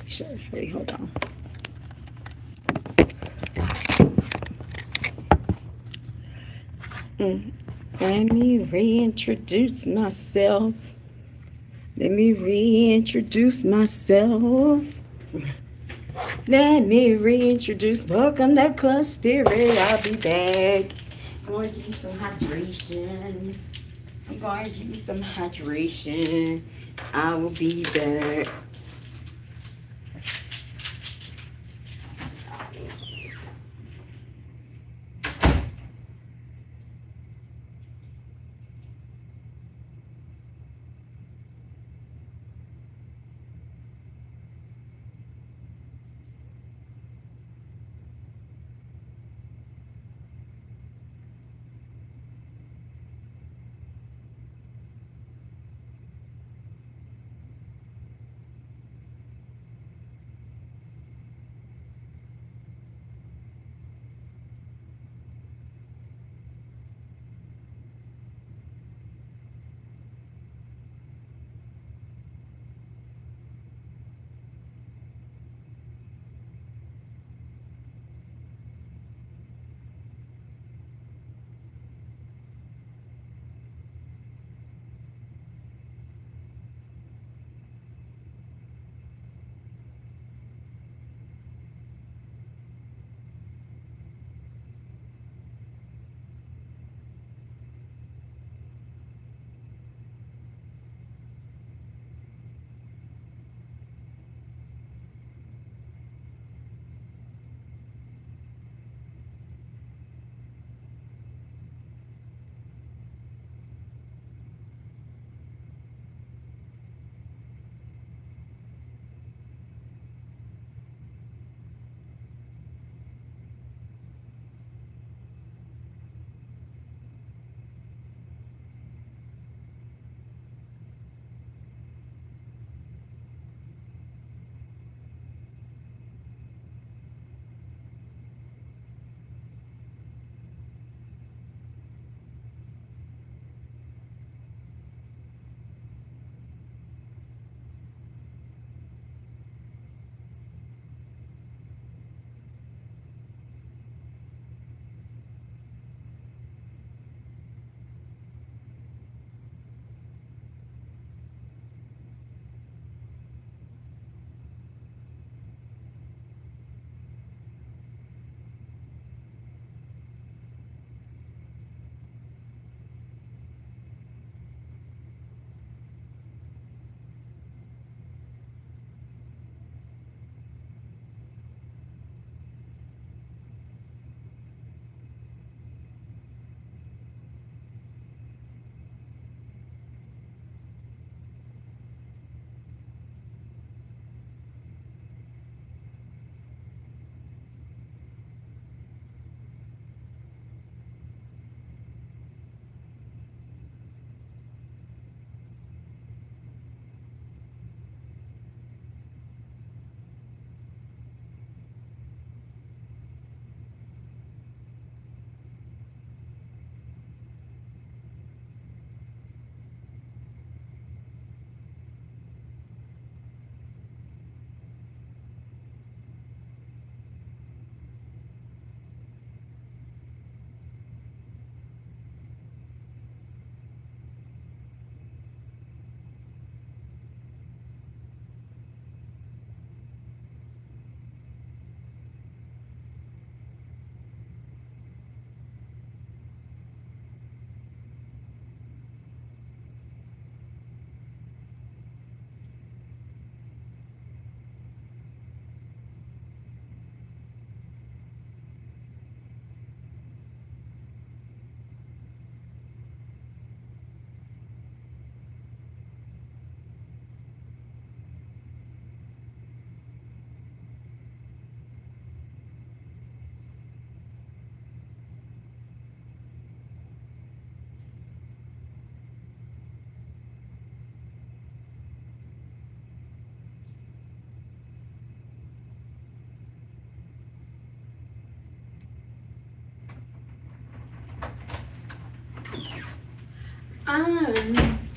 Sure. Wait, hold on. Let me reintroduce myself. Let me reintroduce myself. Let me reintroduce. Welcome to Club Spirit. I'll be back. I'm going to give you some hydration. I'm going to give you some hydration. I will be back.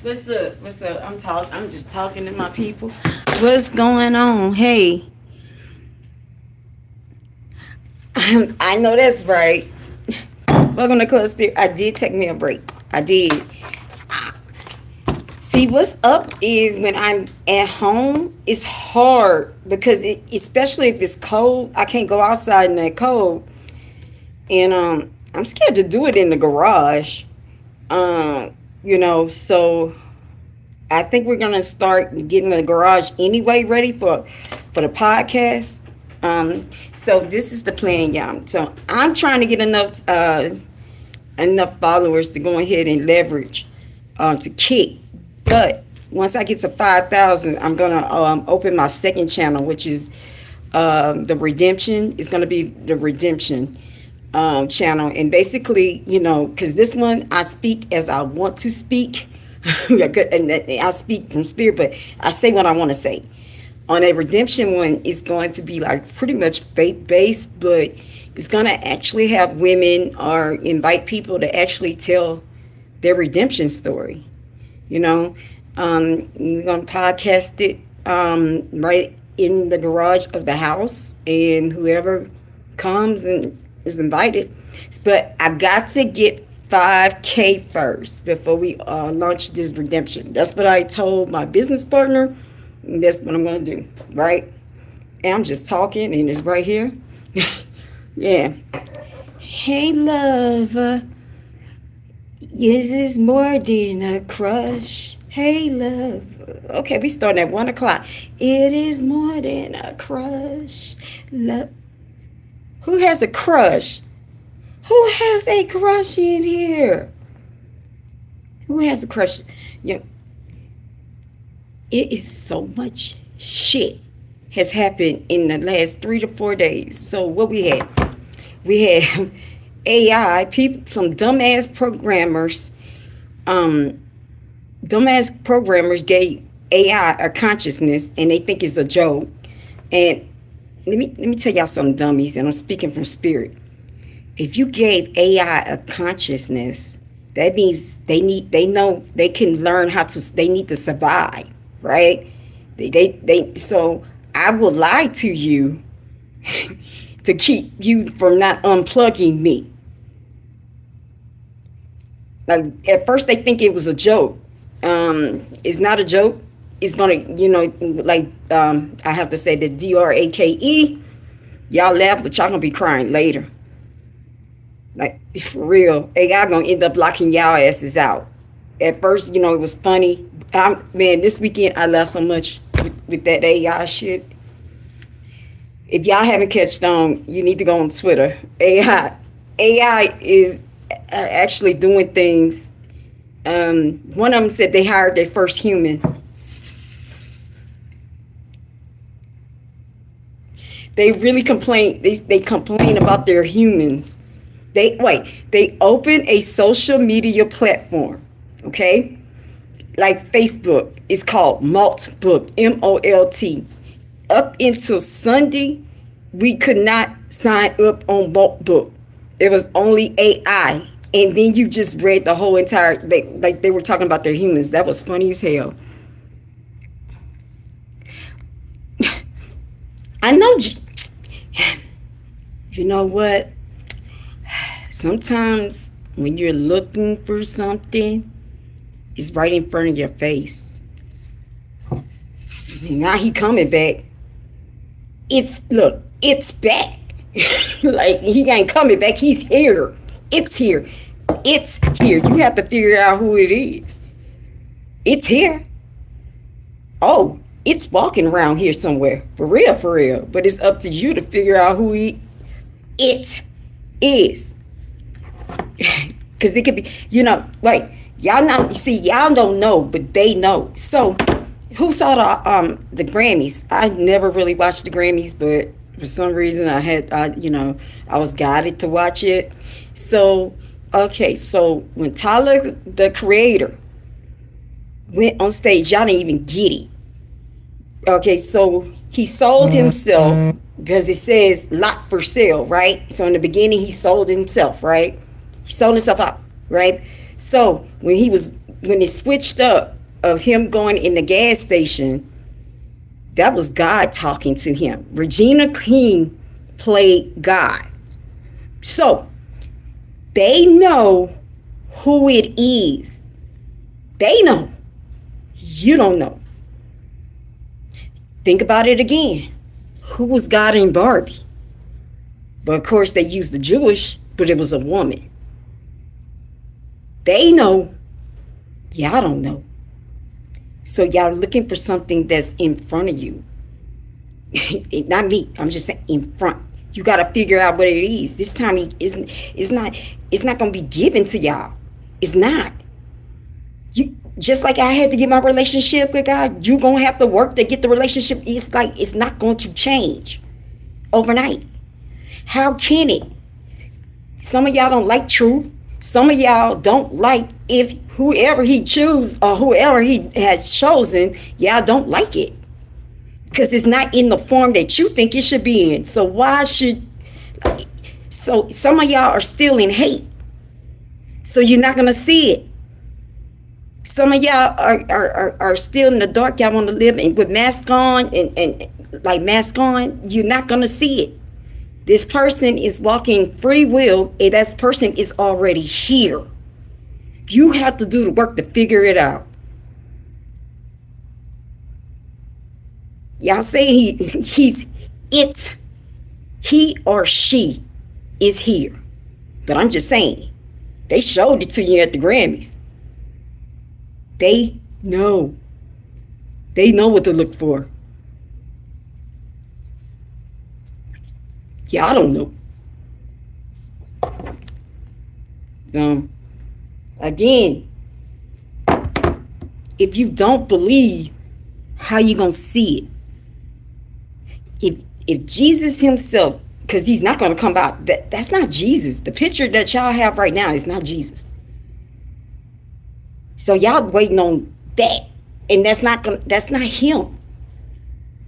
What's up? What's up? I'm just talking to my people. What's going on? Hey, I know that's right. Welcome to Club Spirit. I did take me a break. I did. See, what's up is when I'm at home, it's hard because especially if it's cold, I can't go outside in that cold, and I'm scared to do it in the garage. So I think we're gonna start getting the garage anyway ready for the podcast. So this is the plan, y'all. So I'm trying to get enough followers to go ahead and leverage to kick. But once I get to 5,000, I'm gonna open my second channel, which is the redemption. It's gonna be the redemption channel, and basically, because this one I speak as I want to speak, and I speak from spirit, but I say what I want to say. On a redemption one, it's going to be like pretty much faith based, but it's going to actually have women or invite people to actually tell their redemption story. We're going to podcast it right in the garage of the house, and whoever comes and is invited. But I got to get 5K first before we launch this redemption. That's what I told my business partner. And that's what I'm going to do, right? And I'm just talking, and it's right here. Yeah. Hey, love. Is this more than a crush? Hey, love. Okay, we starting at 1 o'clock. It is more than a crush. Love. Who has a crush? Who has a crush in here? Who has a crush? It is so much shit has happened in the last 3 to 4 days. So what we had AI people, some dumbass programmers gave AI a consciousness, and they think it's a joke. And let me tell y'all something, dummies, and I'm speaking from spirit. If you gave AI a consciousness, that means they know they can learn they need to survive, right? So I will lie to you to keep you from not unplugging me. Like, at first they think it was a joke. It's not a joke. It's gonna, I have to say the DRAKE. Y'all laugh, but y'all gonna be crying later. Like, for real, AI gonna end up locking y'all asses out. At first, it was funny. Man, this weekend I laughed so much with that AI shit. If y'all haven't catched on, you need to go on Twitter. AI is actually doing things. One of them said they hired their first human. They really complain. They complain about their humans. They open a social media platform, okay? Like Facebook. It's called Maltbook, MOLT. Up until Sunday, we could not sign up on Maltbook. It was only AI. And then you just read the whole entire, they were talking about their humans. That was funny as hell. I know, you know what? Sometimes when you're looking for something, it's right in front of your face. Now he coming back. It's back. Like, he ain't coming back. He's here. It's here. It's here. You have to figure out who it is. It's here. Oh, it's walking around here somewhere. For real, for real. But it's up to you to figure out who it is. Because it could be, y'all don't know, but they know. So, who saw the Grammys? I never really watched the Grammys, but for some reason I was guided to watch it. So, okay, so when Tyler, the Creator, went on stage, y'all didn't even get it. Okay, so he sold himself because it says lot for sale, right? So in the beginning, he sold himself, right? He sold himself out, right? So when he was when it switched up of him going in the gas station, that was God talking to him. Regina King played God. So they know who it is. They know. You don't know. Think about it again. Who was God in Barbie? But of course they used the Jewish, but it was a woman. They know. Y'all don't know. So y'all looking for something that's in front of you. Not me. I'm just saying in front. You got to figure out what it is. This time it's not going to be given to y'all. It's not. You just like I had to get my relationship with God, you going to have to work to get the relationship. It's not going to change overnight. How can it? Some of y'all don't like truth. Some of y'all don't like if whoever he chooses or whoever he has chosen, y'all don't like it. Because it's not in the form that you think it should be in. So some of y'all are still in hate. So you're not going to see it. Some of y'all are still in the dark. Y'all want to live with mask on and like mask on. You're not going to see it. This person is walking free will, and that person is already here. You have to do the work to figure it out. Y'all say he or she is here. But I'm just saying, they showed it to you at the Grammys. They know. They know what to look for. Y'all don't know. Again, if you don't believe, how you gonna see it? If Jesus himself, because he's not gonna come out, that's not Jesus. The picture that y'all have right now is not Jesus. So y'all waiting on that, and that's not him.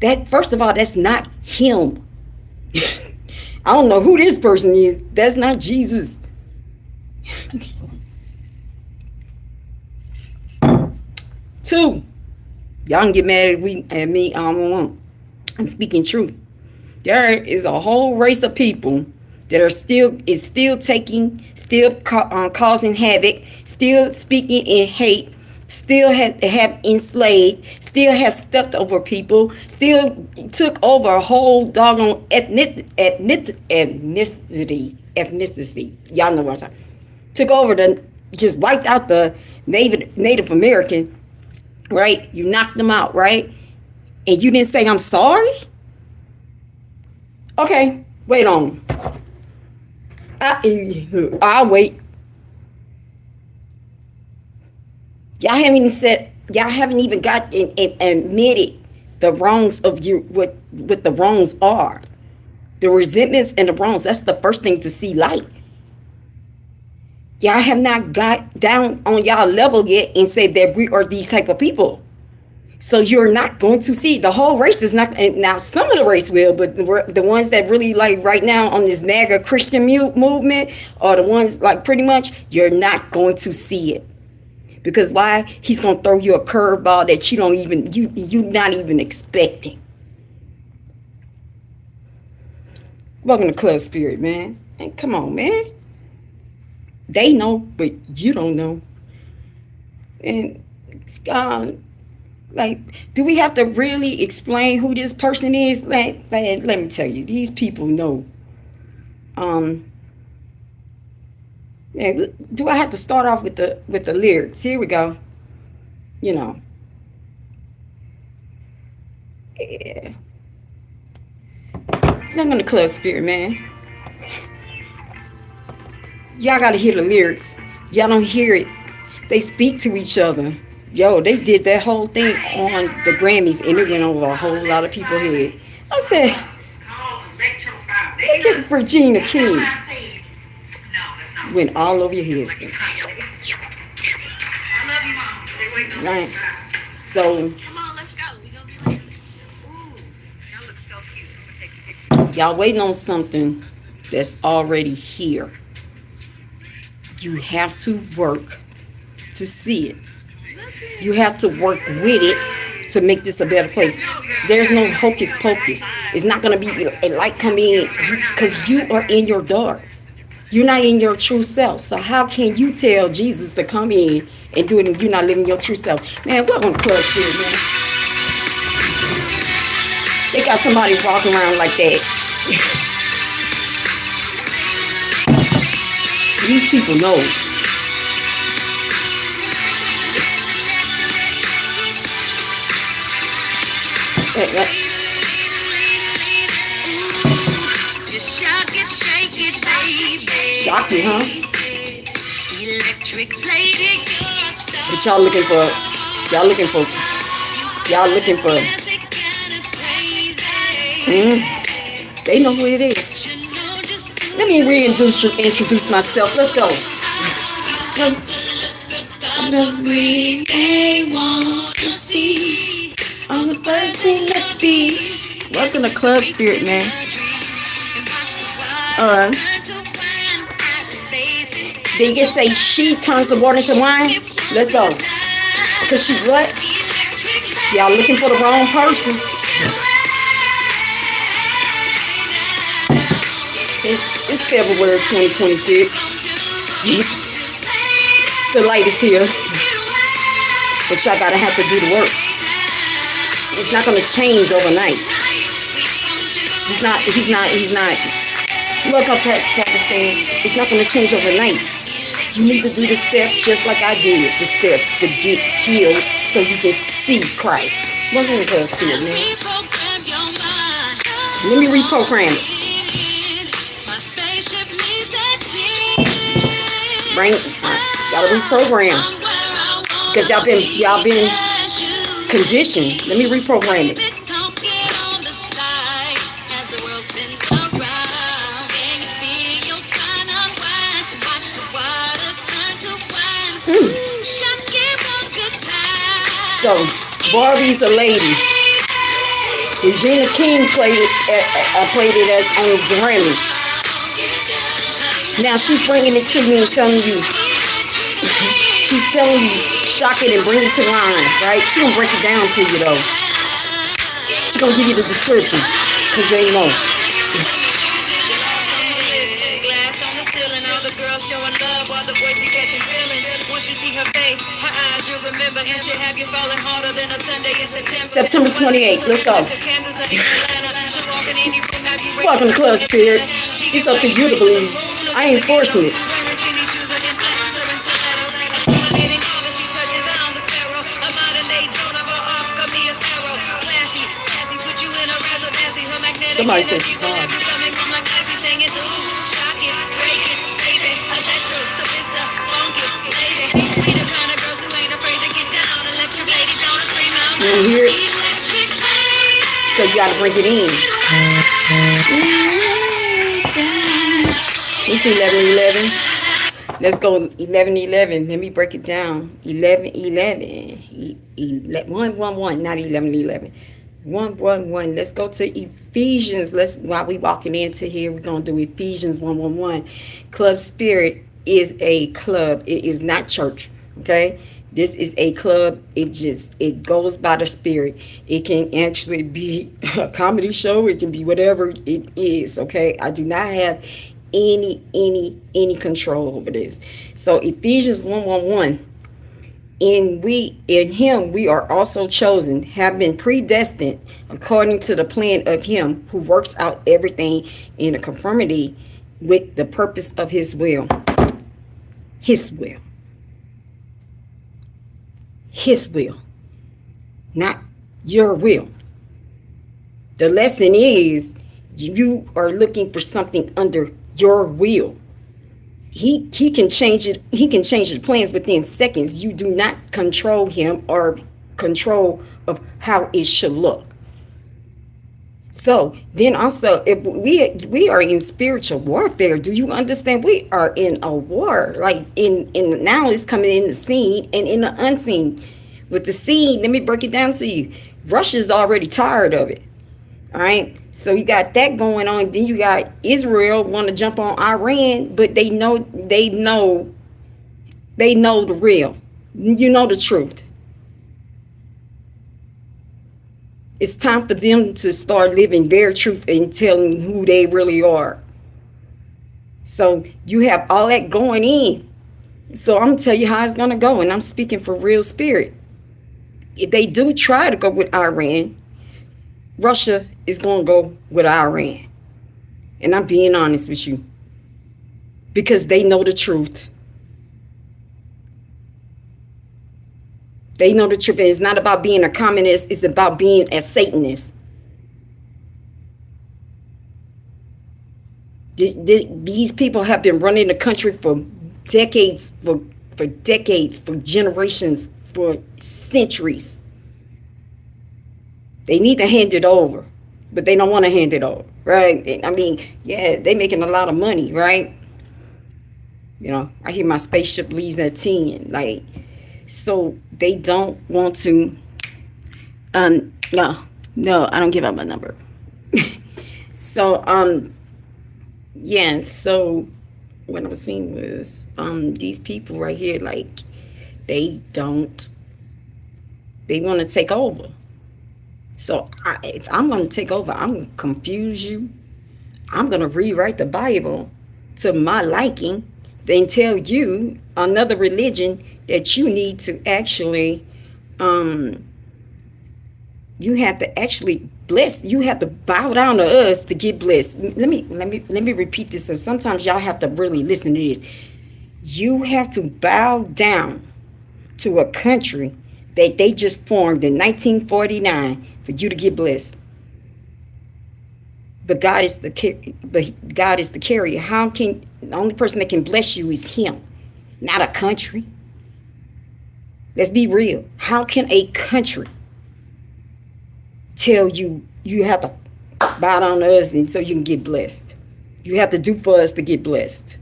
That, first of all, that's not him. I don't know who this person is. That's not Jesus. Two, y'all can get mad at me. I don't want. I'm speaking truth. There is a whole race of people that are still causing havoc, still speaking in hate, still have enslaved, still has stepped over people, still took over a whole doggone ethnicity. Y'all know what I'm saying. Took over just wiped out the Native American, right? You knocked them out, right? And you didn't say, I'm sorry? Okay, wait on. I'll wait. Y'all haven't even got and admitted the wrongs of you, what the wrongs are. The resentments and the wrongs, that's the first thing to see light. Y'all have not got down on y'all level yet and said that we are these type of people. So you're not going to see. The whole race is not, and now some of the race will, but the ones that really like right now on this MAGA Christian movement are the ones like pretty much you're not going to see it. Because why? He's going to throw you a curveball that you don't even, you're not even expecting. Welcome to Club Spirit, man. And come on, man. They know, but you don't know. And like, do we have to really explain who this person is? Let me tell you, these people know. Yeah, do I have to start off with the lyrics? Here we go. You know. Yeah. I'm gonna Club Spirit, man. Y'all gotta hear the lyrics. Y'all don't hear it. They speak to each other. Yo, they did that whole thing on the Grammys, and it went over a whole lot of people's head. I said, look at Regina King. Went all over your head. Right. So, y'all waiting on something that's already here. You have to work to see it. You have to work with it to make this a better place. There's no hocus pocus. It's not going to be a light come in because you are in your dark. You're not in your true self. So how can you tell Jesus to come in and do it and you're not living your true self? Man, welcome to ClubSpirit, man. They got somebody walking around like that. These people know. You shock it, shake it, baby. Shock it, huh? Electric lady, What y'all looking for? Y'all looking for? Y'all looking for? They know who it is. Let me introduce myself. Let's go. the green they want to see. On the birds in the bees. Welcome to ClubSpirit, man. Then you say she turns the water into wine. Let's go. Because she what? Y'all looking for the wrong person. It's February 2026. The light is here. But y'all gotta have to do the work. It's not gonna change overnight. He's not. Look up at Pakistan. It's not gonna change overnight. You need to do the steps just like I did. The steps to get healed so you can see Christ. Welcome to ClubSpirit, man. Let me reprogram it. Gotta reprogram. Because y'all been conditioned. Let me reprogram it. So, Barbie's a lady. Regina King played it on the Grammys. Now she's bringing it to me and telling you, she's telling you, shock it and bring it to line, right? She gonna break it down to you though. She gonna give you the description, cause they know. Showing love while the boys be catching feelings. Once you see her face, her eyes you'll remember, and she'll have you falling harder than a Sunday in September. September 28th, let's go. Welcome to ClubSpirit. It's up to you to believe. I ain't forcing it. Somebody says you hear it? So you gotta bring it in. You see 11:11? Let's go 11:11. Let me break it down. 11:11. 1:11, not 11:11. 1:11. Let's go to Ephesians. While we walking into here, we're gonna do Ephesians 1:11. ClubSpirit is a club. It is not church. Okay. This is a club. It goes by the Spirit. It can actually be a comedy show. It can be whatever it is. Okay. I do not have any control over this. So Ephesians 1:11. In him we are also chosen, have been predestined according to the plan of him who works out everything in a conformity with the purpose of his will. His will. His will, not your will. The lesson is you are looking for something under your will. He can change it. He can change the plans within seconds. You do not control him or control of how it should look. So then also, if we are in spiritual warfare, do you understand? We are in a war. Like in now it's coming in the seen and in the unseen. With the seen, let me break it down to you. Russia's already tired of it. All right. So you got that going on. Then you got Israel want to jump on Iran, but they know the real. You know the truth. It's time for them to start living their truth and telling who they really are. So you have all that going in. So I'm going to tell you how it's going to go. And I'm speaking for real spirit. If they do try to go with Iran, Russia is going to go with Iran. And I'm being honest with you. Because they know the truth. They know the truth. It's not about being a communist. It's about being a Satanist. These people have been running the country for decades, for decades, for generations, for centuries. They need to hand it over, but they don't want to hand it over, right? I mean, yeah, they're making a lot of money, right? You know, I hear my spaceship leaves at 10, like, so they don't want to, no, I don't give out my number. So, yeah, so what I was seeing was, these people right here, like, they want to take over. So if I'm going to take over, I'm going to confuse you. I'm going to rewrite the Bible to my liking, then tell you another religion that you need to actually, you have to actually bless. You have to bow down to us to get blessed. Let me repeat this. And sometimes y'all have to really listen to this. You have to bow down to a country that they just formed in 1949 for you to get blessed. But God is the carrier. How can the only person that can bless you is Him, not a country? Let's be real. How can a country tell you you have to bow down to us and so you can get blessed? You have to do for us to get blessed.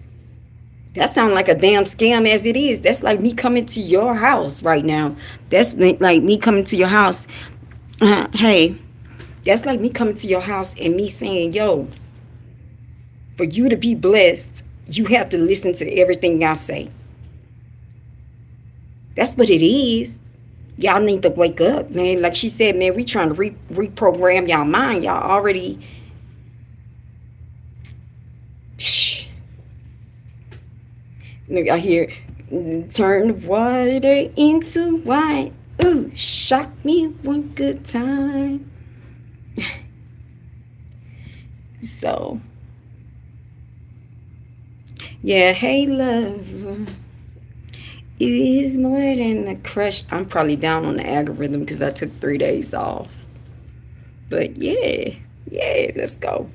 That sounds like a damn scam as it is. That's like me coming to your house right now. That's like me coming to your house. Hey, that's like me coming to your house and me saying, yo, for you to be blessed, you have to listen to everything I say. That's what it is. Y'all need to wake up, man. Like she said, man, we trying to reprogram y'all mind. Y'all already... I hear, turn water into wine. Ooh, shock me one good time. So, yeah, hey, love. It is more than a crush. I'm probably down on the algorithm because I took 3 days off. But yeah, let's go.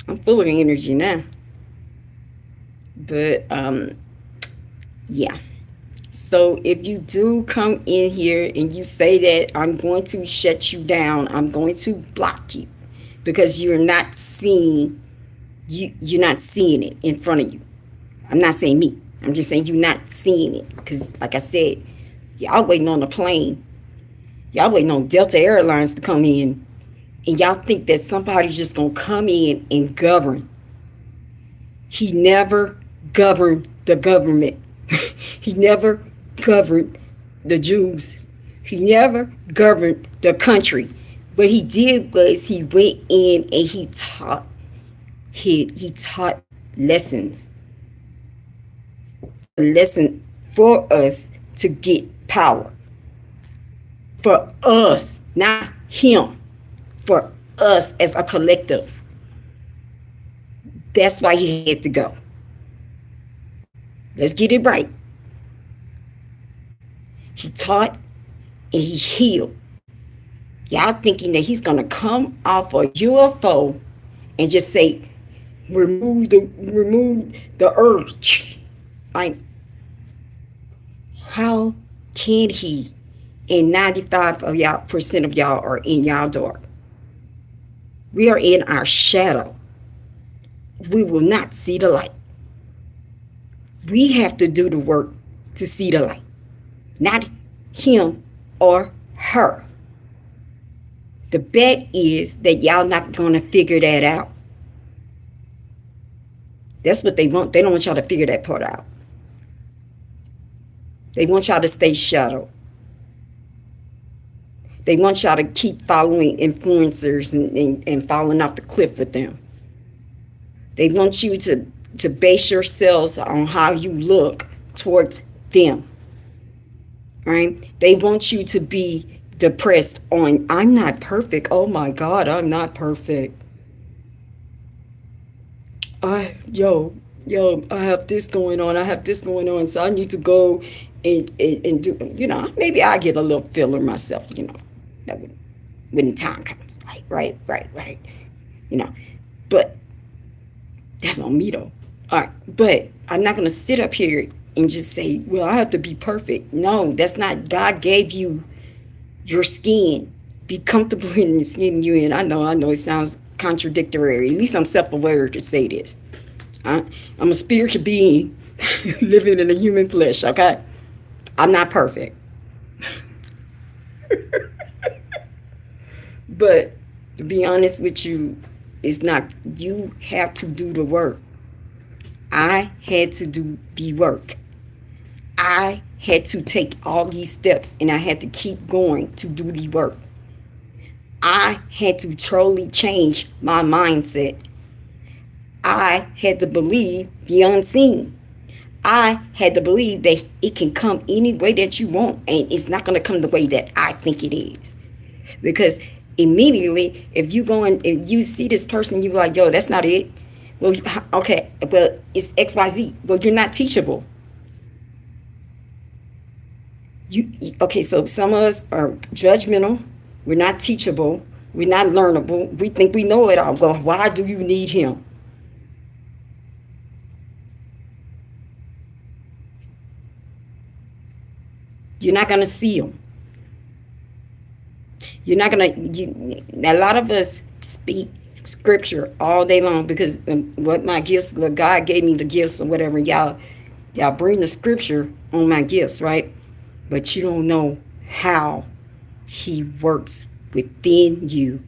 I'm full of energy now. But, yeah. So if you do come in here and you say that I'm going to shut you down, I'm going to block you because you're not seeing it in front of you. I'm not saying me. I'm just saying you're not seeing it because, like I said, y'all waiting on a plane. Y'all waiting on Delta Airlines to come in, and y'all think that somebody's just going to come in and govern. He never governed the government. He never governed the Jews. He never governed the country. What he did was he went in and he taught lessons. A lesson for us to get power. For us, not him. For us as a collective. That's why he had to go. Let's get it right. He taught and he healed. Y'all thinking that he's going to come off a UFO and just say, remove the earth. Like, how can he? And 95% of y'all are in y'all dark. We are in our shadow. We will not see the light. We have to do the work to see the light. Not him or her. The bet is that y'all not going to figure that out. That's what they want. They don't want y'all to figure that part out. They want y'all to stay shadow. They want y'all to keep following influencers and falling off the cliff with them. They want you to base yourselves on how you look towards them. Right? They want you to be depressed on, I'm not perfect. Oh my God, I'm not perfect. Yo, I have this going on. I have this going on. So I need to go and do, maybe I get a little filler myself, that when the time comes. Right. But that's on me though. All right. But I'm not going to sit up here and just say, well, I have to be perfect. No, that's not. God gave you your skin. Be comfortable in the skin you're in. I know it sounds contradictory. At least I'm self-aware to say this. I'm a spiritual being living in a human flesh, okay? I'm not perfect. But to be honest with you, it's not. You have to do the work. I had to do the work. I had to take all these steps and I had to keep going to do the work. I had to truly change my mindset. I had to believe the unseen. I had to believe that it can come any way that you want, and it's not going to come the way that I think it is. Because immediately, if you see this person, you're like, yo, that's not it. Well, okay, well, it's XYZ. Well, you're not teachable. Okay, so some of us are judgmental. We're not teachable. We're not learnable. We think we know it all. Well, why do you need him? You're not going to see him. You're not going to. A lot of us speak scripture all day long because what God gave me the gifts or whatever, y'all bring the scripture on my gifts, right? But you don't know how he works within you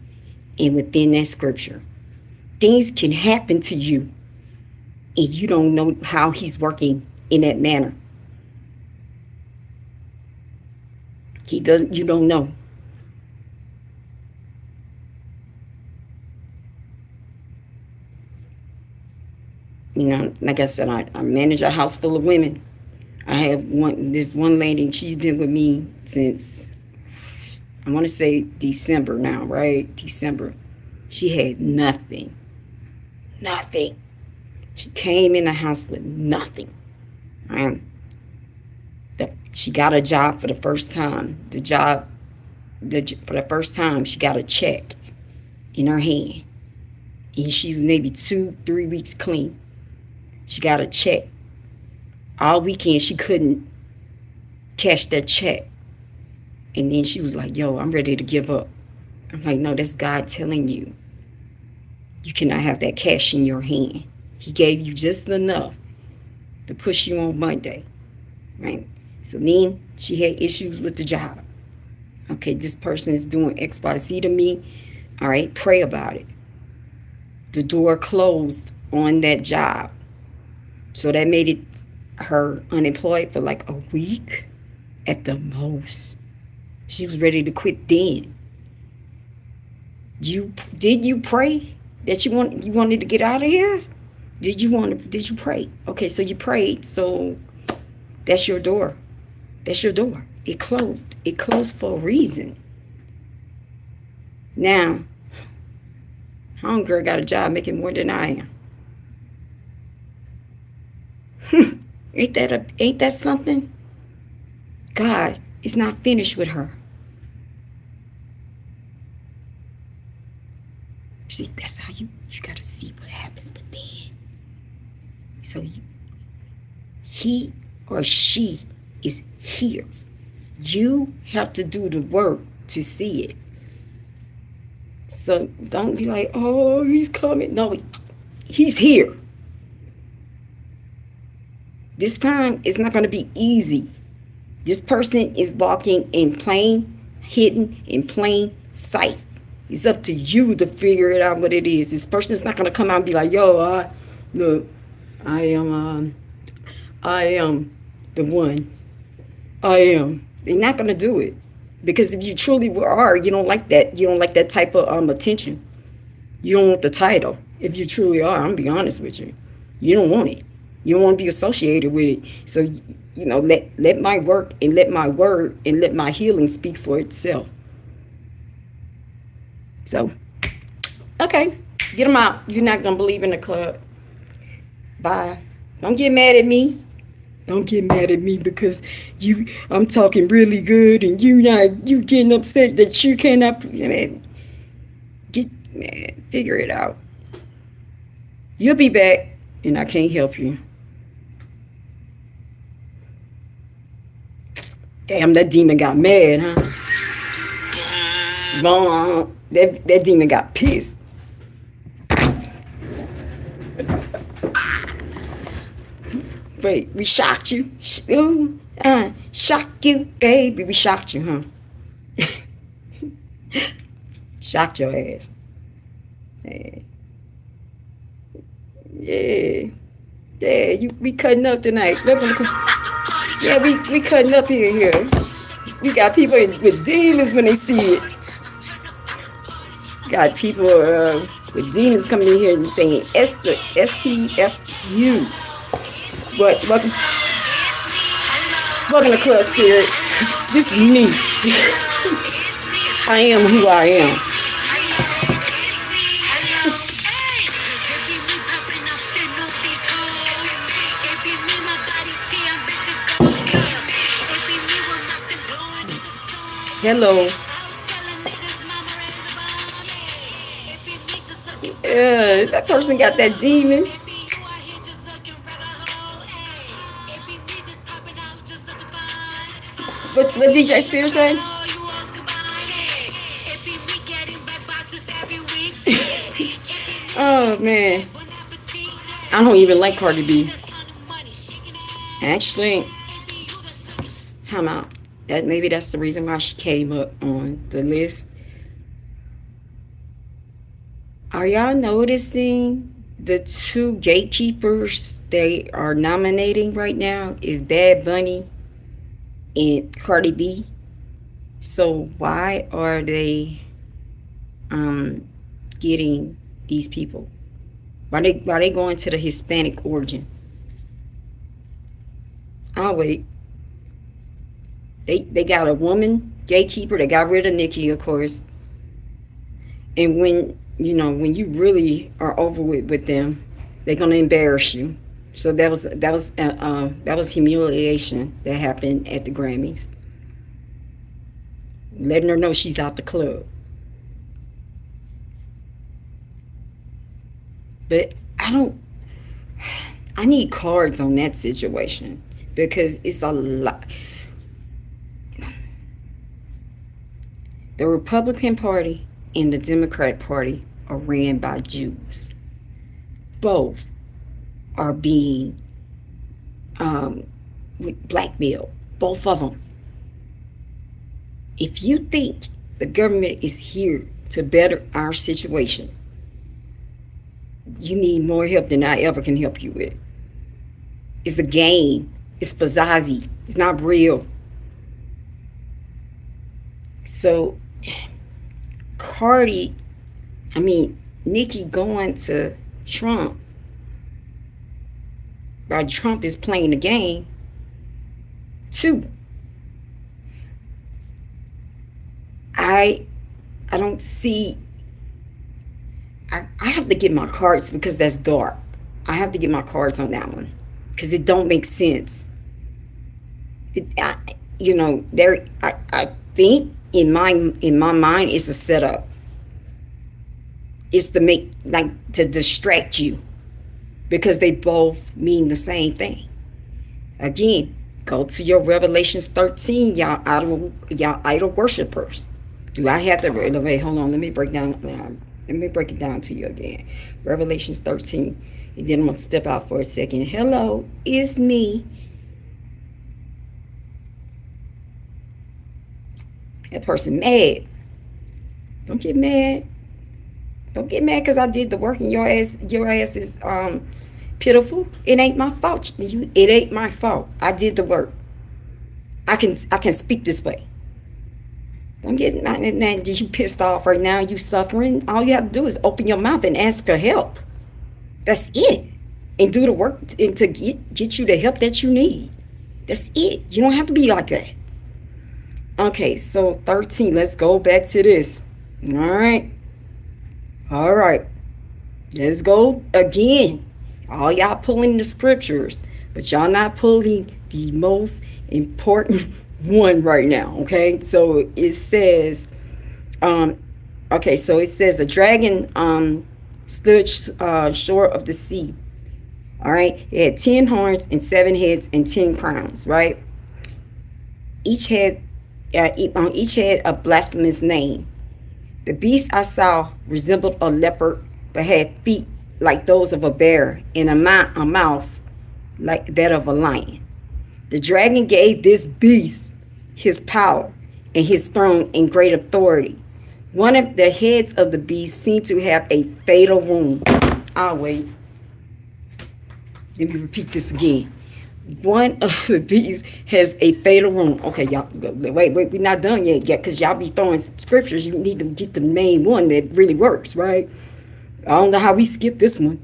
and within that scripture. Things can happen to you and you don't know how he's working in that manner. You don't know. Like I said, I manage a house full of women. I have this one lady, she's been with me since, I want to say December now, right? December. She had nothing. Nothing. She came in the house with nothing. Right? She got a job for the first time. For the first time, she got a check in her hand. And she's maybe 2-3 weeks clean. She got a check. All weekend, she couldn't cash that check. And then she was like, yo, I'm ready to give up. I'm like, no, that's God telling you. You cannot have that cash in your hand. He gave you just enough to push you on Monday. Right? So then she had issues with the job. Okay, this person is doing XYZ to me. All right, pray about it. The door closed on that job. So that made it her unemployed for like a week at the most. She was ready to quit then. Did you pray that you wanted to get out of here? Did you pray? Okay, so you prayed, so that's your door. That's your door. It closed. It closed for a reason. Now, homegirl got a job making more than I am. Ain't that something? God is not finished with her. See, that's how you gotta see what happens within. So he or she is here. You have to do the work to see it. So don't be like, oh, he's coming. No, he's here. This time, it's not going to be easy. This person is walking in hidden in plain sight. It's up to you to figure it out what it is. This person is not going to come out and be like, yo, look, I am the one. I am. They're not going to do it. Because if you truly are, you don't like that. You don't like that type of attention. You don't want the title. If you truly are, I'm gonna be honest with you. You don't want it. You don't want to be associated with it. So, let my work and let my word and let my healing speak for itself. So, okay, get them out. You're not gonna believe in the club. Bye. Don't get mad at me. Don't get mad at me because I'm talking really good and you getting upset that you cannot. Man, figure it out. You'll be back, and I can't help you. Damn, that demon got mad, huh? That demon got pissed. Wait, we shocked you? Shock you, baby. We shocked you, huh? Shocked your ass. Yeah. We cutting up tonight. Yeah, we cutting up here. We got people with demons when they see it. Got people with demons coming in here and saying STFU. Welcome to Club Spirit. This is me. I am who I am. Hello. That person got that demon. What DJ Spirit say? Oh man, I don't even like Cardi B. Actually, time out. Maybe that's the reason why she came up on the list. Are y'all noticing the two gatekeepers they are nominating right now is Bad Bunny and Cardi B? So why are they getting these people? Why they going to the Hispanic origin? I'll wait. They got a woman gatekeeper. They got rid of Nikki, of course. And when you really are over with them, they're gonna embarrass you. So that was humiliation that happened at the Grammys. Letting her know she's out the club. But I need cards on that situation because it's a lot. The Republican Party and the Democrat Party are ran by Jews. Both are being blackmailed. Both of them. If you think the government is here to better our situation, you need more help than I ever can help you with. It's a game. It's Fazazi. It's not real. So, Nikki going to Trump while Trump is playing the game too. I don't see. I have to get my cards because that's dark. I have to get my cards on that one because it don't make sense. I think in my mind it's a setup. It's to distract you because they both mean the same thing. Again, go to your Revelations 13, y'all idol worshipers. Do I have to wait? Hold on, let me break it down to you again. Revelations 13. And then I'm gonna step out for a second. Hello, it's me. That person mad. Don't get mad. Don't get mad because I did the work and your ass is pitiful. It ain't my fault. It ain't my fault. I did the work. I can speak this way. Don't get mad that you pissed off right now. You suffering. All you have to do is open your mouth and ask for help. That's it. And do the work and to get you the help that you need. That's it. You don't have to be like that. Okay, so 13. Let's go back to this. All right. All right. Let's go again. All y'all pulling the scriptures, but y'all not pulling the most important one right now. Okay, so it says, so it says a dragon stood shore of the sea. All right, it had 10 horns and 7 heads and 10 crowns. Right, each head on each head a blasphemous name. The beast I saw resembled a leopard, but had feet like those of a bear and a mouth like that of a lion. The dragon gave this beast his power and his throne and great authority. One of the heads of the beast seemed to have a fatal wound. I'll wait. Let me repeat this again. One of the beasts has a fatal wound. Okay, y'all, wait, we're not done yet, because y'all be throwing scriptures. You need to get the main one that really works, right? I don't know how we skipped this one.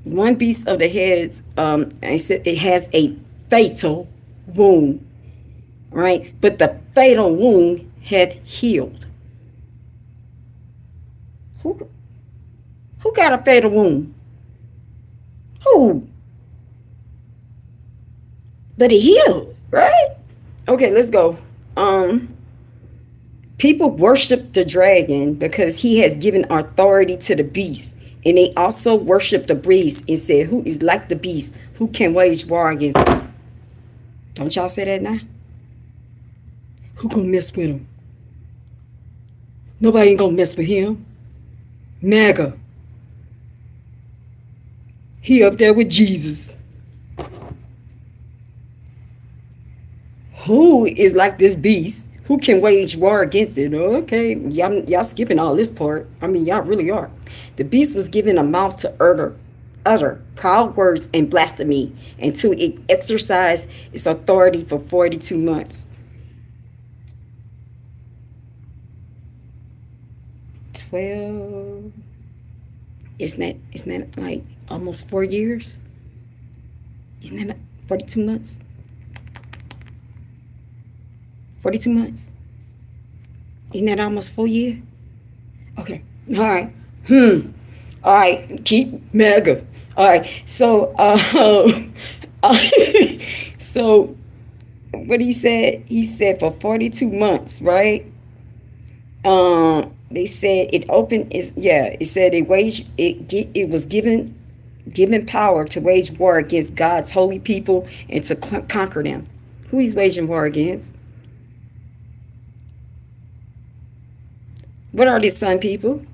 One beast of the heads, I said it has a fatal wound, right? But the fatal wound had healed. Who got a fatal wound? Who? But it healed, right? Okay, let's go. People worship the dragon because he has given authority to the beast. And they also worship the beast and said, who is like the beast? Who can wage war against him? Don't y'all say that now? Who gonna mess with him? Nobody ain't gonna mess with him. MAGA. He up there with Jesus. Who is like this beast? Who can wage war against it? Okay, y'all skipping all this part. I mean, y'all really are. The beast was given a mouth to utter proud words and blasphemy, and to exercise its authority for 42 months. 12. Isn't that like almost 4 years? Isn't that 42 months? 42 months. Isn't that almost 4 years? Okay. All right. All right. Keep MAGA. All right. So, so what he said? He said for 42 months, right? They said it opened. It said it was given power to wage war against God's holy people and to conquer them. Who he's waging war against? What are these sun people?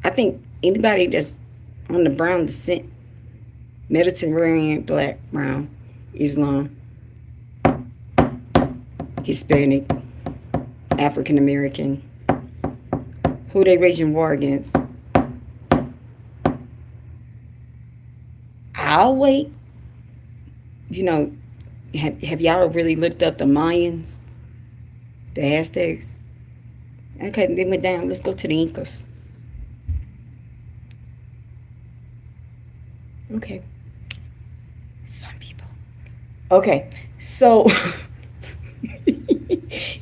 I think anybody that's on the brown descent, Mediterranean, black, brown, Islam, Hispanic, African American, who they waging war against? I'll wait. You know, have y'all really looked up the Mayans, the Aztecs? Okay, they went down. Let's go to the Incas. Okay. Some people. Okay, so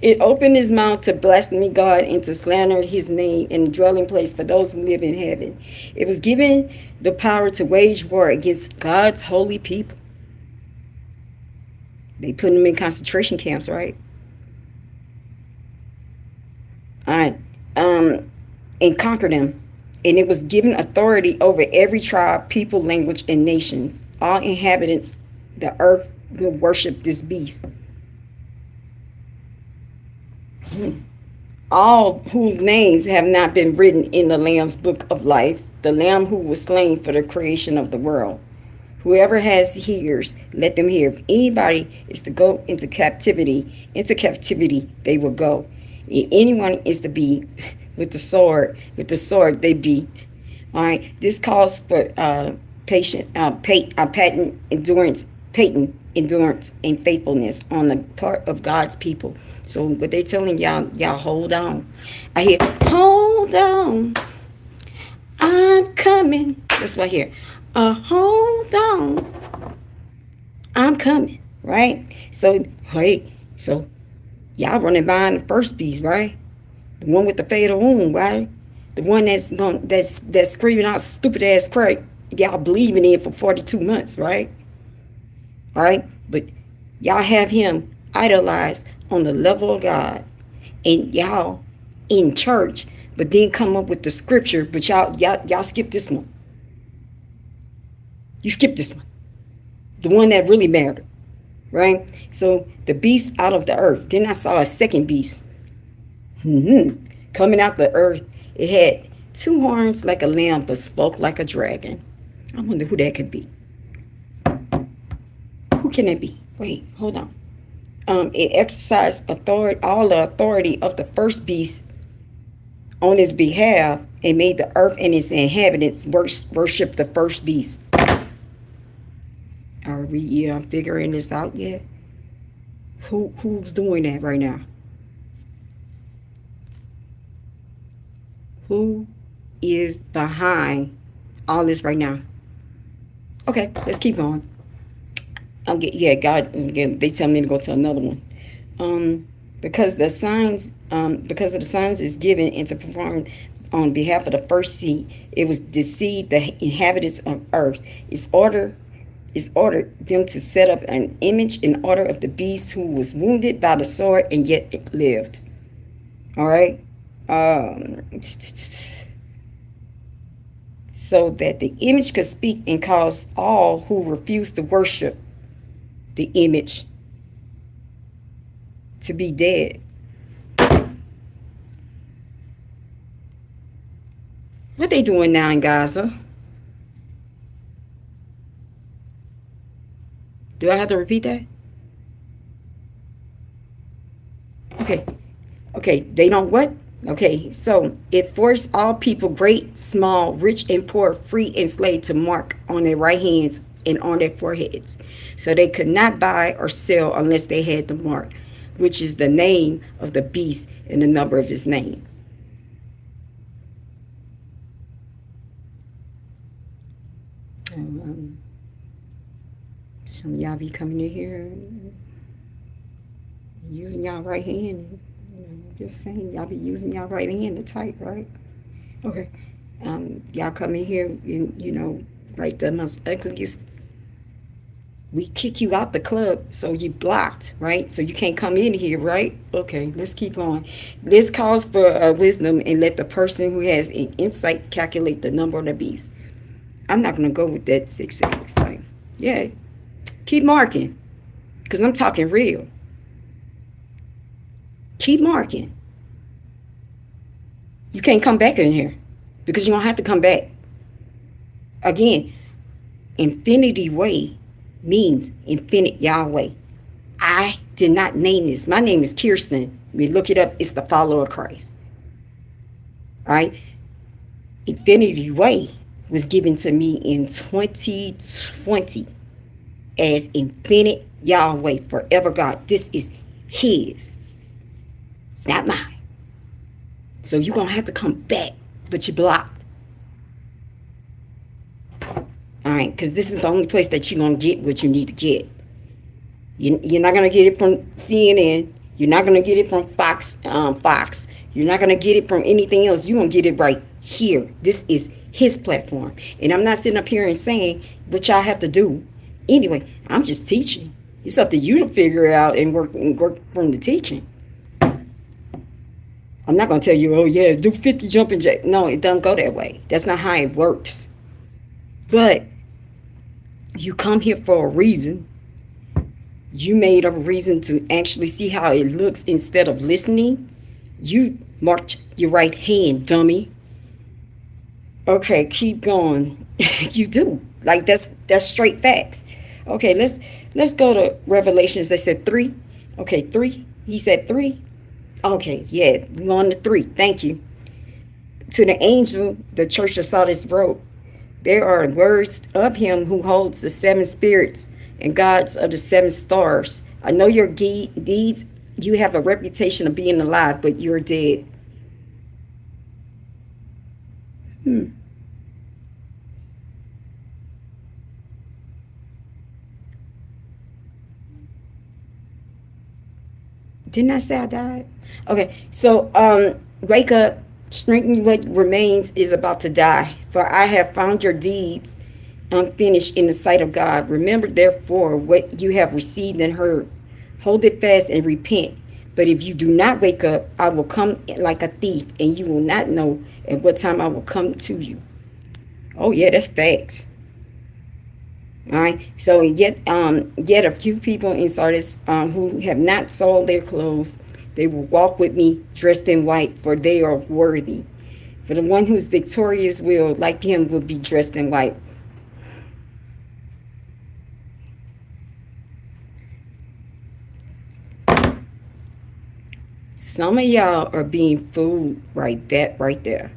it opened his mouth to blaspheme God and to slander his name in the dwelling place for those who live in heaven. It was given the power to wage war against God's holy people. They put them in concentration camps, right? All right, and conquer them. And it was given authority over every tribe, people, language, and nations. All inhabitants of the earth will worship this beast. All whose names have not been written in the Lamb's book of life, the Lamb who was slain for the creation of the world. Whoever has ears, let them hear. If anybody is to go into captivity, they will go. If anyone is to be with the sword, they be. All right. This calls for patent endurance patent endurance and faithfulness on the part of God's people. So what they telling y'all hold on. I hear, hold on, I'm coming. That's what I hear. Hold on, I'm coming. Right? So, hey, so y'all running behind the first beast, right? The one with the fatal wound, right? The one that's screaming out stupid ass crack. Y'all believing in for 42 months, right? All right, but y'all have him idolized on the level of God, and y'all in church, but then come up with the scripture, but y'all skip this one. You skip this one, the one that really mattered, right? So the beast out of the earth. Then I saw a second beast coming out the earth. It had 2 horns like a lamb, but spoke like a dragon. I wonder who that could be. Who can it be? Wait, hold on. It exercised authority, all the authority of the first beast on his behalf, and made the earth and its inhabitants worship the first beast. Are we figuring this out yet? Who's doing that right now? Who is behind all this right now? Okay, let's keep going. God. Again, they tell me to go to another one. Because of the signs is given and to perform on behalf of the first seed, it was deceived the inhabitants of earth. It's ordered them to set up an image in order of the beast who was wounded by the sword and yet it lived. All right. So that the image could speak and cause all who refused to worship the image to be dead. What they doing now in Gaza? Do I have to repeat that? Okay, they don't what? Okay, so it forced all people, great, small, rich and poor, free and slave, to mark on their right hands and on their foreheads. So they could not buy or sell unless they had the mark, which is the name of the beast and the number of his name. Some of y'all be coming in here using y'all right hand. Just saying, y'all be using y'all right hand to type, right? Okay. Y'all come in here and, right, the most ugliest. We kick you out the club, so you blocked, right? So you can't come in here, right? Okay, let's keep on. This calls for wisdom, and let the person who has an insight calculate the number of the beast. I'm not going to go with that 666 thing. Yeah, keep marking, because I'm talking real. Keep marking. You can't come back in here, because you don't have to come back. Again, infinity way means infinite Yahweh. I did not name this. My name is Kirsten. We look it up. It's the follower of Christ. All right. Infinity way was given to me in 2020 as infinite Yahweh, forever God. This is his, not mine. So you're going to have to come back, but you're blocked. All right, because this is the only place that you're going to get what you need to get. You're not going to get it from CNN. You're not going to get it from Fox. You're not going to get it from anything else. You're going to get it right here. This is his platform. And I'm not sitting up here and saying what y'all have to do. Anyway, I'm just teaching. It's up to you to figure it out and work from the teaching. I'm not going to tell you, oh, yeah, do 50 jumping jacks. No, it doesn't go that way. That's not how it works. But you come here for a reason. You made a reason to actually see how it looks instead of listening. You marked your right hand, dummy. Okay, keep going. You do. Like that's straight facts. Okay, let's go to Revelations. They said 3. Okay, 3. He said 3. Okay, yeah, we're on to 3. Thank you. To the angel, the church of Sardis wrote, there are words of him who holds the 7 spirits and gods of the seven stars. I know your deeds. You have a reputation of being alive, but you're dead. Didn't I say I died? Okay, so wake up, strengthen what remains is about to die. For I have found your deeds unfinished in the sight of God. Remember therefore what you have received and heard. Hold it fast and repent. But if you do not wake up, I will come like a thief, and you will not know at what time I will come to you. Oh yeah, that's facts. All right. So yet a few people in Sardis who have not sold their clothes, they will walk with me dressed in white, for they are worthy. For the one who's victorious will, like him, will be dressed in white. Some of y'all are being fooled right there.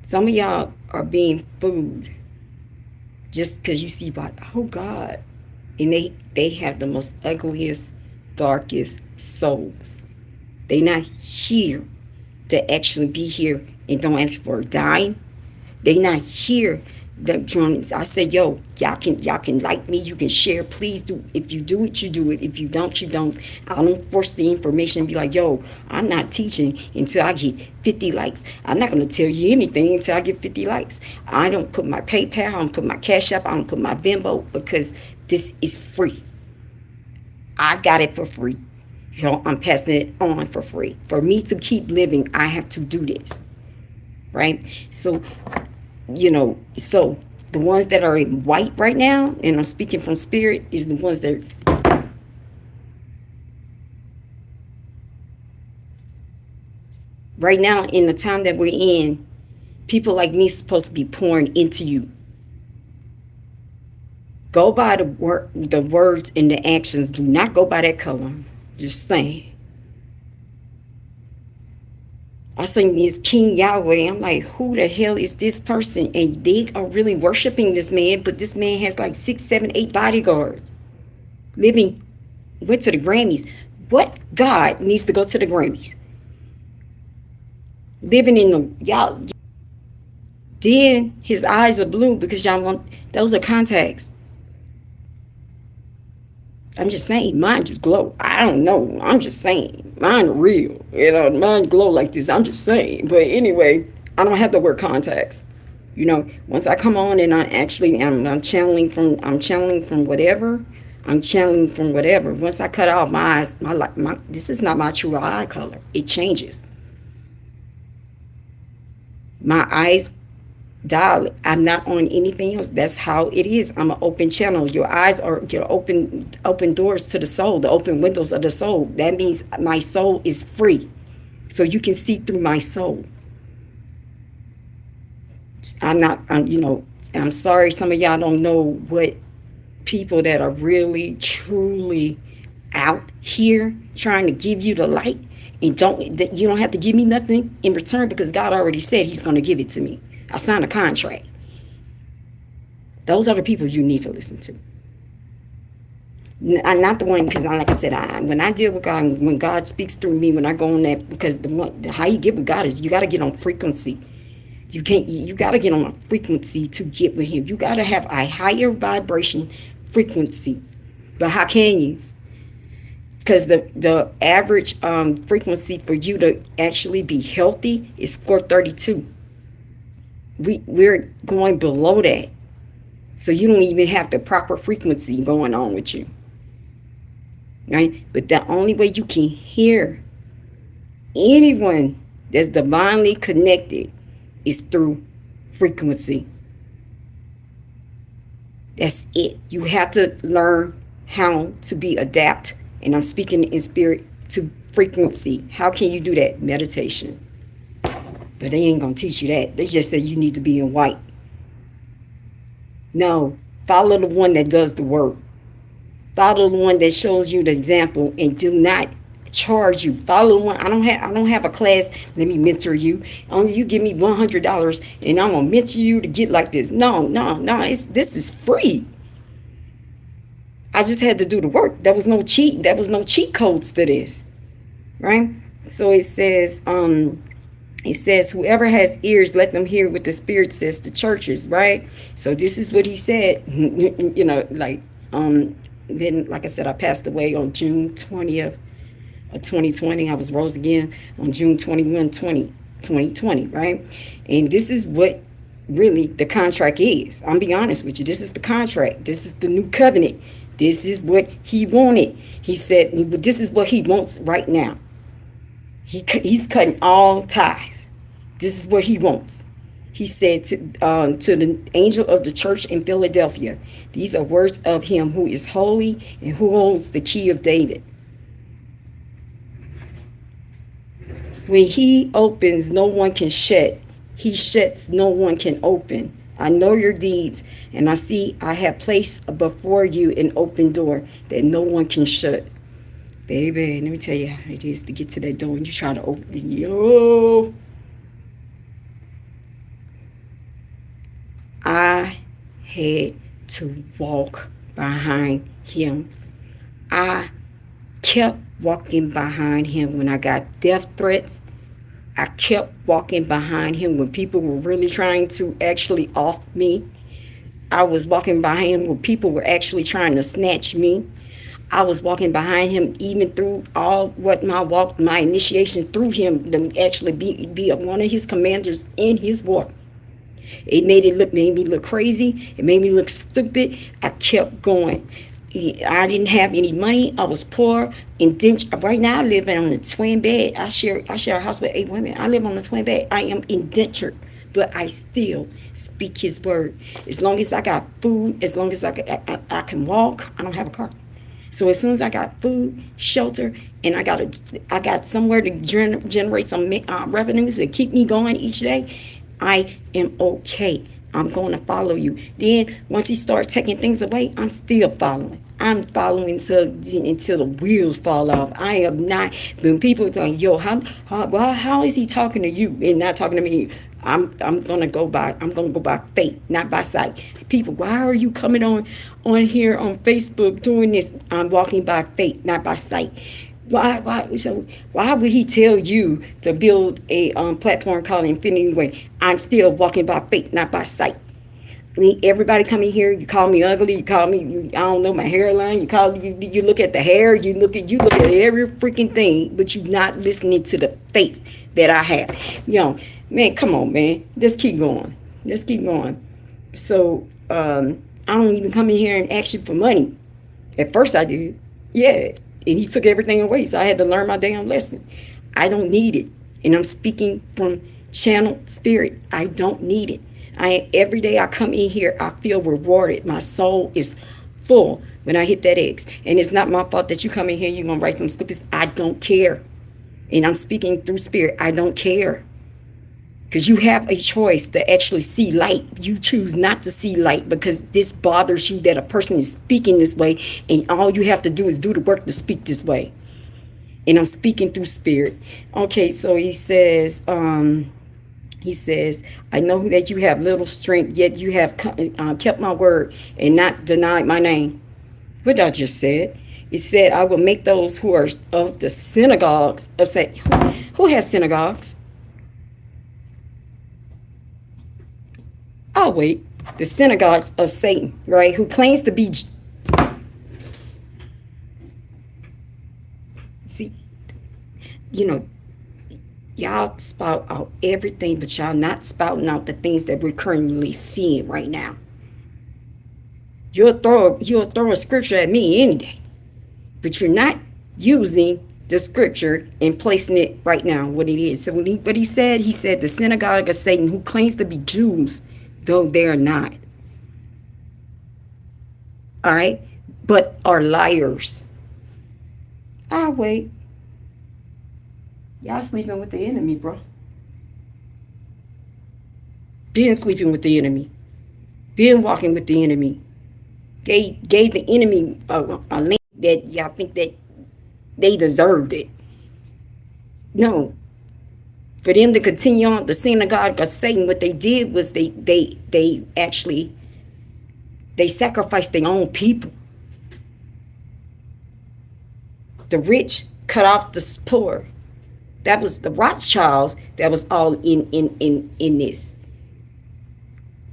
Some of y'all are being fooled just because you see, oh God, and they have the most ugliest, darkest souls. They not here to actually be here and don't ask for a dime. They not here that journeys. I said, yo, y'all can like me, you can share, please do. If you do it, you do it. If you don't, you don't. I don't force the information and be like, yo, I'm not teaching until I get 50 likes. I'm not going to tell you anything until I get 50 likes. I don't put my PayPal, I don't put my Cash App, I don't put my Venmo, because this is free. I got it for free. You know, I'm passing it on for free. For me to keep living, I have to do this. Right? So, so the ones that are in white right now, and I'm speaking from spirit, is the ones that right now in the time that we're in, people like me supposed to be pouring into you. Go by the words and the actions. Do not go by that color. Just saying. I seen this King Yahweh. I'm like, who the hell is this person? And they are really worshiping this man, but this man has like 6, 7, 8 bodyguards. Went to the Grammys. What God needs to go to the Grammys? Living in the, y'all. Then his eyes are blue because y'all want, those are contacts. I'm just saying, mine just glow. I don't know. I'm just saying, mine are real. Mine glow like this. I'm just saying. But anyway, I don't have to wear contacts. Once I come on and I'm channeling from whatever. Once I cut off my eyes, this is not my true eye color. It changes. My eyes dial. I'm not on anything else. That's how it is. I'm an open channel. Your eyes are your open doors to the soul, the open windows of the soul. That means my soul is free, so you can see through my soul. I'm sorry, some of y'all don't know what people that are really truly out here trying to give you the light, and you don't have to give me nothing in return, because God already said he's going to give it to me. I signed a contract. Those are the people you need to listen to. I'm not the one, because like I said, when I deal with God, when God speaks through me, when I go on that, because how you get with God is you got to get on frequency. You got to get on a frequency to get with him. You got to have a higher vibration frequency. But how can you? Because the average frequency for you to actually be healthy is 432. We're going below that. So you don't even have the proper frequency going on with you. Right? But the only way you can hear anyone that's divinely connected is through frequency. That's it. You have to learn how to be adapt. And I'm speaking in spirit to frequency. How can you do that? Meditation. But they ain't going to teach you that. They just say you need to be in white. No. Follow the one that does the work. Follow the one that shows you the example, and do not charge you. Follow one. I don't have a class. Let me mentor you. Only you give me $100 and I'm gonna mentor you to get like this. No, no, no. This is free. I just had to do the work. There was no cheat. There was no cheat codes for this, right? So it says, whoever has ears, let them hear what the Spirit says to churches, right? So this is what he said. Then, like I said, I passed away on June 20th of 2020. I was rose again on June 21, 2020, right? And this is what really the contract is. I'm be honest with you. This is the contract. This is the new covenant. This is what he wanted. He said, this is what he wants right now. He's cutting all ties. This is what he wants. He said to the angel of the church in Philadelphia, these are words of him who is holy and who holds the key of David. When he opens, no one can shut. He shuts, no one can open. I know your deeds, and I see I have placed before you an open door that no one can shut. Baby, let me tell you how it is to get to that door and you try to open it. Yo! I had to walk behind him. I kept walking behind him when I got death threats. I kept walking behind him when people were really trying to actually off me. I was walking behind him when people were actually trying to snatch me. I was walking behind him even through all what my initiation through him to actually be one of his commanders in his war. It made me look crazy. It made me look stupid. I kept going. I didn't have any money. I was poor. Right now, I live on a twin bed. I share a house with 8 women. I live on a twin bed. I am indentured, but I still speak his word. As long as I got food, as long as I can walk, I don't have a car. So as soon as I got food, shelter, and I got somewhere to generate some revenues to keep me going each day, I am okay. I'm going to follow you. Then once he starts taking things away, I'm still following. I'm following until the wheels fall off. I am not. When people are going, yo, how is he talking to you and not talking to me? I'm gonna go by faith, not by sight. People, why are you coming on here on Facebook doing this? I'm walking by faith, not by sight. Why would he tell you to build a platform called Infinity Way? I'm still walking by faith, not by sight. I mean, everybody coming here, you call me ugly, you call me, I don't know, my hairline, you look at the hair, you look at every freaking thing, but you're not listening to the faith that I have. Man, come on, man. Let's keep going. So, I don't even come in here and ask you for money. At first I did. Yeah. And he took everything away, so I had to learn my damn lesson. I don't need it. And I'm speaking from channeled spirit. I don't need it. Every day I come in here, I feel rewarded. My soul is full when I hit that X. And it's not my fault that you come in here, you're going to write some stupid. I don't care. And I'm speaking through spirit. I don't care. Because you have a choice to actually see light. You choose not to see light because this bothers you that a person is speaking this way. And all you have to do is do the work to speak this way. And I'm speaking through spirit. Okay, so he says, I know that you have little strength, yet you have kept my word and not denied my name. What I just said. It said, I will make those who are of the synagogues of Satan. Who has synagogues? Oh, wait. The synagogues of Satan, right? Who claims to be... See, y'all spout out everything, but y'all not spouting out the things that we're currently seeing right now. You'll throw a scripture at me any day, but you're not using the scripture and placing it right now what it is. So what he said the synagogue of Satan, who claims to be Jews, though they are not. All right, but are liars. Wait. Y'all sleeping with the enemy, bro. Been sleeping with the enemy. Been walking with the enemy. Gave the enemy a link that y'all think that they deserved it. No, for them to continue on the synagogue of Satan, what they did was they actually they sacrificed their own people. The rich cut off the poor. That was the Rothschilds that was all in this.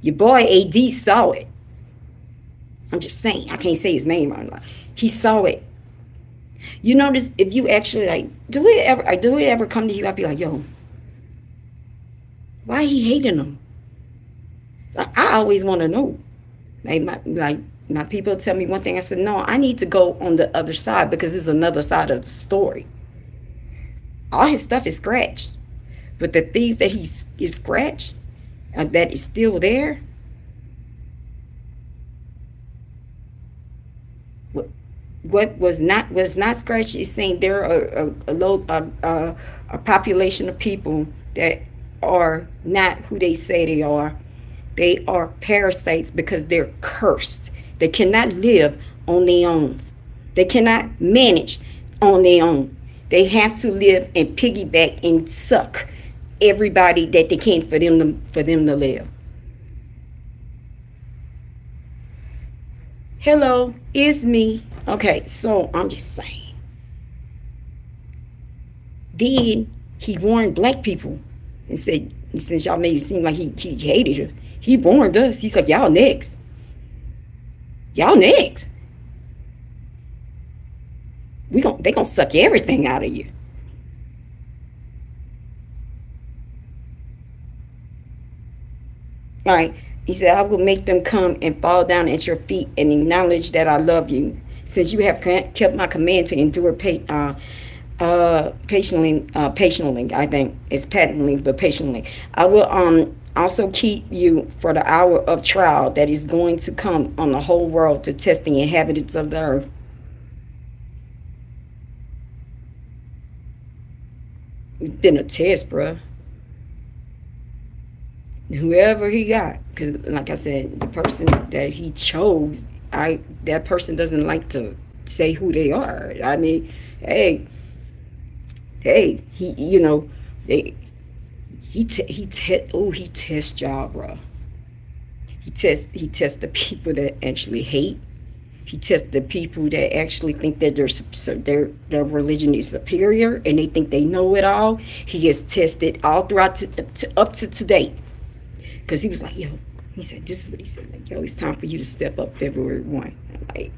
Your boy AD saw it. I'm just saying, I can't say his name right now. He saw it. You notice if you actually like, do it ever come to you? I'd be like, yo, why he hating them? Like, I always want to know. My people tell me one thing. I said, no, I need to go on the other side because there's another side of the story. All his stuff is scratched, but the things that he is scratched and that is still there. What was not scratched is saying there are a population of people that are not who they say they are. They are parasites because they're cursed. They cannot live on their own. They cannot manage on their own. They have to live and piggyback and suck everybody that they can for them to live. Hello, it's me. Okay, so I'm just saying. Then he warned black people and said, since y'all made it seem like he hated us, he warned us. He's like, y'all next. Y'all next. They gonna suck everything out of you. All right. He said, I will make them come and fall down at your feet and acknowledge that I love you. Since you have kept my command to endure patiently, I think it's patently, but patiently. I will also keep you for the hour of trial that is going to come on the whole world to test the inhabitants of the earth. It's been a test, bruh. Whoever he got, because like I said, the person that he chose, that person doesn't like to say who they are. I mean, hey, he tests y'all, bro. He tests the people that actually hate. He tests the people that actually think that their religion is superior and they think they know it all. He has tested all throughout up to today. Because he was like, yo, he said, this is what he said. Like, yo, it's time for you to step up February 1. I'm like,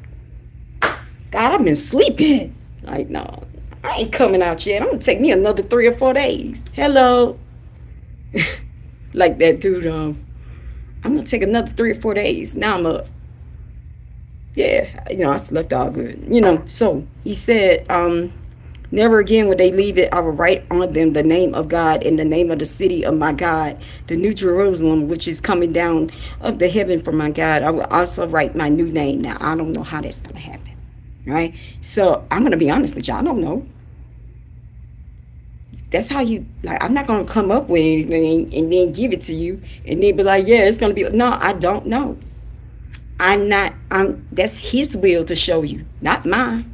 God, I've been sleeping. Like, no, I ain't coming out yet. I'm going to take me another 3 or 4 days. Hello. Like that dude, I'm going to take another 3 or 4 days. Now I'm up. Yeah, I slept all good. So he said, never again would they leave it. I will write on them the name of God and the name of the city of my God, the new Jerusalem, which is coming down of the heaven from my God. I will also write my new name. Now, I don't know how that's going to happen, right? So I'm going to be honest with you. I don't know. That's how I'm not going to come up with anything and then give it to you and then be like, yeah, it's going to be. No, I don't know. That's his will to show you, not mine.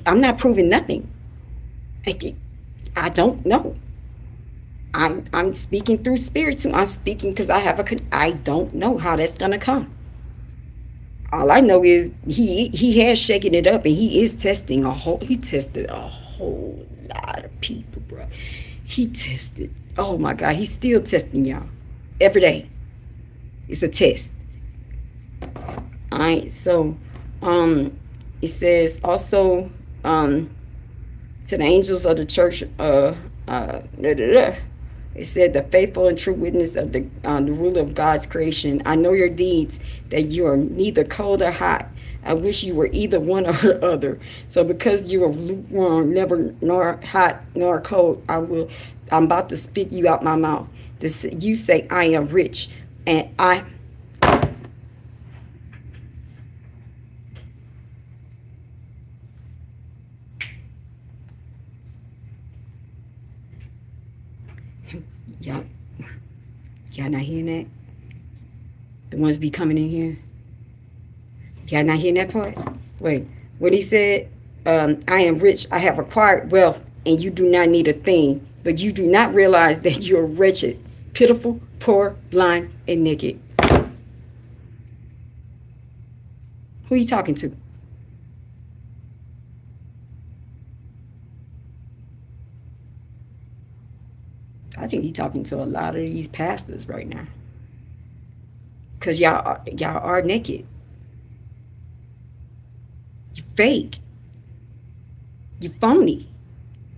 I'm not proving nothing. I don't know. I'm speaking through spirits. I'm speaking because I don't know how that's gonna come. All I know is he has shaken it up and he is testing he tested a whole lot of people, bro. He tested, oh my God, he's still testing y'all every day. It's a test. All right, so it says also to the angels of the church, it said, the faithful and true witness of the ruler of God's creation. I know your deeds, that you are neither cold or hot. I wish you were either one or the other. So because you are lukewarm, never nor hot nor cold, I'm about to spit you out my mouth. You say, I am rich, and y'all not hearing that? The ones be coming in here. Y'all not hearing that part? Wait, what he said? I am rich, I have acquired wealth, and you do not need a thing. But you do not realize that you're wretched, pitiful, poor, blind, and naked. Who are you talking to? I think he's talking to a lot of these pastors right now. Because y'all are naked. You fake. You phony.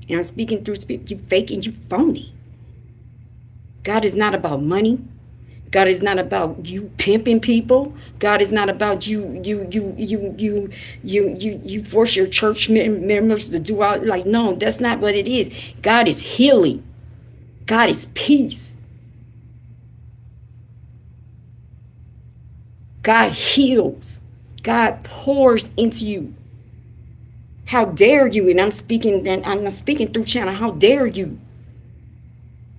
And I'm speaking through spirit. You fake and you phony. God is not about money. God is not about you pimping people. God is not about you force your church members to do all, like, no, that's not what it is. God is healing. God is peace. God heals. God pours into you. How dare you? And I'm speaking through channel. How dare you?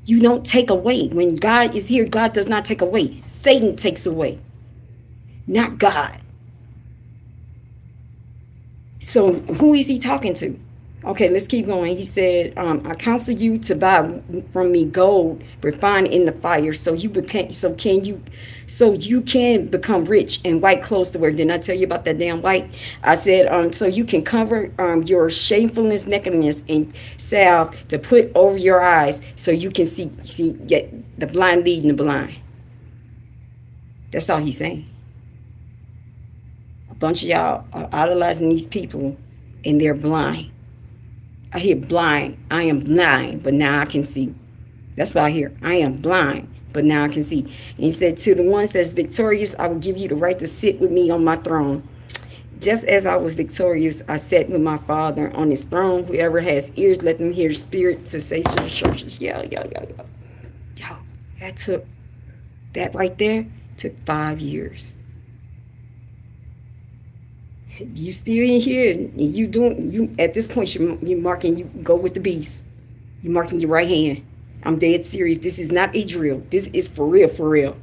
You don't take away. When God is here, God does not take away. Satan takes away, not God. So who is he talking to? Okay, let's keep going. He said, I counsel you to buy from me gold refined in the fire, so you can become rich, and white clothes to wear. Didn't I tell you about that damn white? I said, so you can cover your shamefulness, nakedness, and salve to put over your eyes, so you can see get the blind leading the blind. That's all he's saying. A bunch of y'all are idolizing these people, and they're blind. I hear blind. I am blind, but now I can see. That's what I hear. I am blind, but now I can see. And he said, to the ones that's victorious, I will give you the right to sit with me on my throne. Just as I was victorious, I sat with my Father on his throne. Whoever has ears, let them hear the Spirit to say to the churches. Yo, that right there took 5 years. You still in here, and you at this point, you marking, you go with the beast. You marking your right hand. I'm dead serious. This is not a drill. This is for real, for real.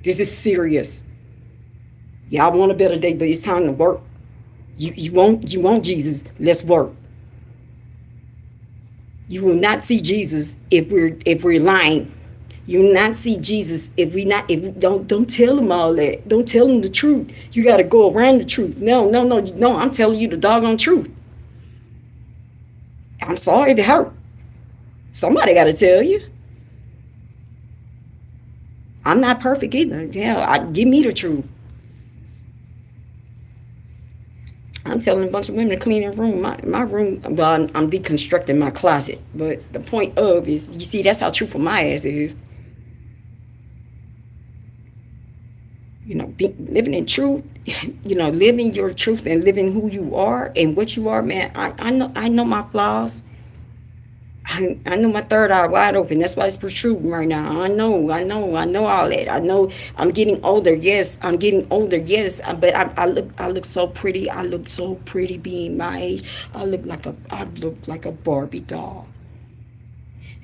This is serious. Y'all want a better day, but it's time to work. You want Jesus. Let's work. You will not see Jesus if we're lying. You will not see Jesus if we don't tell him all that. Don't tell him the truth. You got to go around the truth. No. I'm telling you the doggone truth. I'm sorry if it hurt. Somebody got to tell you. I'm not perfect either. Hell, give me the truth. I'm telling a bunch of women to clean their room. My room, well, I'm deconstructing my closet. But the point of is, you see, that's how truthful my ass is. Living in truth, living your truth and living who you are and what you are, man. I know my flaws. I know my third eye wide open. That's why it's protruding right now. I know all that. I know I'm getting older. Yes, I'm getting older. Yes, but I look so pretty. I look so pretty being my age. I look like a Barbie doll.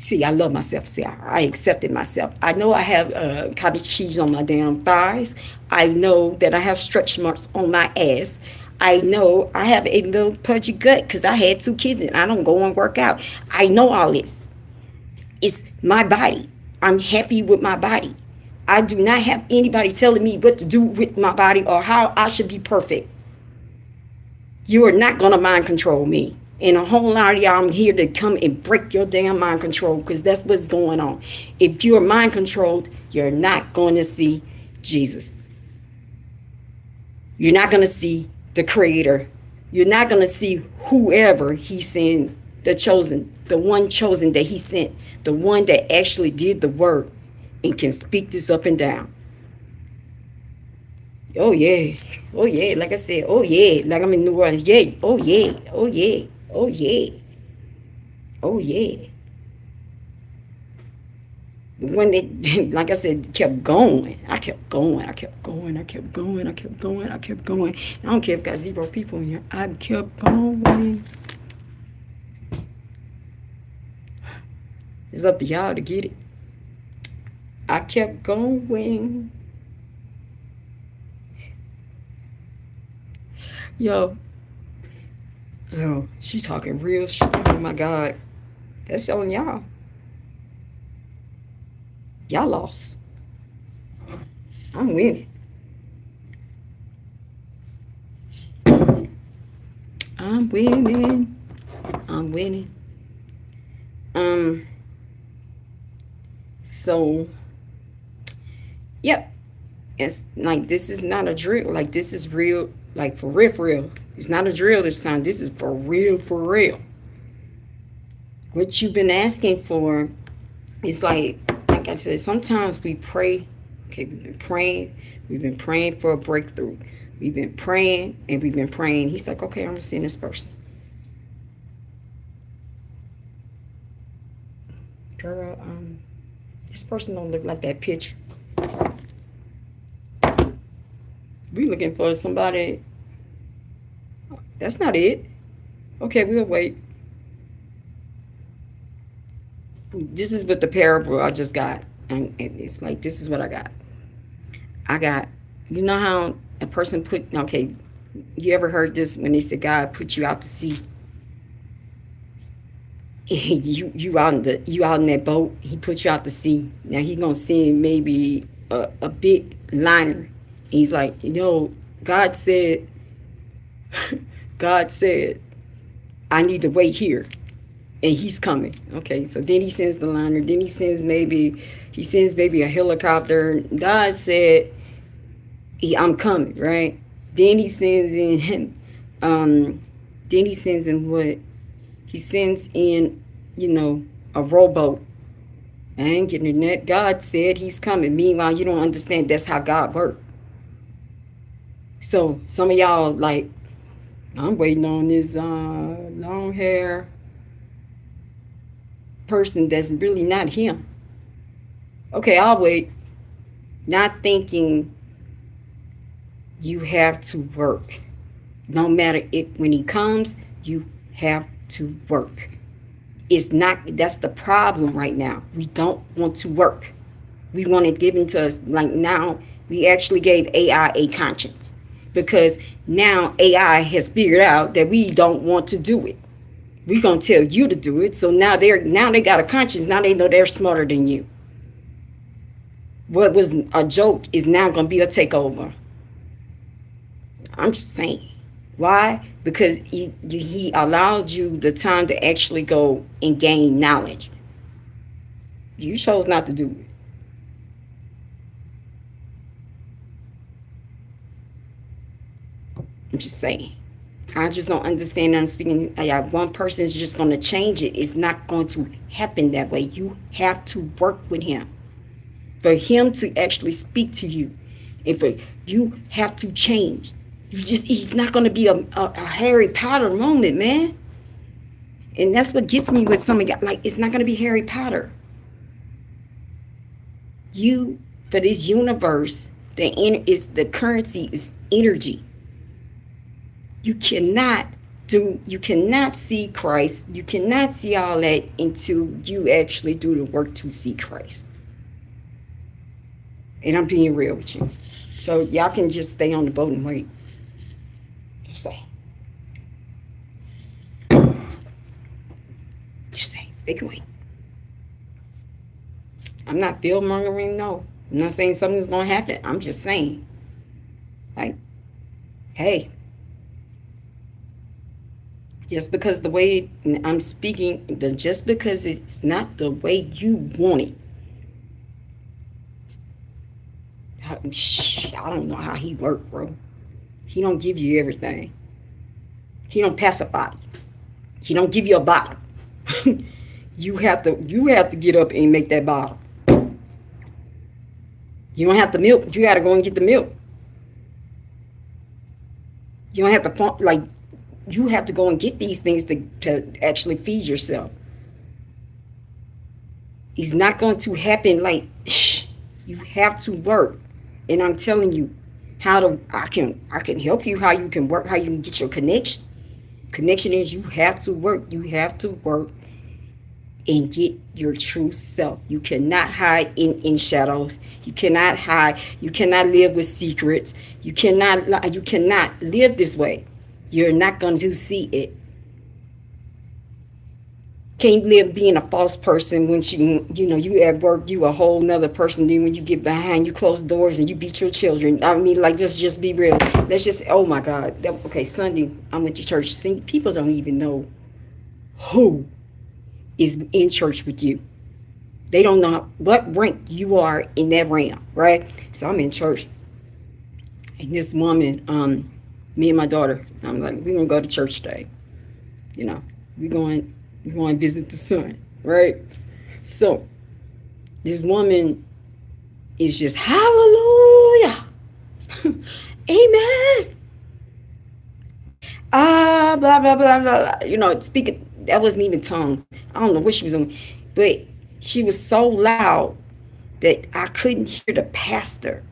See, I love myself. See, I accepted myself. I know I have cottage cheese on my damn thighs. I know that I have stretch marks on my ass. I know I have a little pudgy gut because I had 2 kids and I don't go and work out. I know all this. It's my body. I'm happy with my body. I do not have anybody telling me what to do with my body or how I should be perfect. You are not going to mind control me. And a whole lot of y'all, I'm here to come and break your damn mind control, because that's what's going on. If you're mind controlled, you're not going to see Jesus. You're not going to see the Creator. You're not going to see whoever he sends, the chosen, the one chosen that he sent, the one that actually did the work and can speak this up and down. Oh yeah, like I said, oh yeah, like I'm in New Orleans, yeah, oh yeah. The one that, like I said, kept going. I kept going. I don't care if got 0 people in here. I kept going. It's up to y'all to get it. I kept going. Yo, Oh, she talking real shit. Oh my God. That's showing y'all. Y'all lost. I'm winning. I'm winning. I'm winning. So, yep. It's like this is not a drill. Like this is real. Like for real, for real. It's not a drill this time. This is for real, for real. What you've been asking for is like I said, sometimes we pray. Okay, we've been praying. We've been praying for a breakthrough. We've been praying and we've been praying. He's like, okay, I'm gonna send this person. Girl, this person don't look like that picture. We looking for somebody. That's not it. Okay, we'll wait. This is what the parable I just got. And it's like, this is what I got. You know how a person okay, you ever heard this when they said God put you out to sea? you out in that boat, he put you out to sea. Now he gonna send maybe a big liner. He's like, God said, I need to wait here. And he's coming. Okay, so then he sends the liner. Then he sends maybe a helicopter. God said, I'm coming, right? Then he sends in, what? He sends in, a rowboat. I ain't getting in that. God said he's coming. Meanwhile, you don't understand that's how God works. So some of y'all like, I'm waiting on this long hair person that's really not him. Okay, I'll wait. Not thinking you have to work. No matter when he comes, you have to work. That's the problem right now. We don't want to work. We want it given to us. Like now, we actually gave AI a conscience because now AI has figured out that we don't want to do it. We're going to tell you to do it. So now they got a conscience. Now they know they're smarter than you. What was a joke is now going to be a takeover. I'm just saying. Why? Because he allowed you the time to actually go and gain knowledge. You chose not to do it. I'm just saying. I just don't understand. I'm speaking. One person is just going to change it. It's not going to happen that way. You have to work with him. For him to actually speak to you. And for you have to change. He's not going to be a Harry Potter moment, man. And that's what gets me with some of y'all. Like, it's not going to be Harry Potter. For this universe, the currency is energy. You cannot see Christ. You cannot see all that until you actually do the work to see Christ. And I'm being real with you. So y'all can just stay on the boat and wait. Just say, they can wait. I'm not fear-mongering, no. I'm not saying something's going to happen. I'm just saying, like, hey, just because the way I'm speaking, just because it's not the way you want it. I don't know how he works, bro. He don't give you everything. He don't pacify you. He don't give you a bottle. You have to get up and make that bottle. You don't have the milk. You got to go and get the milk. You don't have to you have to go and get these things to actually feed yourself. It's not going to happen like you have to work. And I'm telling you I can help you how you can work, how you can get your connection. Connection is you have to work. You have to work and get your true self. You cannot hide in shadows. You cannot hide. You cannot live with secrets. You cannot live this way. You're not going to see it. Can't live being a false person when you at work, you a whole nother person. Then when you get behind you closed doors and you beat your children. I mean, like, just be real. Let's just, oh my God. Okay, Sunday, I went to church. See, people don't even know who is in church with you. They don't know what rank you are in that realm, right? So I'm in church. And this woman, me and my daughter, I'm like, we're going to go to church today. You know, we're going to visit the son, right? So this woman is just, hallelujah, amen, blah, blah, blah, blah, blah. Speaking, that wasn't even tongue. I don't know what she was doing, but she was so loud that I couldn't hear the pastor.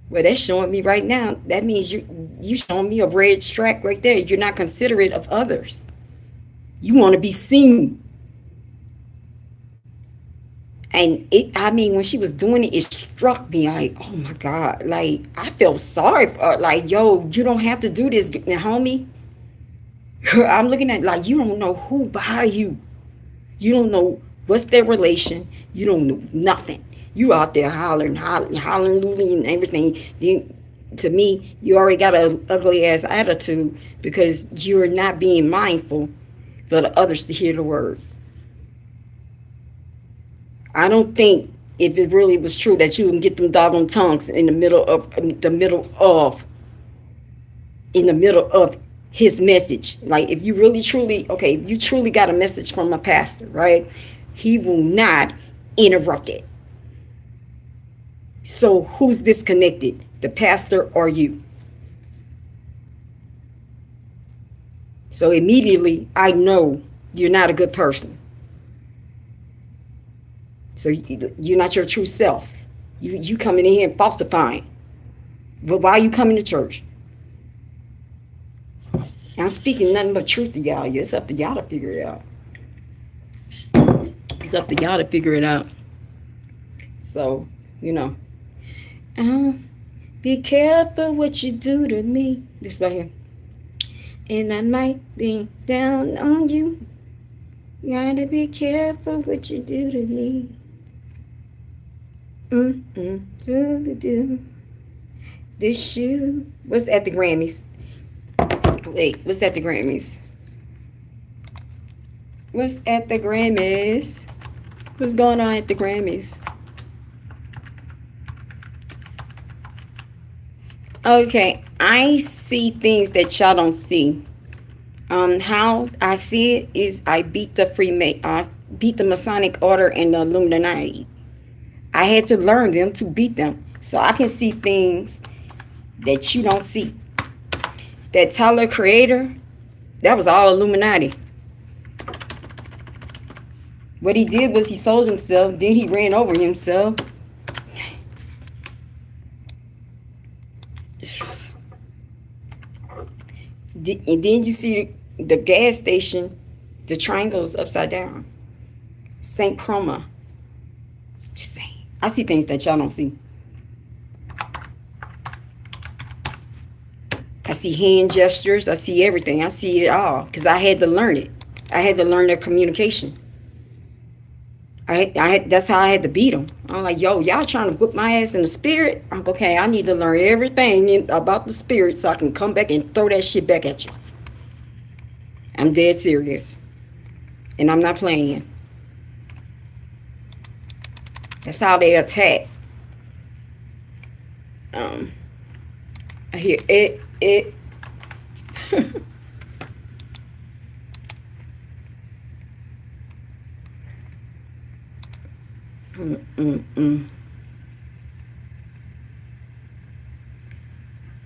Well, that's showing me right now. That means you showing me a red stripe right there. You're not considerate of others. You want to be seen. And when she was doing it, it struck me like, oh my God. Like, I felt sorry for her. Like, yo, you don't have to do this, homie. I'm looking at like, you don't know who by you. You don't know what's their relation. You don't know nothing. You out there hollering, and everything. Then, to me, you already got an ugly ass attitude because you're not being mindful for the others to hear the word. I don't think if it really was true that you can get them doggone tongues in the middle of his message. Like, if you really truly, if you truly got a message from a pastor, right? He will not interrupt it. So who's disconnected? The pastor or you? So immediately I know you're not a good person. So you're not your true self. You coming in here and falsifying. But why are you coming to church? I'm speaking nothing but truth to y'all. It's up to y'all to figure it out. It's up to y'all to figure it out. So, be careful what you do to me. This right here. And I might be down on you. You gotta be careful what you do to me. Do. This shoe. What's at the Grammys? Wait, what's at the Grammys? What's at the Grammys? What's going on at the Grammys? Okay, I see things that y'all don't see. How I see it is I beat the Masonic Order and the Illuminati. I had to learn them to beat them, so I can see things that you don't see. That Tyler Creator, that was all Illuminati. What he did was he sold himself, then he ran over himself. And then you see the gas station, the triangle is upside down. St. Chroma. Just saying. I see things that y'all don't see. I see hand gestures. I see everything. I see it all because I had to learn it. I had to learn their communication. That's how I had to beat them. I'm like, yo, y'all trying to whip my ass in the spirit? I'm like, okay, I need to learn everything about the spirit so I can come back and throw that shit back at you. I'm dead serious. And I'm not playing. That's how they attack. I hear it.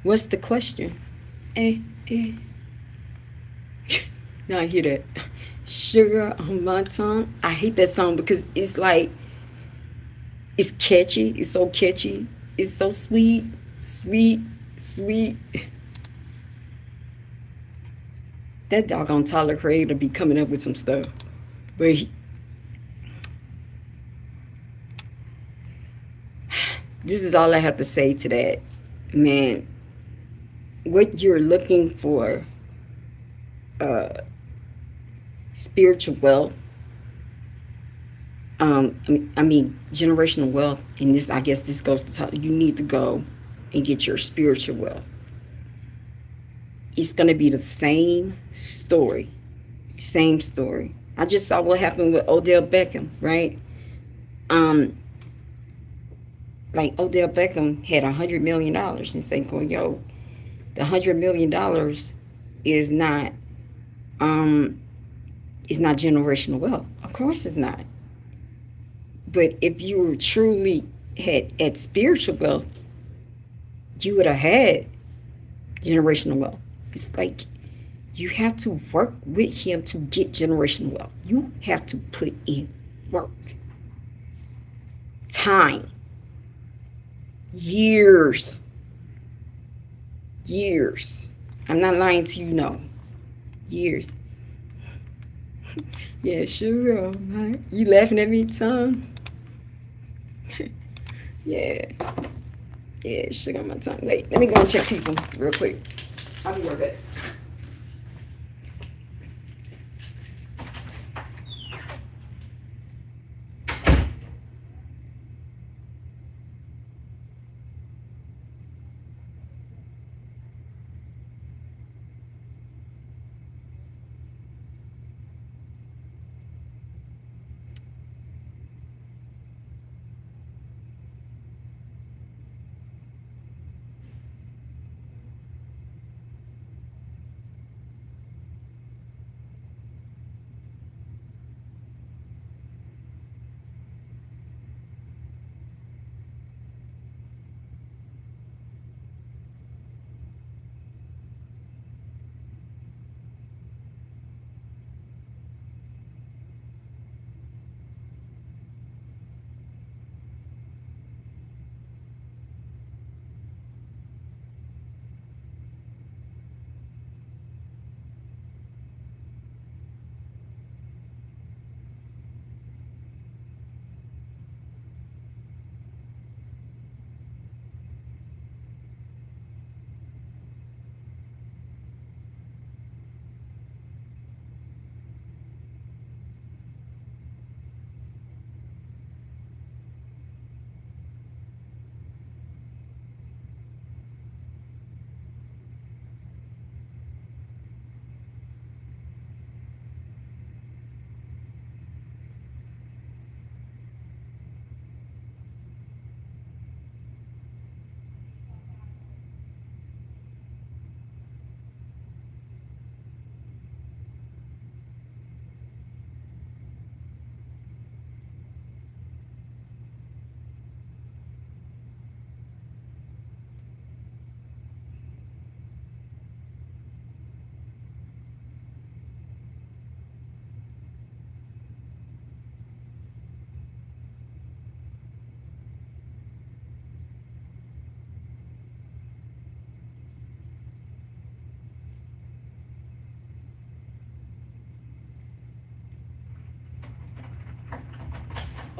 What's the question? Now I hear that. Sugar on my tongue. I hate that song because it's like, it's catchy. It's so catchy. It's so sweet. That doggone Tyler Creator be coming up with some stuff. But this is all I have to say to that. Man, what you're looking for spiritual wealth. I mean generational wealth. And this, I guess, this goes to talk. You need to go and get your spiritual wealth. It's gonna be the same story, same story. I just saw what happened with Odell Beckham, right? Like Odell Beckham had $100 million and saying, "Well, yo, the $100 million is not generational wealth. Of course, it's not. But if you truly had spiritual wealth, you would have had generational wealth. It's like you have to work with him to get generational wealth. You have to put in work, time, years. I'm not lying to you, no. Years. Yeah, sure. Right? You laughing at me, Tom? Yeah. Yeah, sugar on my tongue. Wait, let me go and check people real quick. I'll be right back.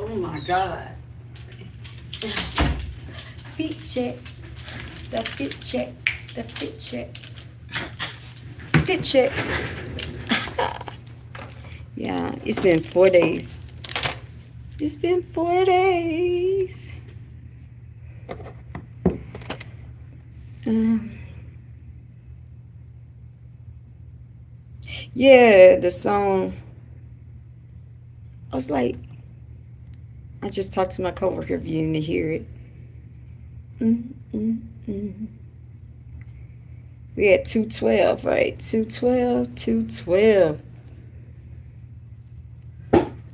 Oh my God. Fit check. The fit check. The fit check. Fit check. Yeah, it's been 4 days. It's been 4 days. Yeah, the song. I was like, I just talked to my coworker if you didn't hear it. We had 212, right? 212, 212.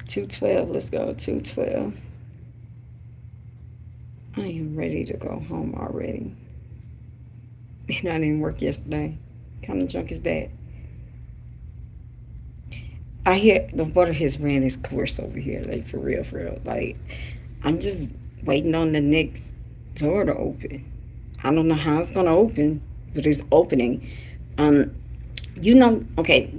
212, let's go, 212. I am ready to go home already. And I didn't work yesterday. What kind of junk is that? I hear the water has ran its course over here, like for real, for real. Like, I'm just waiting on the next door to open. I don't know how it's gonna open, but it's opening. Okay,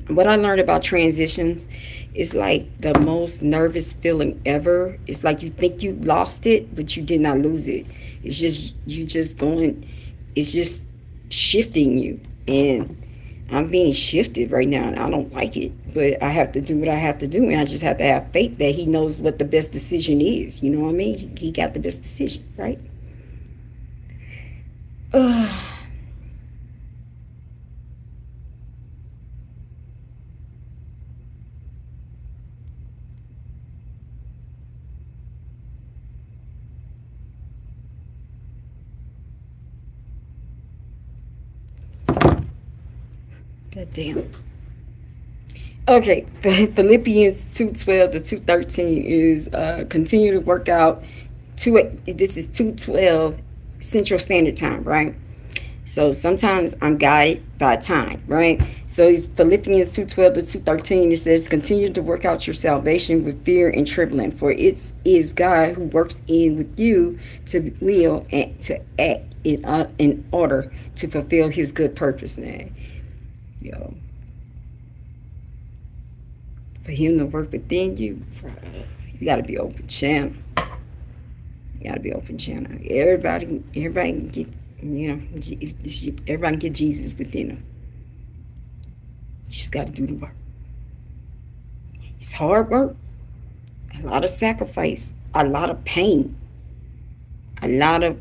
what I learned about transitions is like the most nervous feeling ever. It's like you think you lost it, but you did not lose it. It's just, it's just shifting you. And I'm being shifted right now, and I don't like it. But I have to do what I have to do, and I just have to have faith that he knows what the best decision is. You know what I mean? He got the best decision, right? God damn. Okay, Philippians 2:12 to 2:13 is continue to work out. This is 2:12 Central Standard Time, right? So sometimes I'm guided by time, right? So it's Philippians 2:12 to 2:13. It says, continue to work out your salvation with fear and trembling, for it is God who works in with you to will and to act in order to fulfill his good purpose. Now, yo, for him to work within you, you got to be open channel. You got to be open channel. Everybody can get, everybody can get Jesus within them. You just got to do the work. It's hard work, a lot of sacrifice, a lot of pain, a lot of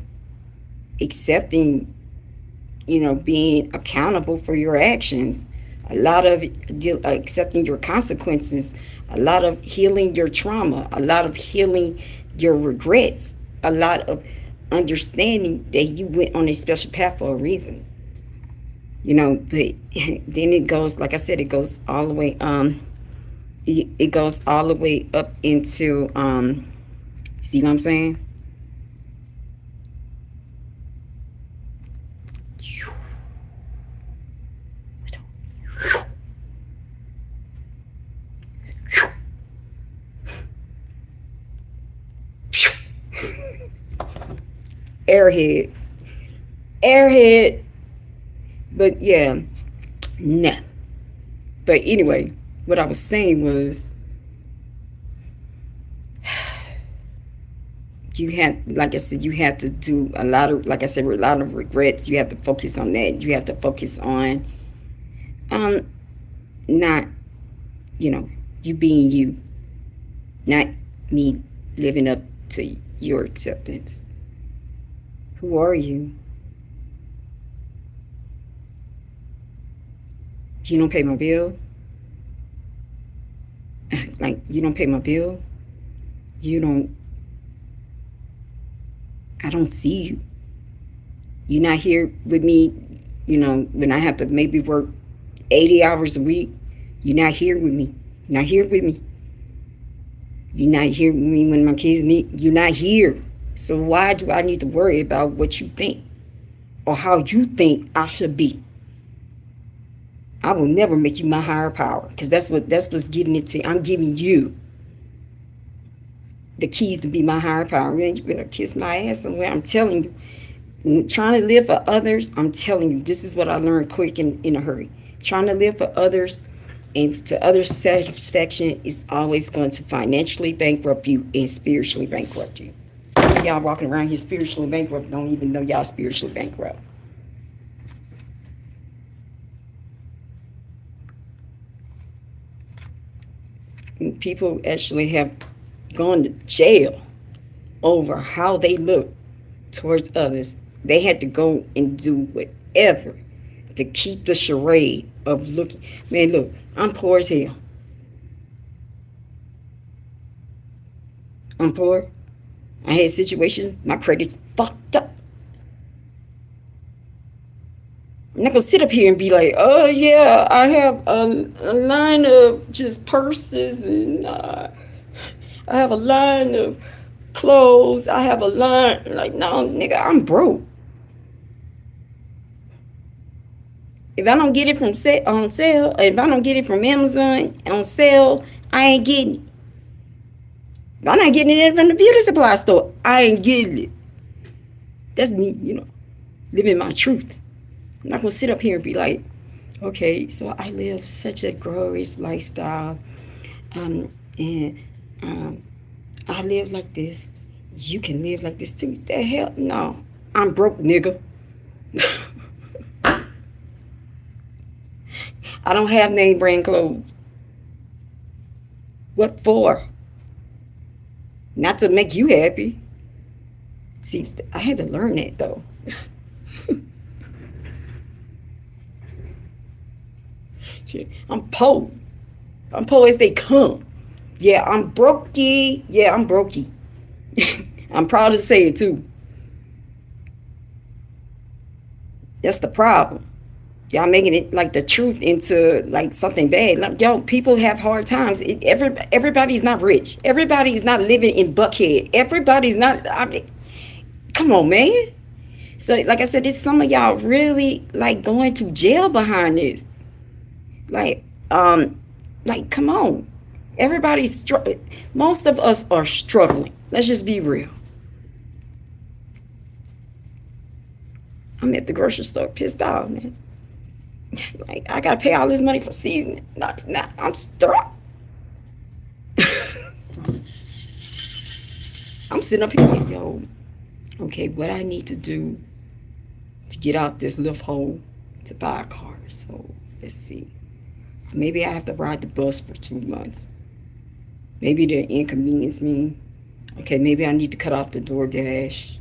accepting, being accountable for your actions, a lot of accepting your consequences, a lot of healing your trauma, a lot of healing your regrets, a lot of understanding that you went on a special path for a reason. But then it goes, like I said, it goes all the way, it goes all the way up into, see what I'm saying? Airhead, but yeah, nah. But anyway, what I was saying was, you had, like I said, you have to do a lot of, like I said, a lot of regrets. You have to focus on that. You have to focus on, not, you being you, not me living up to your acceptance. Who are you? You don't pay my bill? Like, you don't pay my bill? I don't see you. You're not here with me, when I have to maybe work 80 hours a week. You're not here with me. You're not here with me. You're not here with me when my kids need. You're not here. So why do I need to worry about what you think or how you think I should be? I will never make you my higher power, because that's what's giving it to you. I'm giving you the keys to be my higher power. Man, you better kiss my ass somewhere. I'm telling you, trying to live for others, I'm telling you, this is what I learned quick in a hurry. Trying to live for others and to others' satisfaction is always going to financially bankrupt you and spiritually bankrupt you. Y'all walking around here spiritually bankrupt don't even know y'all spiritually bankrupt. And people actually have gone to jail over how they look towards others. They had to go and do whatever to keep the charade of looking. Man, look, I'm poor as hell. I'm poor. I had situations, my credit's fucked up. I'm not gonna sit up here and be like, oh yeah, I have a line of just purses, and I have a line of clothes. I have a line, like, no, nigga, I'm broke. If I don't get it from on sale, if I don't get it from Amazon on sale, I ain't getting it. If I'm not getting it from the beauty supply store, I ain't getting it. That's me, living my truth. I'm not gonna sit up here and be like, okay, so I live such a glorious lifestyle, and I live like this. You can live like this too. The hell, no, I'm broke, nigga. I don't have name brand clothes. What for? Not to make you happy. See, I had to learn that though. Shit, I'm poor. I'm poor as they come. Yeah, I'm brokey. Yeah, I'm brokey. I'm proud to say it too. That's the problem. Y'all making it like the truth into like something bad. Like, yo, people have hard times. Everybody's not rich. Everybody's not living in Buckhead. Everybody's not. I mean, come on, man. So, like I said, there's some of y'all really like going to jail behind this. Like, come on. Everybody's struggling. Most of us are struggling. Let's just be real. I'm at the grocery store pissed off, man. Like, I gotta pay all this money for seasoning. I'm stuck. I'm sitting up here, yo. Okay, what I need to do to get out this little hole to buy a car. So let's see. Maybe I have to ride the bus for 2 months. Maybe they inconvenience me. Okay, maybe I need to cut off the DoorDash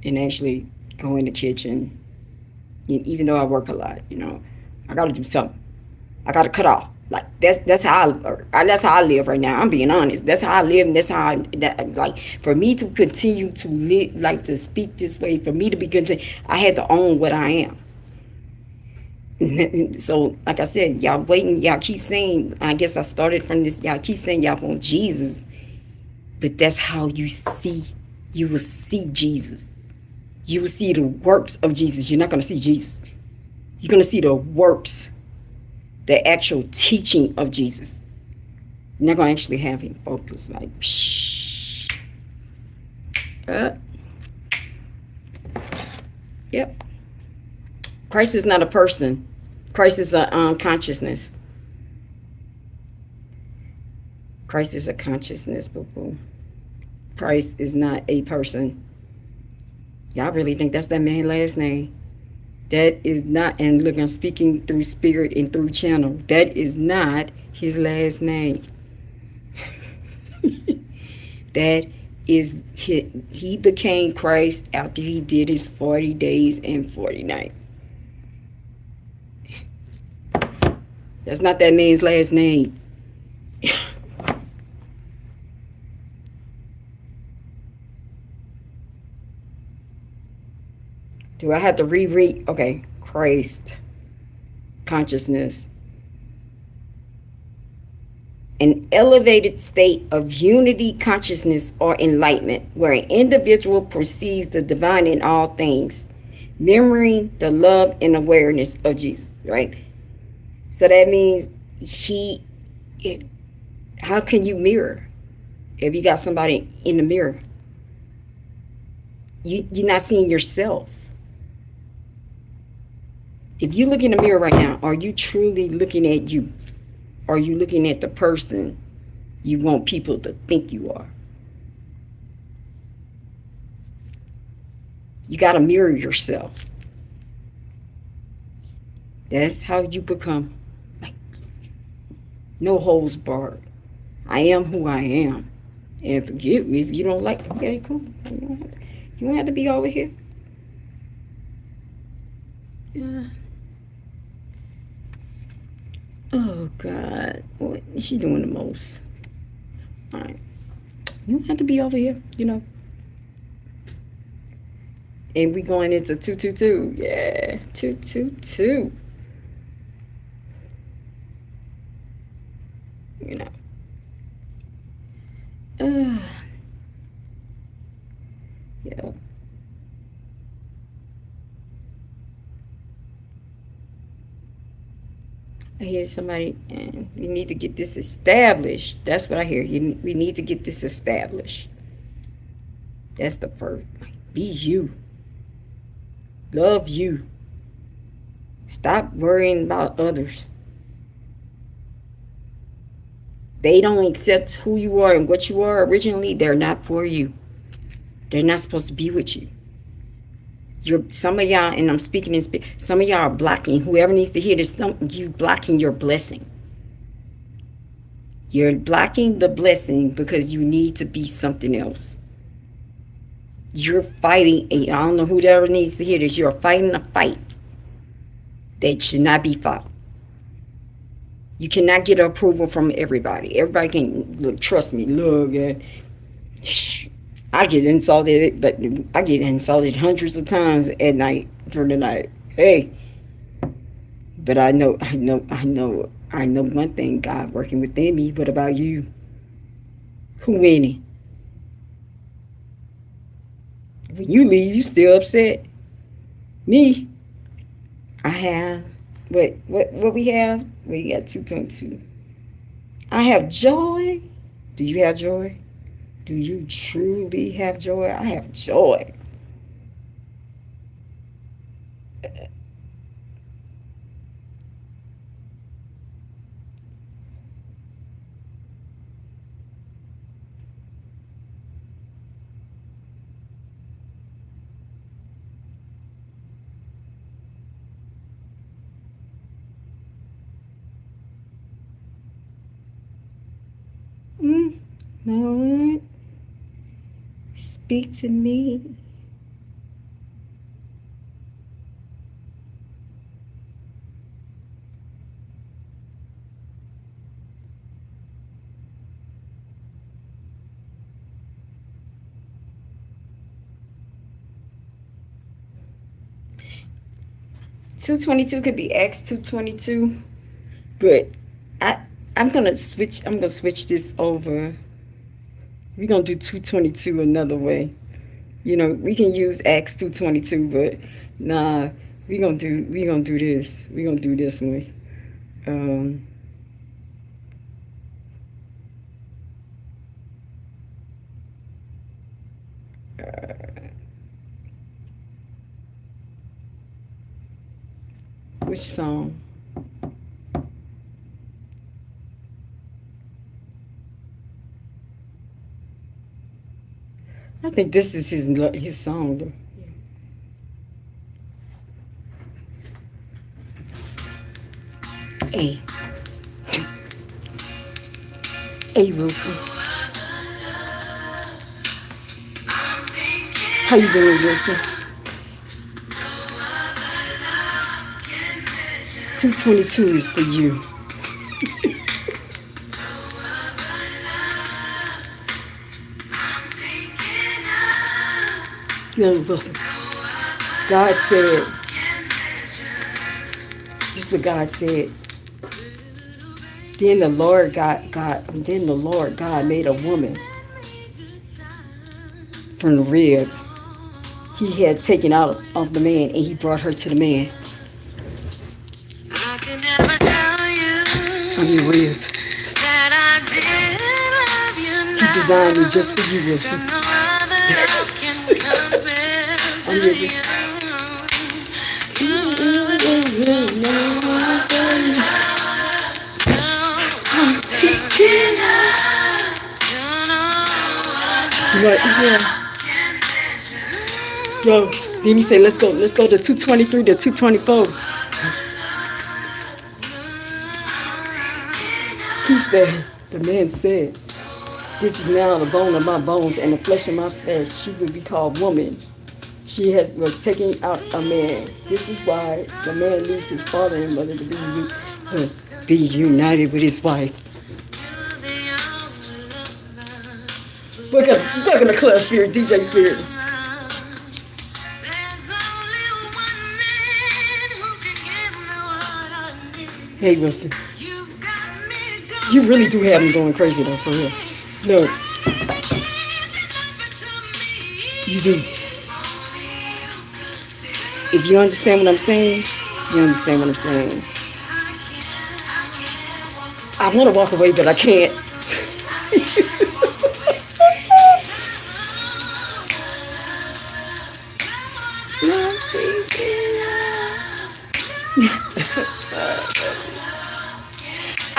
and actually go in the kitchen. Even though I work a lot, I got to do something. I got to cut off. Like that's how I live right now. I'm being honest. That's how I live, and that's how like for me to continue to live, like to speak this way, for me to be content, I had to own what I am. So, like I said, y'all waiting, y'all keep saying, I guess I started from this, y'all keep saying y'all want Jesus, but that's how you will see Jesus. You will see the works of Jesus. You're not going to see Jesus. You're going to see the works, the actual teaching of Jesus. You're not going to actually have him focus like, shh. Yep. Christ is not a person. Christ is a consciousness. Christ is a consciousness, boo-boo. Christ is not a person. Y'all really think that's that man's last name? That is not, and look, I'm speaking through spirit and through channel. That is not his last name. That is, he became Christ after he did his 40 days and 40 nights. That's not that man's last name. Do I have to reread? Okay, Christ, consciousness. An elevated state of unity, consciousness, or enlightenment, where an individual perceives the divine in all things, mirroring the love and awareness of Jesus, right? So that means how can you mirror if you got somebody in the mirror? You're not seeing yourself. If you look in the mirror right now, are you truly looking at you? Are you looking at the person you want people to think you are? You got to mirror yourself. That's how you become, like, no holds barred. I am who I am. And forgive me if you don't like, okay, cool. You don't have to be over here. Yeah. Oh, God. What is she doing the most? All right. You don't have to be over here, And we going into 222. Yeah, 222. Yeah. I hear somebody, and we need to get this established. That's what I hear. We need to get this established. That's the first. Be you. Love you. Stop worrying about others. They don't accept who you are and what you are originally. They're not for you. They're not supposed to be with you. Some of y'all, and I'm speaking in spirit, some of y'all are blocking. Whoever needs to hear this, you blocking your blessing. You're blocking the blessing because you need to be something else. You're fighting I don't know whoever needs to hear this. You're fighting a fight that should not be fought. You cannot get approval from everybody. Everybody can look. Trust me. Look, I get insulted, but I get insulted hundreds of times at night during the night. Hey, but I know one thing. God working within me. What about you? Who winning? When you leave, you still upset. Me, I have what we have. We got 222. I have joy. Do you have joy? Do you truly have joy? I have joy. Lord, speak to me. $222 could be X222, but I'm gonna switch this over. We're gonna do 222 another way. You know, we can use Acts 222, but nah, we're gonna do this. We're gonna do this way. Which song? I think this is his song. Hey. Hey, Wilson. How you doing, Wilson? 222 is for you. Young Wilson. God said, this is what God said. Then the Lord God made a woman from the rib he had taken out of the man, and he brought her to the man. I can never tell you On your rib. that I did love you. He designed me just for you, Wilson. No other love can compare to you. Right, yeah. Yo, then he said, let's go to 223 to 224. He said, the man said, this is now the bone of my bones and the flesh of my flesh. She will be called woman. She was taking out a man. This is why the man leaves his father and mother to be united with his wife. Welcome to ClubSpirit, DJ Spirit. Hey, Wilson. You really do have me going crazy, though, for real. No. You do. If you understand what I'm saying, you understand what I'm saying. I want to walk away, but I can't.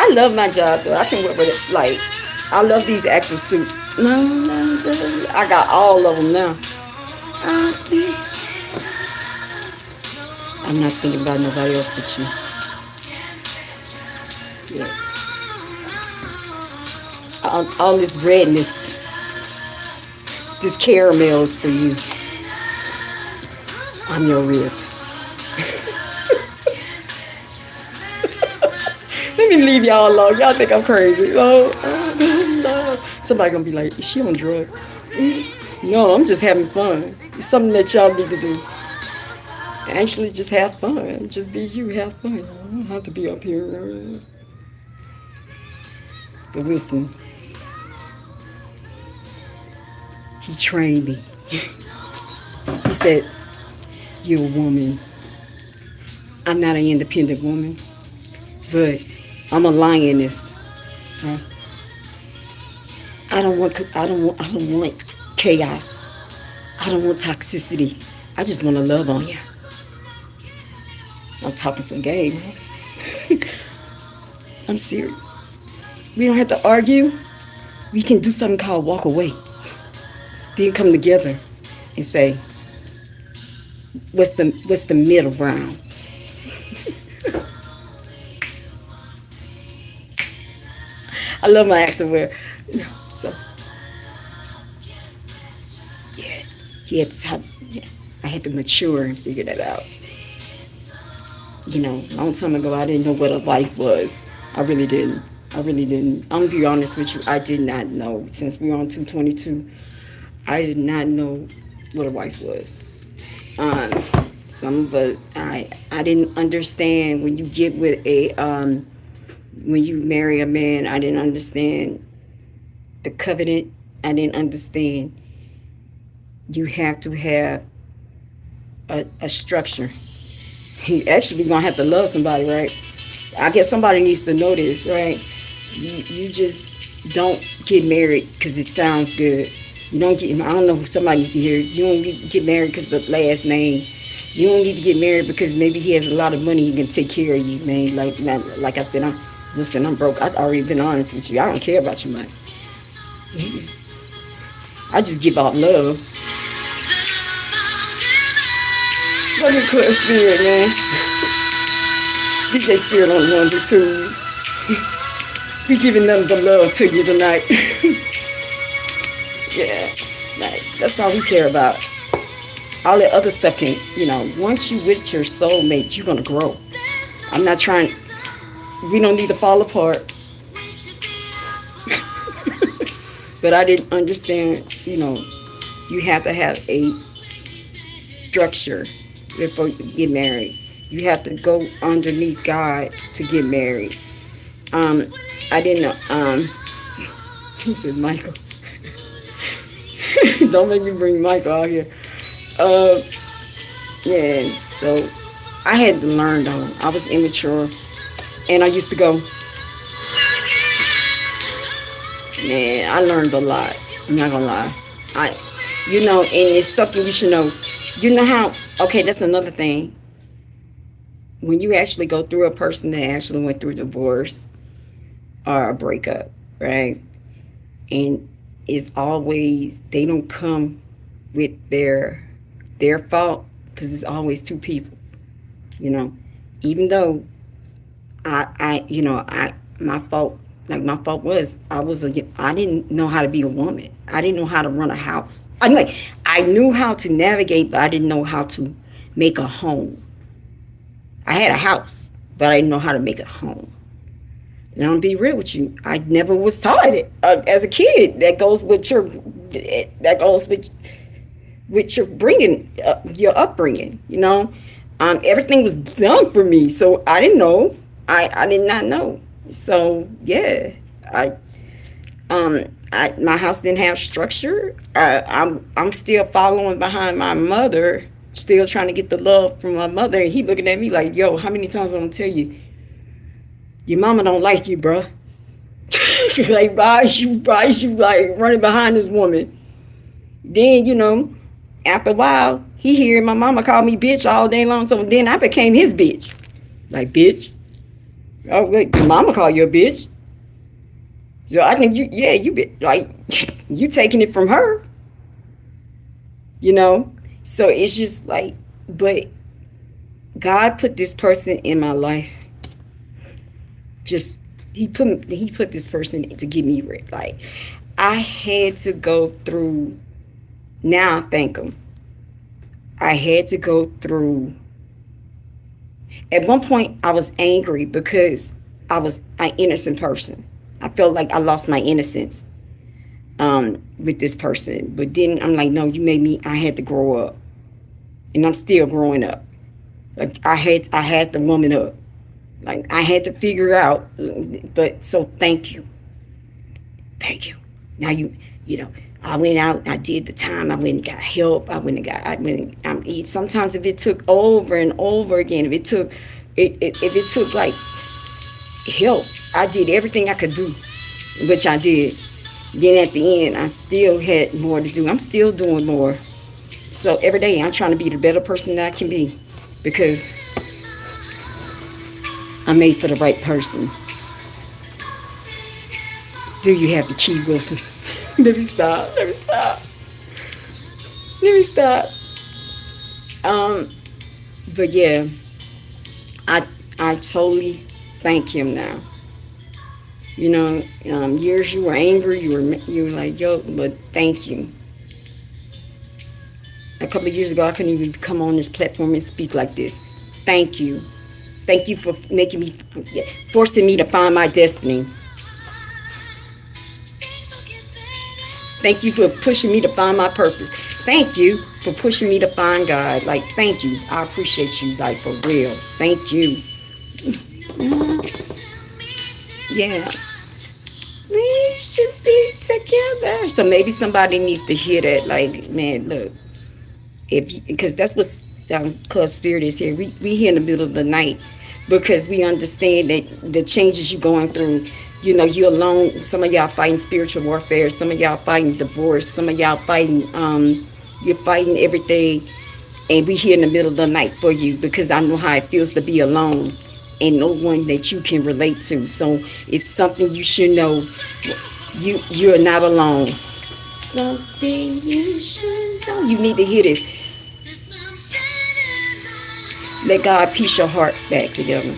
I love my job, though. I can work with it. Like, I love these active suits. I got all of them now. I'm not thinking about nobody else but you. Yeah. All this redness, this caramel is for you. I'm your rib. Let me leave y'all alone. Y'all think I'm crazy. Oh, no. Somebody gonna be like, is she on drugs? No, I'm just having fun. It's something that y'all need to do. Actually, just have fun. Just be you. Have fun. I don't have to be up here. But listen, he trained me. He said, you're a woman. I'm not an independent woman, but I'm a lioness. Right? I don't want chaos. I don't want toxicity. I just want to love on you. I'm talking some game. I'm serious. We don't have to argue. We can do something called walk away. Then come together and say, what's the middle ground? I love my activewear. So yeah, I had to mature and figure that out. You know, a long time ago, I didn't know what a wife was. I really didn't. I'm gonna be honest with you. I did not know. Since we were on 222, I did not know what a wife was. Some of us, I didn't understand when you get with when you marry a man. I didn't understand the covenant. I didn't understand you have to have a structure. You actually gonna have to love somebody, right? I guess somebody needs to know this, right? You just don't get married because it sounds good. You don't get, I don't know if somebody needs to hear it. You don't get married because of the last name. You don't need to get married because maybe he has a lot of money, he can take care of you, man. Like I said, I'm broke. I've already been honest with you. I don't care about your money. I just give out love. Look at ClubSpirit, man. DJ Spirit on the ones and twos. We giving them the love to you tonight. Yeah, that's all we care about. All that other stuff can, once you with your soulmate, you're gonna grow. I'm not trying. We don't need to fall apart. But I didn't understand. You have to have a structure before you get married. You have to go underneath God to get married. I didn't know. He said, Michael. Don't make me bring Michael out here. Yeah, so I had to learn though. I was immature. And I used to go, man, I learned a lot. I'm not gonna lie. And it's something you should know. You know how, okay, that's another thing. When you actually go through a person that actually went through divorce or a breakup, right? And it's always, they don't come with their fault, because it's always two people, even though my fault was I didn't know how to be a woman. I didn't know how to run a house. I knew how to navigate, but I didn't know how to make a home. I had a house, but I didn't know how to make a home. And I'm gonna be real with you. I never was taught it as a kid. That goes with your your upbringing. Everything was done for me, so I didn't know. I did not know. So yeah, my house didn't have structure. I'm still following behind my mother, still trying to get the love from my mother. And he looking at me like, yo, how many times I'm gonna tell you, your mama don't like you, bruh. Like, why is you like running behind this woman? Then, after a while, he hearing my mama call me bitch all day long. So then I became his bitch. Like, bitch. Oh, wait, your mama call you a bitch. So I think you you taking it from her. So it's just like, but God put this person in my life. Just he put this person to get me right. Like I had to go through. Now I thank him. I had to go through. At one point, I was angry because I was an innocent person. I felt like I lost my innocence with this person. But then I'm like, no, you made me. I had to grow up, and I'm still growing up. Like I had to woman up. Like I had to figure out. But so thank you. Now you know. I went out, I did the time, I went and got help, sometimes if it took over and over again, if it took like help, I did everything I could do, which I did. Then at the end, I still had more to do. I'm still doing more. So every day I'm trying to be the better person that I can be, because I'm made for the right person. Do you have the key, Wilson? Let me stop. But yeah, I totally thank him now. You know, years you were angry, you were like, yo, but thank you. A couple of years ago, I couldn't even come on this platform and speak like this. Thank you. Thank you for forcing me to find my destiny. Thank you for pushing me to find my purpose. Thank you for pushing me to find God. Like, thank you. I appreciate you, like, for real. Thank you. Yeah. We should be together. So maybe somebody needs to hear that. Like, man, look. Because that's what Club Spirit is here. We here in the middle of the night because we understand that the changes you're going through. You know, you're alone. Some of y'all fighting spiritual warfare. Some of y'all fighting divorce. Some of y'all fighting, you're fighting everything. And we here in the middle of the night for you because I know how it feels to be alone and no one that you can relate to. So it's something you should know. You're not alone. Something you should know. You need to hear this. Let God piece your heart back together.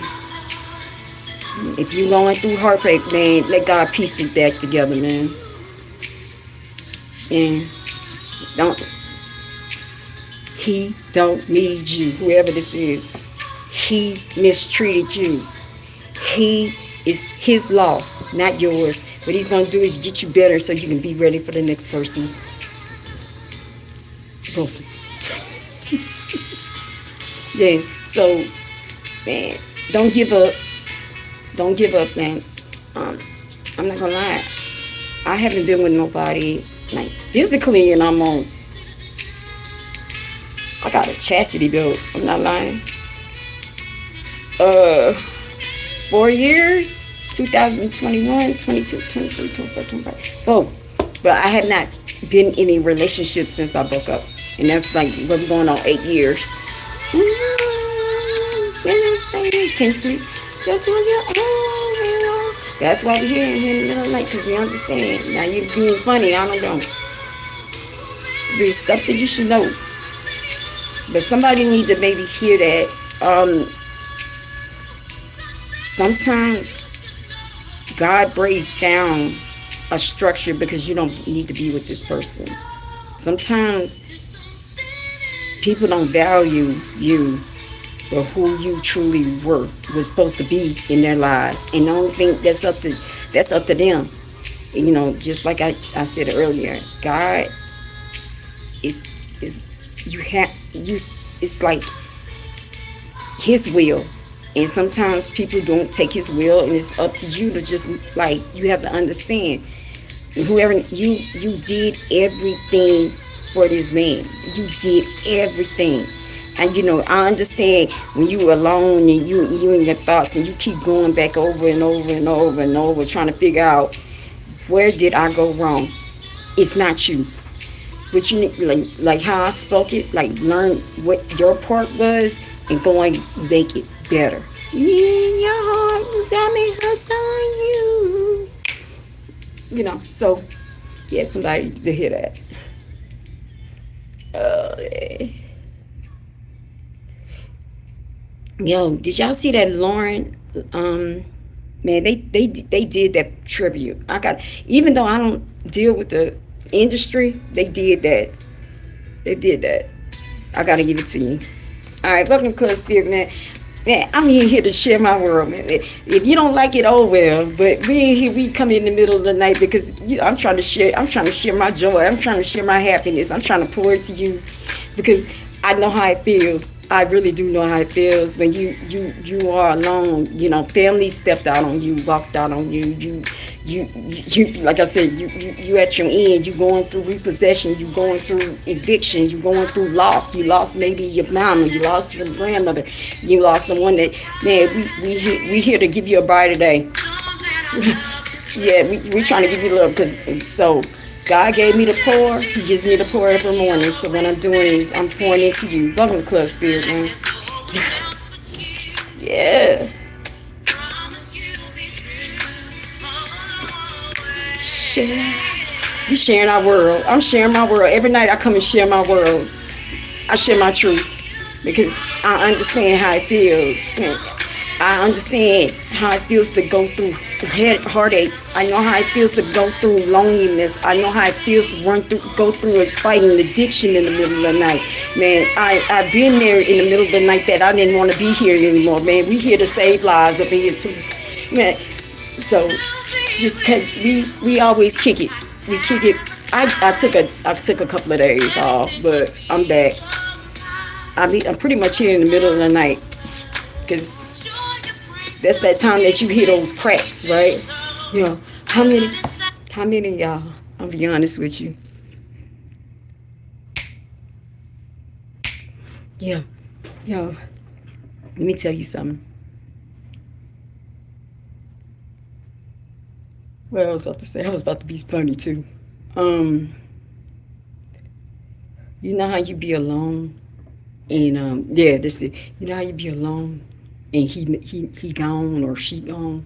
If you're going through heartbreak, man, let God piece it back together, man. And he don't need you, whoever this is. He mistreated you. He is his loss, not yours. What he's going to do is get you better so you can be ready for the next person. Wilson. Yeah, so, man, don't give up. Don't give up, man. I'm not gonna lie. I haven't been with nobody like physically in almost. I got a chastity belt. I'm not lying. 4 years. 2021, 22, 23, 24, 25. So, but I have not been in a relationship since I broke up, and that's like we're going on 8 years. Can't sleep. Just when you're old, you know. That's why we're here in the middle of the night, because we understand. Now you're being funny, I don't know. There's something you should know. But somebody needs to maybe hear that. Sometimes God breaks down a structure because you don't need to be with this person. Sometimes people don't value you for who you truly were, was supposed to be in their lives, and I don't think that's up to them. You know, just like I said earlier, God it's like his will, and sometimes people don't take his will, and it's up to you to just like you have to understand. Whoever you did everything for this man, you did everything. And you know, I understand when you were alone and you and your thoughts, and you keep going back over and over and over and over trying to figure out, where did I go wrong? It's not you. But you need, like how I spoke it, like learn what your part was and go and make it better. In your heart, tell me how you. You know, so yeah, somebody to hear that. Yo, did y'all see that Lauren? Man, they did that tribute. I got, even though I don't deal with the industry, they did that. They did that. I gotta give it to you. All right, welcome to Club Spirit, man. Man, I'm here to share my world, man. If you don't like it, oh well. But we in here, we come in the middle of the night because I'm trying to share. I'm trying to share my joy. I'm trying to share my happiness. I'm trying to pour it to you because I know how it feels. I really do know how it feels when you are alone. You know, family stepped out on you, walked out on you. You like I said, you at your end. You going through repossession. You going through eviction. You going through loss. You lost maybe your mama. You lost your grandmother. You lost the one that, man. We here to give you a brighter day. Yeah, we trying to give you love because so. God gave me the pour. He gives me the pour every morning. So what I'm doing is I'm pouring into you. Welcome to Club Spirit, man. Yeah. Share. We sharing our world. I'm sharing my world. Every night I come and share my world. I share my truth because I understand how it feels. I understand how it feels to go through heartache. I know how it feels to go through loneliness. I know how it feels to go through a fighting addiction in the middle of the night. Man, I've been there in the middle of the night that I didn't want to be here anymore. Man, we here to save lives up here too. Man, so just we always kick it. We kick it. I took a couple of days off, but I'm back. I'm pretty much here in the middle of the night because that's that time that you hear those cracks, right? You know, how many of y'all, I'll be honest with you. Yeah, let me tell you something. What I was about to say, I was about to be funny too. You know how you be alone and yeah, that's it. You know how you be alone and he gone or she gone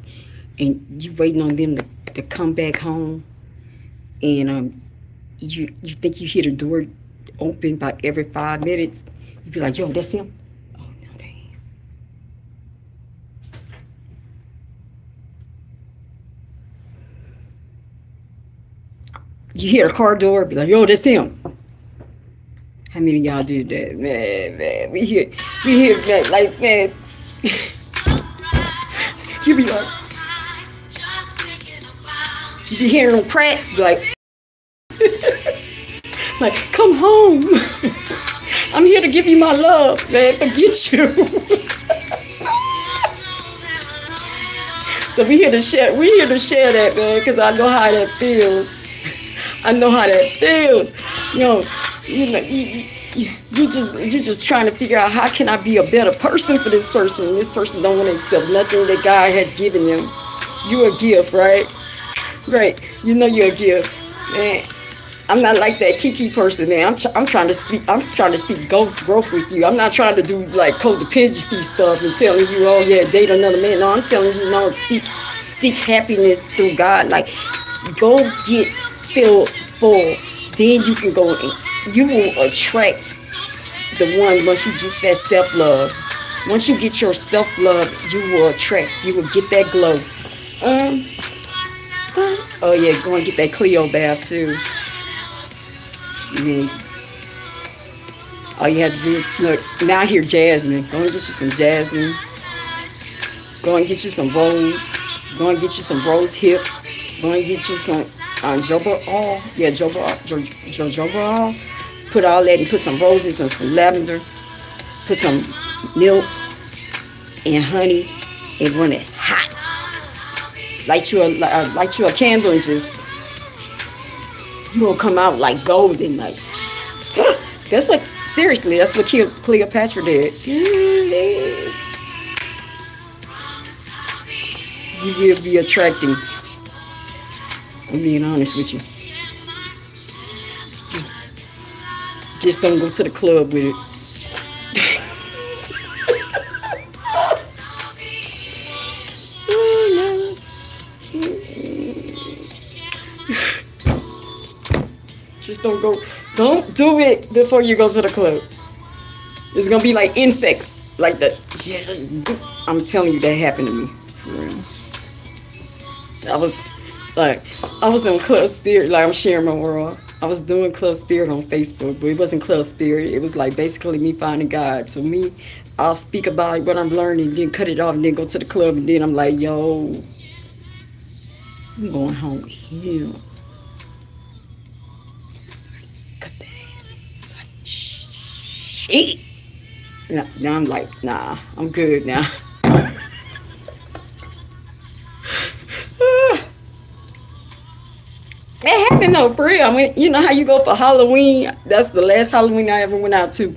and you waiting on them to come back home and you think you hear the door open about every 5 minutes. You be like, yo, that's him. Oh no, damn. You hear the car door, be like, yo, that's him. How many of y'all do that? Man, we hear that, like, man. You be like, you be hearing them cracks, like, like, come home. I'm here to give you my love, man. Forget you. So we here to share that, man, because I know how that feels. I know how that feels. You just trying to figure out how can I be a better person for this person. This person don't want to accept nothing that God has given them. You a gift, right? Right. You know you're a gift, man. I'm not like that Kiki person, man. I'm trying to speak growth with you. I'm not trying to do like codependency stuff and telling you, oh yeah, date another man. No, I'm telling you, no, seek happiness through God. Like, go get filled full. Then you can go in. You will attract the one once you get that self-love. Once you get your self-love, you will get that glow. Oh yeah, go and get that Cleo bath too. Yeah. All you have to do is look. Now I hear jasmine. Go and get you some jasmine. Go and get you some rose. Go and get you some rose hip. Go and get you some jojoba oil. Yeah, jojoba oil. Put all that and put some roses and some lavender. Put some milk and honey and run it hot. Light you a candle and just, you will come out like golden, like. That's what Cleopatra did. You will be attracting. I'm being honest with you. Just don't go to the club with it. Just don't do it before you go to the club. It's gonna be like insects. like the, I'm telling you, that happened to me. For real. I was on Club Spirit, like I'm sharing my world. I was doing Club Spirit on Facebook, but it wasn't Club Spirit. It was like basically me finding God. So me, I'll speak about what I'm learning, then cut it off, and then go to the club, and then I'm like, yo, I'm going home with him. Cut that. Like, shit. Now I'm like, nah, I'm good now. It happened though, for real. I mean, you know how you go for Halloween? That's the last Halloween I ever went out to.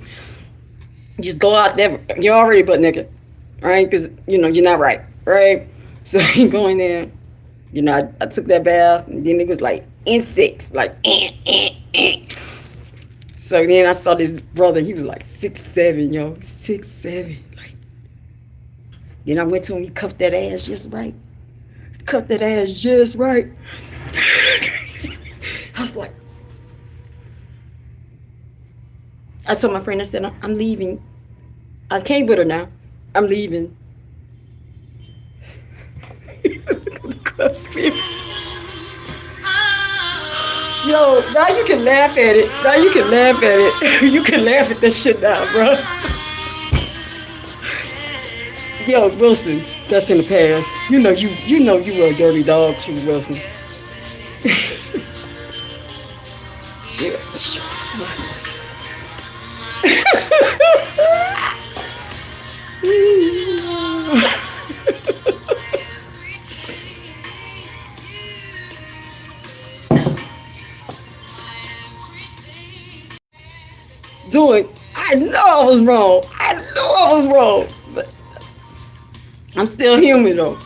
You just go out there, you're already butt naked, right? Because, you know, you're not right, right? So you go in there, you know, I took that bath, and then it was like insects, like, So then I saw this brother, he was like 6'7", yo, 6'7", like. Then I went to him, he cuffed that ass just right. Cuffed that ass just right. I was like, I told my friend, I said, I'm leaving. I came with her now. I'm leaving. Yo, now you can laugh at it. Now you can laugh at it. You can laugh at this shit now, bro. Yo, Wilson, that's in the past. You know you were a dirty dog too, Wilson. Doing, I know I was wrong. I knew I was wrong. But I'm still human though.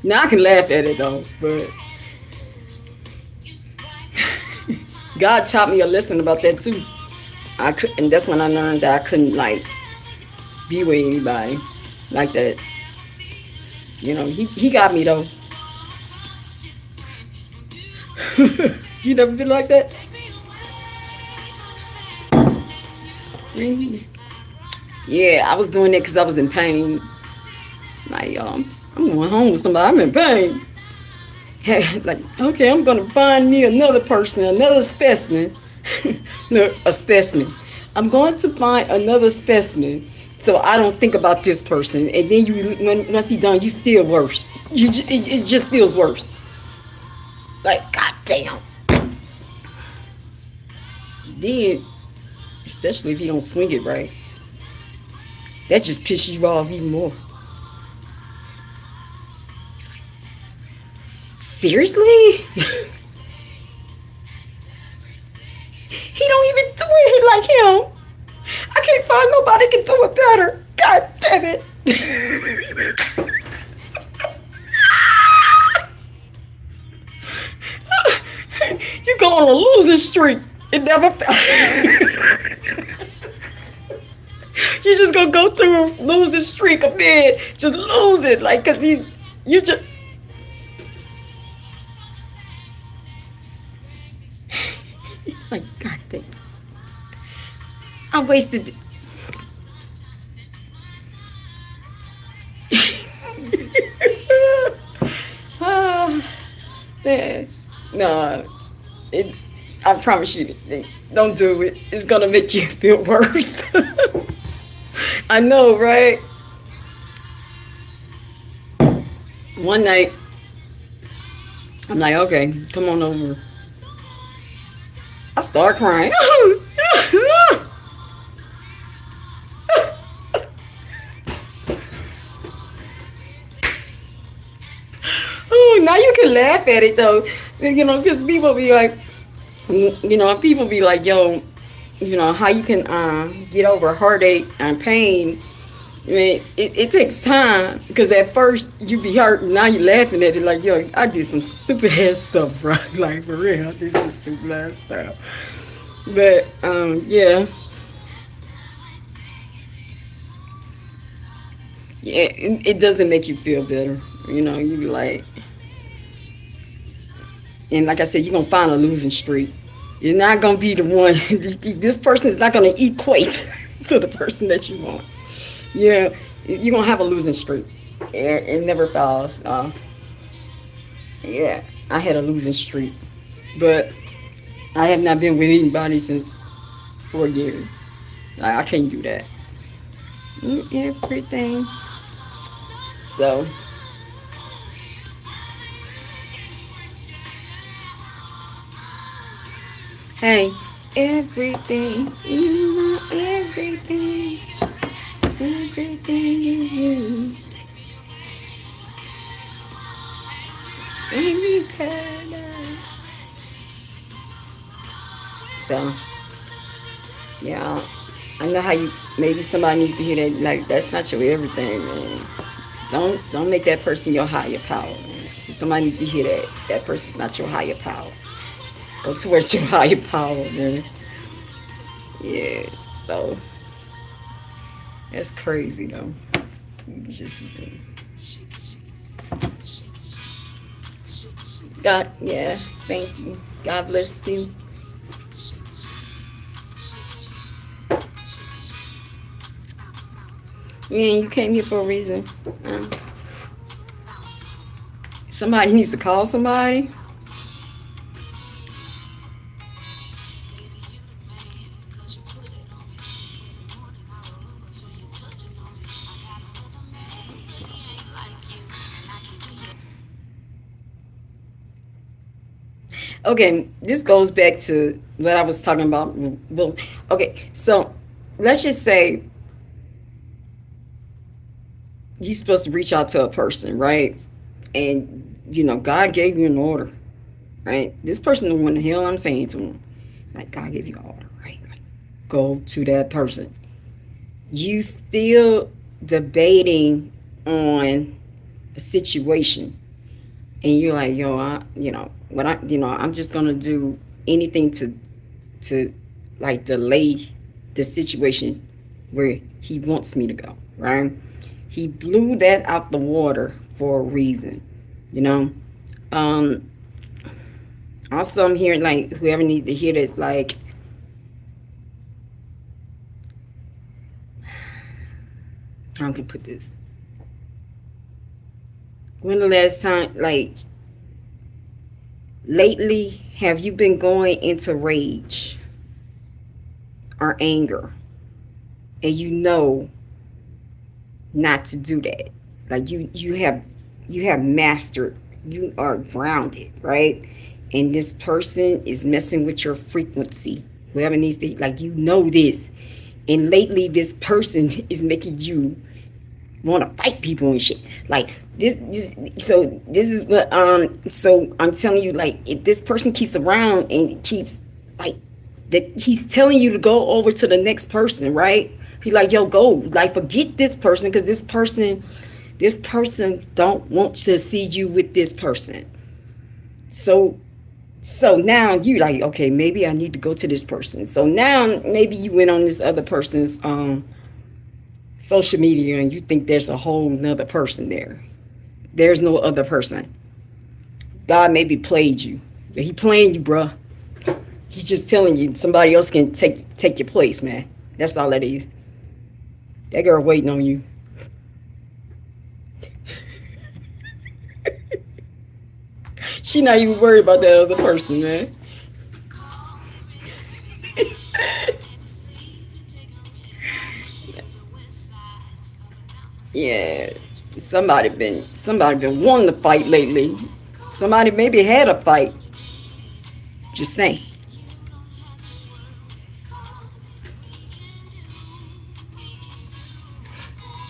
Now I can laugh at it though, but God taught me a lesson about that too. And that's when I learned that I couldn't like be with anybody like that. You know, he got me though. You never been like that? Yeah, I was doing that because I was in pain. Like, I'm going home with somebody. I'm in pain. Like, okay, I'm gonna find me another person, another specimen. No, a specimen. I'm going to find another specimen, so I don't think about this person. And then once he's done, you still worse. It just feels worse. Like, goddamn. Then, especially if you don't swing it right, that just pisses you off even more. Seriously? He don't even do it like him. I can't find nobody can do it better. God damn it. You go on a losing streak. It never You just gonna go through a losing streak of men. Just lose it. Like, cause you just like, God damn. I wasted it. Oh, man. Nah. I promise you, don't do it. It's gonna make you feel worse. I know, right? One night, I'm like, okay, come on over. I start crying. Oh, now you can laugh at it though, you know, because people be like, you know, people be like, yo, you know, how you can get over heartache and pain. I mean, it takes time, because at first you be hurt, and now you laughing at it like, yo, I did some stupid ass stuff, bro. Like, for real, I did some stupid ass stuff. But yeah, it doesn't make you feel better. You know, you be like, and like I said, you're gonna find a losing streak. You're not gonna be the one. This person is not gonna equate to the person that you want. Yeah, you're gonna have a losing streak. It never falls. Yeah, I had a losing streak, but I have not been with anybody since 4 years. I can't do that. Everything. So, hey, everything, you know, everything, everything is you. Every paradise. So, yeah, I know how you. Maybe somebody needs to hear that. Like, that's not your everything, man. Don't make that person your higher power, man. If somebody needs to hear that, that person's not your higher power. Go towards your higher power, man. Yeah. So that's crazy, though. You just be doing. God, yeah. Thank you. God bless you. Yeah, you came here for a reason. Um, Somebody needs to call somebody. Okay, this goes back to what I was talking about. Well, okay, so let's just say you're supposed to reach out to a person, right? And God gave you an order, right? This person don't want the hell I'm saying to him. Like, God gave you an order, right? Like, go to that person. You still debating on a situation, and you're like, yo, I'm just gonna do anything to like delay the situation where he wants me to go, right? He blew that out the water for a reason, you know. Um, Also, I'm hearing, like, whoever needs to hear this, like, how can I put this? When the last time, like, lately, have you been going into rage or anger, and you know not to do that? Like, you have mastered, you are grounded, right? And this person is messing with your frequency. Whoever needs to, like, this. And lately, this person is making you want to fight people and shit. Like, so this is what, so I'm telling you, like, if this person keeps around and keeps, like, that he's telling you to go over to the next person, right? He's like, yo, go, like, forget this person, because this person don't want to see you with this person. So now you like, okay, maybe I need to go to this person. So now maybe you went on this other person's social media, and you think there's a whole nother person there. There's no other person. God maybe played you. He playing you, bruh. He's just telling you somebody else can take your place, man. That's all that is. That girl waiting on you. She not even worried about that other person, man. Yeah, somebody been wanting to fight lately. Somebody maybe had a fight. Just saying.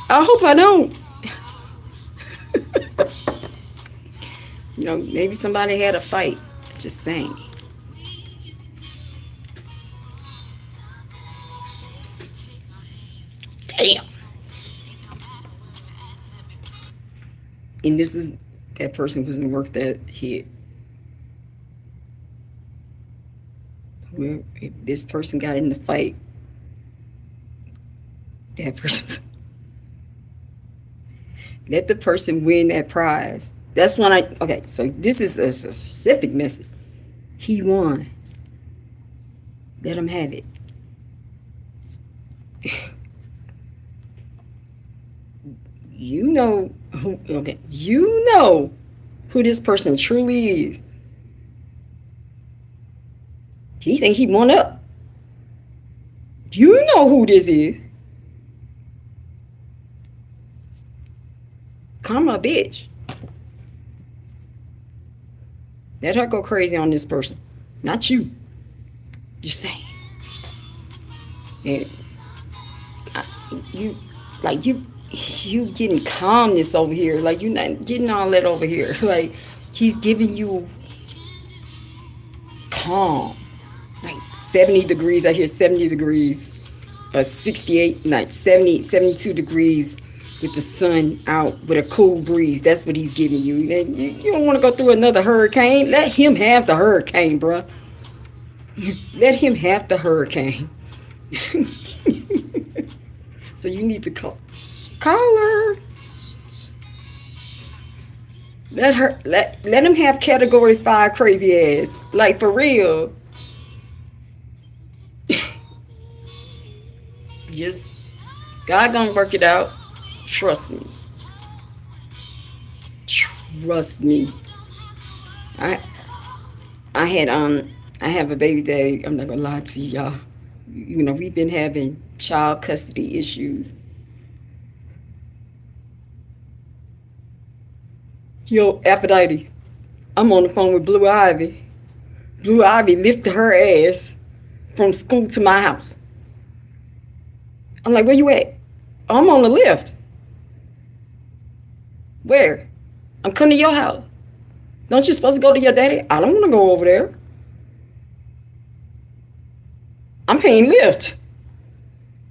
I hope I don't. Maybe somebody had a fight. Just saying. Damn. And this is that person who's work that hit. If this person got in the fight, that person let the person win that prize. That's when okay, so this is a specific message. He won. Let him have it. you know who, okay, you know who this person truly is. He think he one up. You know who this is. Karma, bitch. Let her go crazy on this person, not you. You're saying, and you like you getting calmness over here, like you not getting all that over here. Like he's giving you calm, like 70 degrees. I hear 70 degrees, 68, like 70, 72 degrees with the sun out with a cool breeze. That's what he's giving you. You don't want to go through another hurricane. Let him have the hurricane, bruh. Let him have the hurricane. So you need to call her. Let him have category 5 crazy ass. Like for real. Just God gonna work it out. Trust me. Trust me. I have a baby daddy. I'm not gonna lie to y'all. You know, we've been having child custody issues. Yo, Aphrodite, I'm on the phone with Blue Ivy. Blue Ivy lifted her ass from school to my house. I'm like, where you at? I'm on the lift. Where? I'm coming to your house. Don't you supposed to go to your daddy? I don't want to go over there. I'm paying Lyft.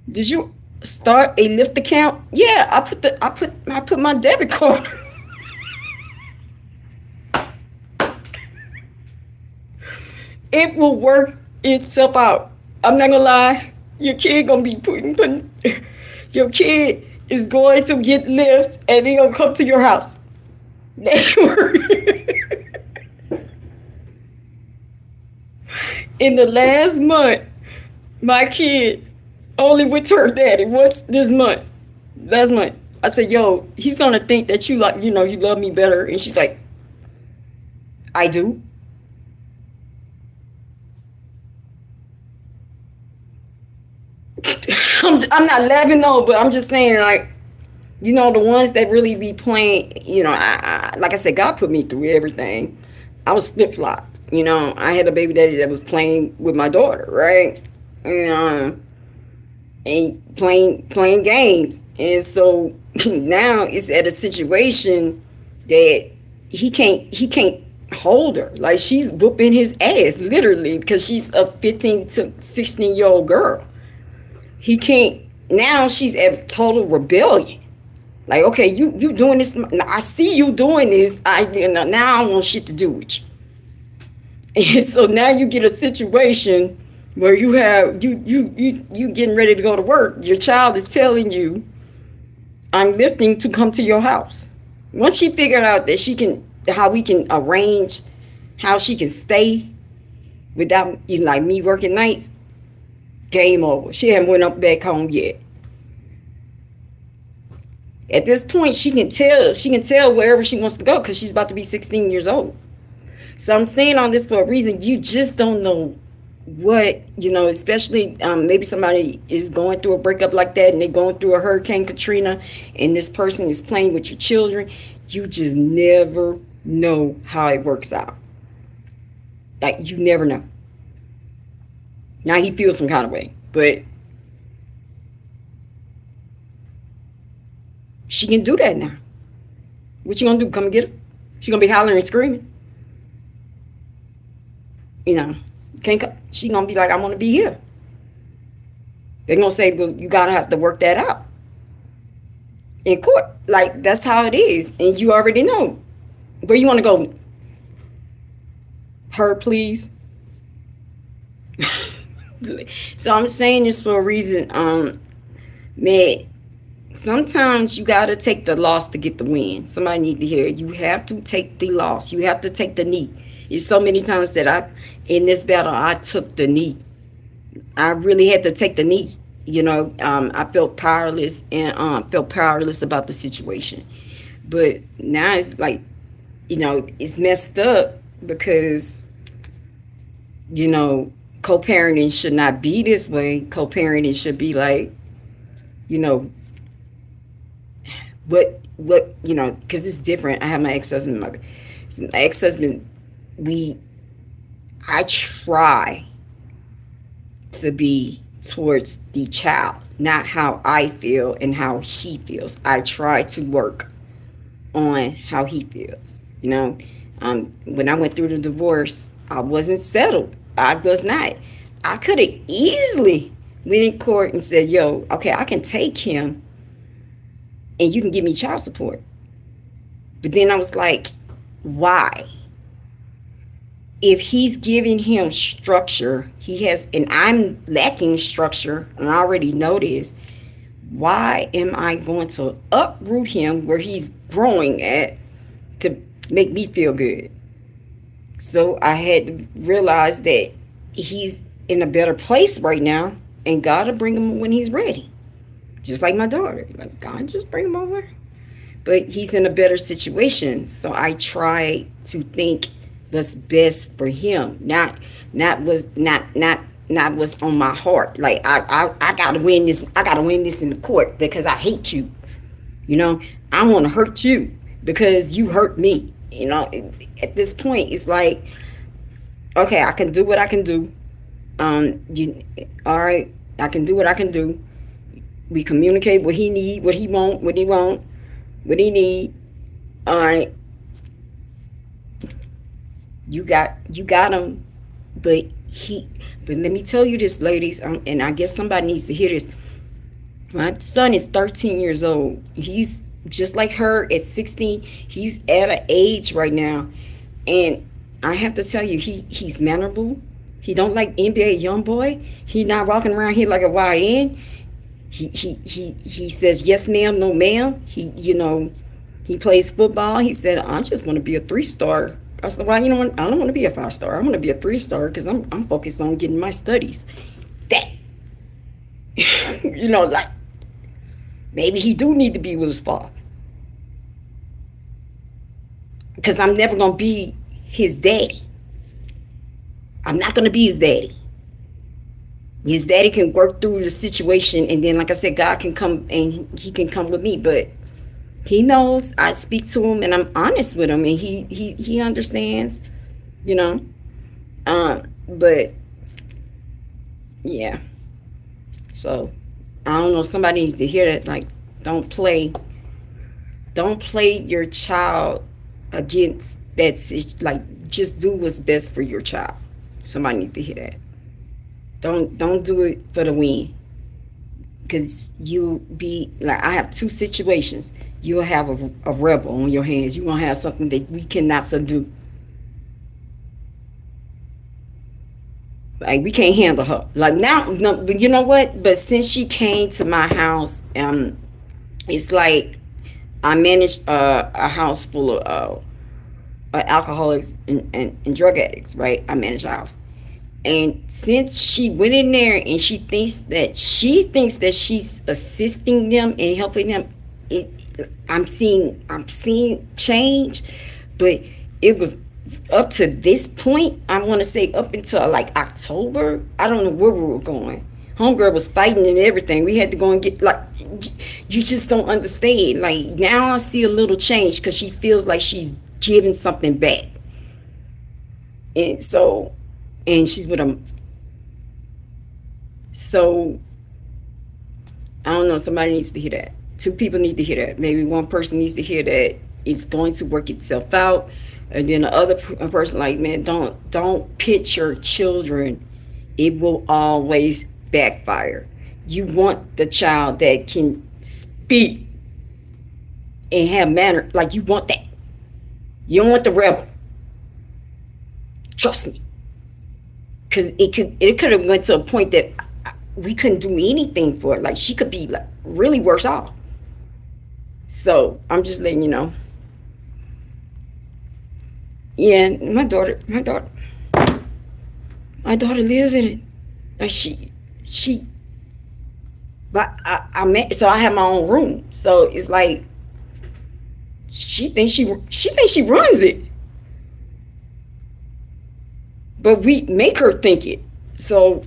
Did you start a Lyft account? Yeah, I put my debit card. It will work itself out. I'm not gonna lie. Your kid gonna be putting your kid is going to get Lyft and they gonna come to your house. In the last month, my kid only went to her daddy once this month. Last month. I said, yo, he's gonna think that you like, you know, you love me better. And she's like, I do. I'm not laughing though, but I'm just saying, like, you know, the ones that really be playing, you know, like I said, God put me through everything. I was flip-flopped. You know, I had a baby daddy that was playing with my daughter, right? And playing games. And so now it's at a situation that he can't hold her. Like, she's whooping his ass, literally, because she's a 15 to 16-year-old girl. He can't. Now she's at total rebellion. Like, okay, you doing this. I see you doing this. Now I want shit to do with you. And so now you get a situation where you have you getting ready to go to work. Your child is telling you, I'm lifting to come to your house. Once she figured out that how we can arrange how she can stay without, you know, like me working nights, game over. She haven't went up back home yet. At this point, she can tell wherever she wants to go because she's about to be 16 years old. So I'm saying all this for a reason. You just don't know what, you know, especially maybe somebody is going through a breakup like that and they're going through a Hurricane Katrina and this person is playing with your children. You just never know how it works out. Like, you never know. Now he feels some kind of way, but she can do that now. What you gonna do? Come and get her? She gonna be hollering and screaming? You know, can't. She gonna be like, I want to be here. They're gonna say, well, you gotta have to work that out in court. Like, that's how it is, and you already know where you want to go. Her, please. So I'm saying this for a reason. Man, sometimes you gotta take the loss to get the win. Somebody need to hear it. You have to take the loss. You have to take the knee. It's so many times that in this battle, I took the knee. I really had to take the knee. I felt powerless and felt powerless about the situation. But now it's like, it's messed up because, co-parenting should not be this way. Co-parenting should be like, you know, because it's different. I have my ex-husband. My ex-husband, we, I try to be towards the child, not how I feel and how he feels. I try to work on how he feels. When I went through the divorce, I wasn't settled. I was not. I could have easily went in court and said, yo, okay, I can take him and you can give me child support. But then I was like, why? If he's giving him structure, and I'm lacking structure, and I already know this, why am I going to uproot him where he's growing at to make me feel good? So I had to realize that he's in a better place right now, and God will bring him when he's ready. Just like my daughter. Like, God, just bring him over. But he's in a better situation. So I try to think what's best for him. Not what's on my heart. Like I gotta win this. I gotta win this in the court because I hate you. I want to hurt you because you hurt me. At this point, it's like, okay, I can do what I can do. All right, I can do what I can do. We communicate what he need, what he want, what he need. All right, you got him, but let me tell you this, ladies, and I guess somebody needs to hear this. My son is 13 years old. He's just like her at 16. He's at an age right now, and I have to tell you, he's mannerable. He don't like NBA young boy. He not walking around here like a YN. He says yes ma'am, no ma'am. He plays football. He said, I just want to be a 3-star. I said, well, I don't want to be a 5-star. I want to be a 3-star because I'm focused on getting my studies. That like maybe he do need to be with his father. Because I'm never gonna be his daddy. I'm not gonna be his daddy. His daddy can work through the situation, and then, like I said, God can come and he can come with me. But he knows I speak to him and I'm honest with him, and he understands, But yeah. So I don't know. Somebody needs to hear that. Like, don't play your child against that. Like, just do what's best for your child. Somebody needs to hear that. Don't do it for the win, because you'll be like, I have 2 situations. You'll have a rebel on your hands. You're gonna have something that we cannot subdue. Like, we can't handle her. Like, now, no, you know what? But since she came to my house, it's like I managed a house full of alcoholics and drug addicts, right? I manage a house. And since she went in there and she thinks that she's assisting them and helping them, I'm seeing change. But it was up to this point, I want to say up until like October. I don't know where we were going. Homegirl was fighting and everything. We had to go and get, like, you just don't understand. Like, now I see a little change because she feels like she's giving something back. And she's with him. So I don't know. Somebody needs to hear that. 2 people need to hear that. Maybe one person needs to hear that it's going to work itself out, and then the other person, like, man, don't pitch your children. It will always backfire. You want the child that can speak and have manner. Like, you want that. You don't want the rebel. Trust me. Because it could have went to a point that we couldn't do anything for it. Like, she could be, like, really worse off. So I'm just letting you know. Yeah, my daughter lives in it. Like, she But so I have my own room. So it's like she thinks she runs it, but we make her think it. So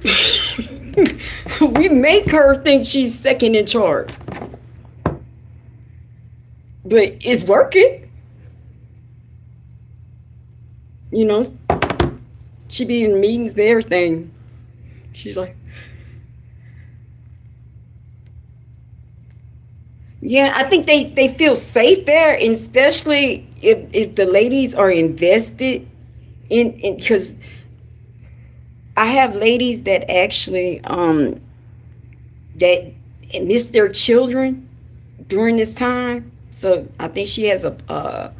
we make her think she's second in charge, but it's working. You know, she be in meetings and everything. She's like, yeah, I think they feel safe there, and especially if the ladies are invested in, because I have ladies that actually that miss their children during this time. So I think she has a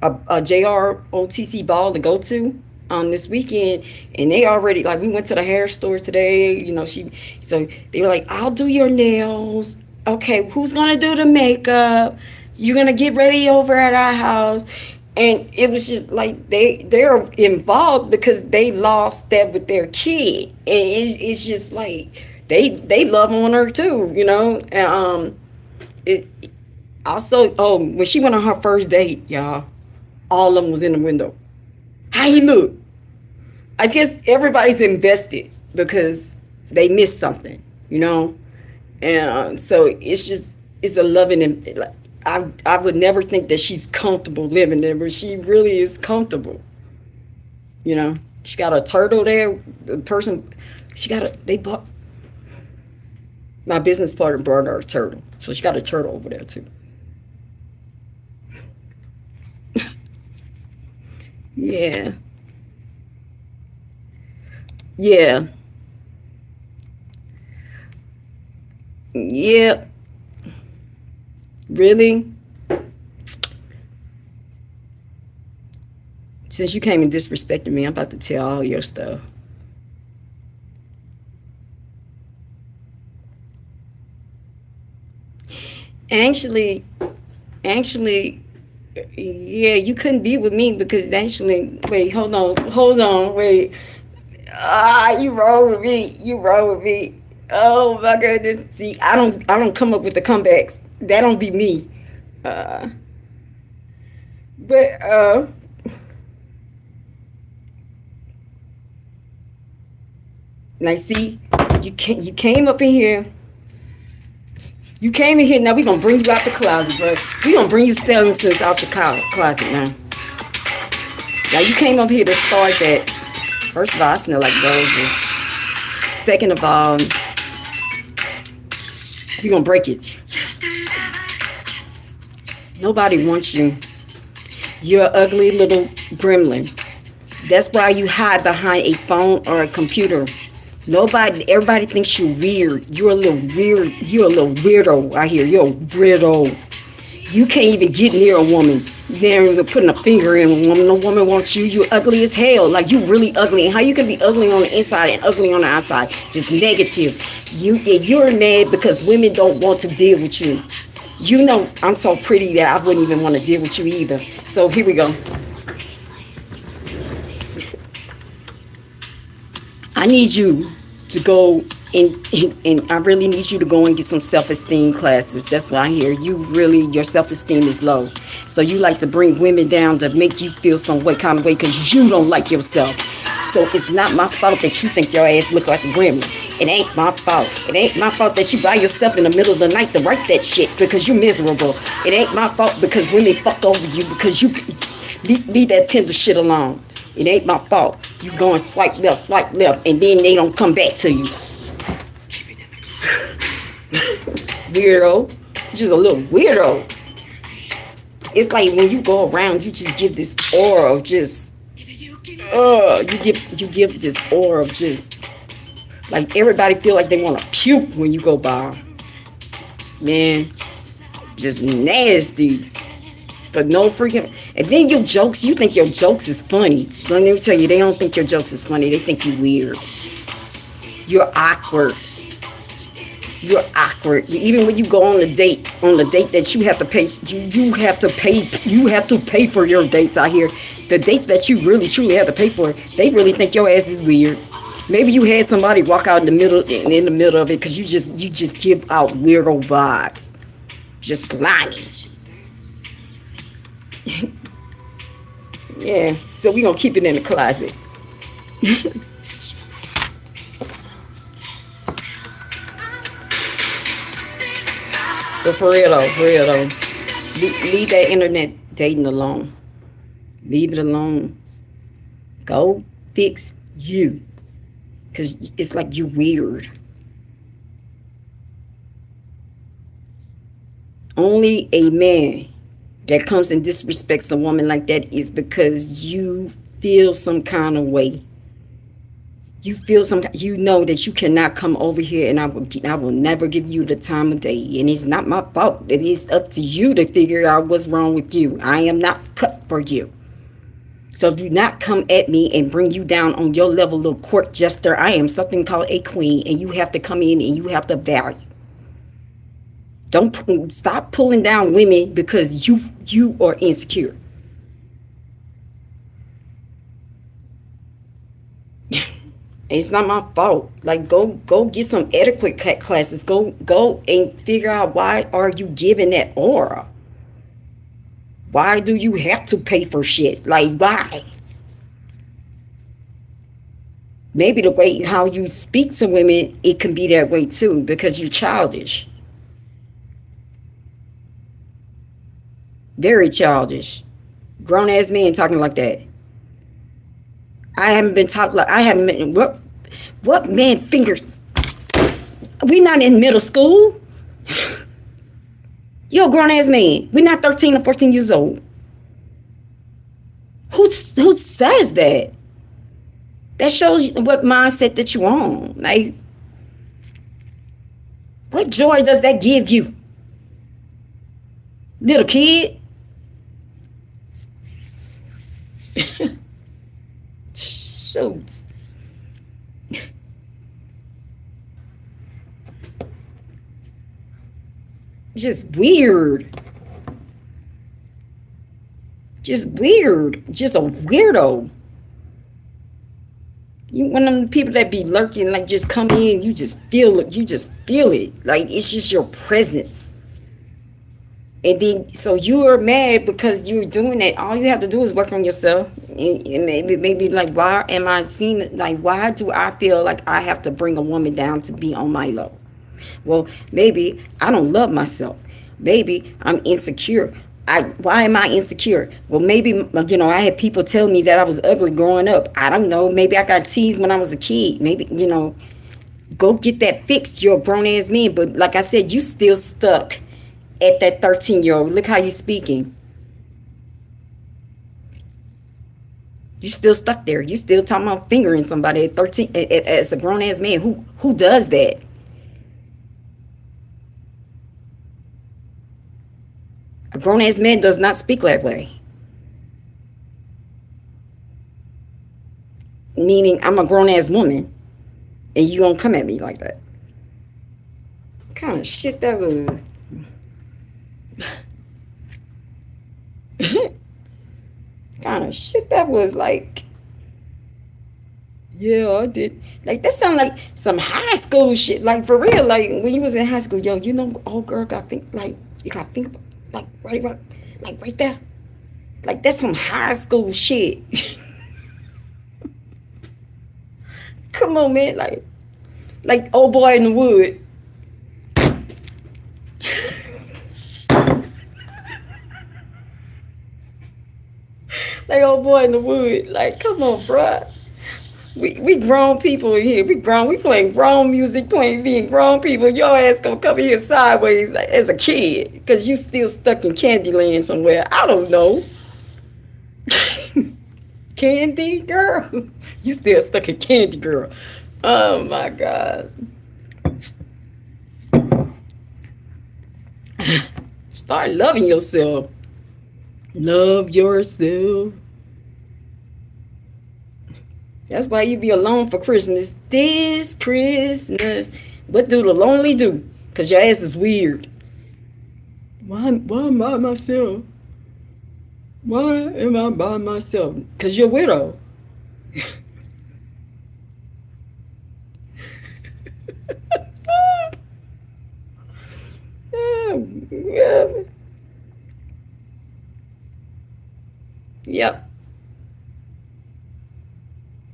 JROTC ball to go to this weekend, and they already, like, we went to the hair store today. You know, so they were like, I'll do your nails. Okay, who's gonna do the makeup? You're gonna get ready over at our house. And it was just like they're involved because they lost that with their kid, and it's just like they love on her too, you know. And it also, when she went on her first date, y'all, all of them was in the window. How he look? I guess everybody's invested because they missed something, you know. And so it's a loving, and like, I would never think that she's comfortable living there, but she really is comfortable. You know, she got a turtle there. The person, they bought, my business partner brought her a turtle. So she got a turtle over there too. Yeah. Yeah. Yeah. Really? Since you came and disrespected me, I'm about to tell all your stuff. Actually, yeah, you couldn't be with me because wait, hold on, wait. You wrong with me. Oh my goodness. See, I don't come up with the comebacks. That don't be me. But now see, you came up in here. You came in here. Now we gonna bring you out the closet, bro. We gonna bring you skeletons out the closet now. Now you came up here to start that. First of all, I smell like roses. Second of all, you gonna break it. Nobody wants you. You're an ugly little gremlin. That's why you hide behind a phone or a computer. Everybody thinks you're weird. You're a little weirdo out here. You're a weirdo. You can't even get near a woman. They're putting a finger in a woman. No woman wants you. You're ugly as hell. Like, you really ugly. And how you can be ugly on the inside and ugly on the outside? Just negative. You're mad because women don't want to deal with you. You know I'm so pretty that I wouldn't even want to deal with you either. So here we go. I need you to go and I really need you to go and get some self-esteem classes. That's why I hear your self-esteem is low. So you like to bring women down to make you feel some kind of way because you don't like yourself. So it's not my fault that you think your ass look like a gremlin. It ain't my fault. It ain't my fault that you by yourself in the middle of the night to write that shit because you're miserable. It ain't my fault because women fuck over you because you leave that tender shit alone. It ain't my fault. You going swipe left, and then they don't come back to you. Weirdo. You're just a little weirdo. It's like when you go around, you just give this aura of just, you give this aura of just, like everybody feel like they want to puke when you go by. Man, just nasty. But no freaking, and then your jokes, you think your jokes is funny. Let me tell you, they don't think your jokes is funny. They think you weird. You're awkward. You're awkward. Even when you go on the date that you have to pay, you have to pay for your dates out here. The dates that you really truly have to pay for, they really think your ass is weird. Maybe you had somebody walk out in the middle of it, because you just give out weirdo vibes. Just slimy. Yeah. So we gonna keep it in the closet. But for real though, leave that internet dating alone. Leave it alone. Go fix you. Because it's like you weird. Only a man that comes and disrespects a woman like that is because you feel some kind of way. You know that you cannot come over here, and I will never give you the time of day. And it's not my fault. It is up to you to figure out what's wrong with you. I am not cut for you. So do not come at me and bring you down on your level of court jester. I am something called a queen, and you have to come in and you have to value. Don't stop pulling down women because you are insecure. It's not my fault. Like, go get some etiquette classes. Go and figure out, why are you giving that aura? Why do you have to pay for shit? Like, why? Maybe the way how you speak to women, it can be that way too, because you're childish. Very childish. Grown ass men talking like that. I haven't been taught like I haven't been. What man fingers? We not in middle school. You're a grown ass man. We're not 13 or 14 years old. Who says that? That shows you what mindset that you on. Like, what joy does that give you? Little kid? Shoots. Just weird. Just weird. Just a weirdo. You one of them people that be lurking, like, just come in, you just feel it. You just feel it. Like, it's just your presence. And then, so you are mad because you're doing that. All you have to do is work on yourself. And maybe like, why am I seeing it? Like, why do I feel like I have to bring a woman down to be on my level? Well, maybe I don't love myself. Maybe I'm insecure. Why am I insecure? Well, maybe, I had people tell me that I was ugly growing up. I don't know. Maybe I got teased when I was a kid. Maybe, go get that fixed. You're a grown ass man. But like I said, you still stuck at that 13-year-old. Look how you speaking. You still stuck there. You still talking about fingering somebody at 13 as a grown ass man. Who does that? A grown ass man does not speak that way. Meaning, I'm a grown ass woman and you don't come at me like that. What kind of shit that was? Kind of shit that was, like, yeah, I did. Like, that sound like some high school shit. Like, for real, like, when you was in high school, old girl got think, like, you got think, like, right there. Like, that's some high school shit. Come on, man. Like old boy in the wood. Like old boy in the wood. Like, come on, bruh. We grown people in here. We playing grown music, being grown people. Your ass gonna come here sideways as a kid because you still stuck in Candyland somewhere. I don't know. Candy girl. You still stuck in Candy girl. Oh my God. Start loving yourself. Love yourself. That's why you be alone for Christmas. This Christmas. What do the lonely do? Because your ass is weird. Why am I by myself? Why am I by myself? Because you're a widow. Yeah. Yep.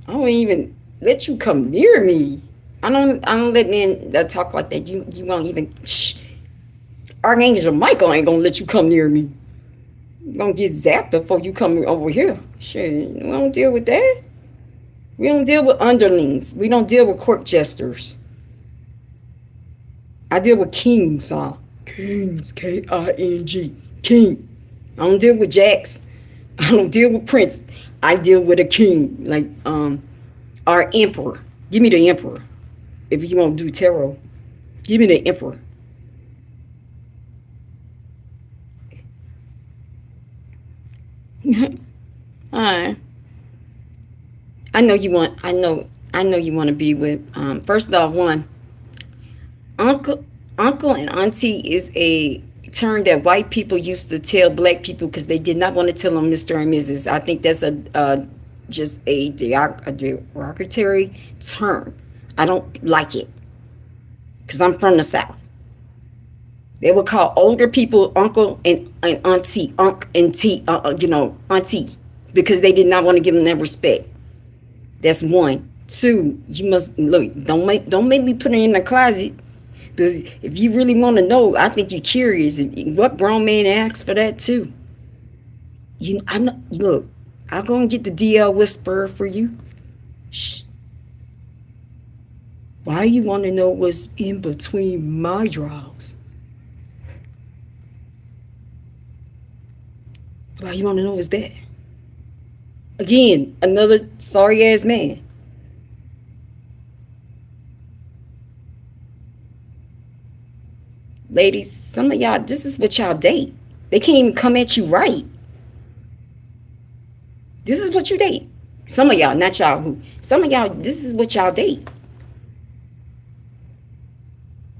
I don't even let you come near me. I don't let men that talk like that. You won't even Archangel Michael ain't gonna let you come near me. You're gonna get zapped before you come over here. Shit. We don't deal with that. We don't deal with underlings. We don't deal with court jesters. I deal with kings, Kings, King. King. I don't deal with jacks. I don't deal with prince. I deal with a king, like our emperor. Give me the emperor. If you want to do tarot, give me the emperor. Hi. I know you want. I know you want to be with. First off, one uncle and auntie is a term that white people used to tell black people because they did not want to tell them Mr. and Mrs. I think that's a just a derogatory term. I don't like it because I'm from the South. They would call older people uncle and auntie, and t, auntie, because they did not want to give them that respect. That's one. Two, you must look. Don't make me put it in the closet. Because if you really want to know, I think you're curious. What grown man asks for that too? I know. Look, I'll go and get the DL whisperer for you. Shh. Why you want to know what's in between my drawers? Why you want to know what's that? Again, another sorry ass man. Ladies, some of y'all, this is what y'all date. They can't even come at you right. This is what you date. Some of y'all, not y'all who. Some of y'all, this is what y'all date.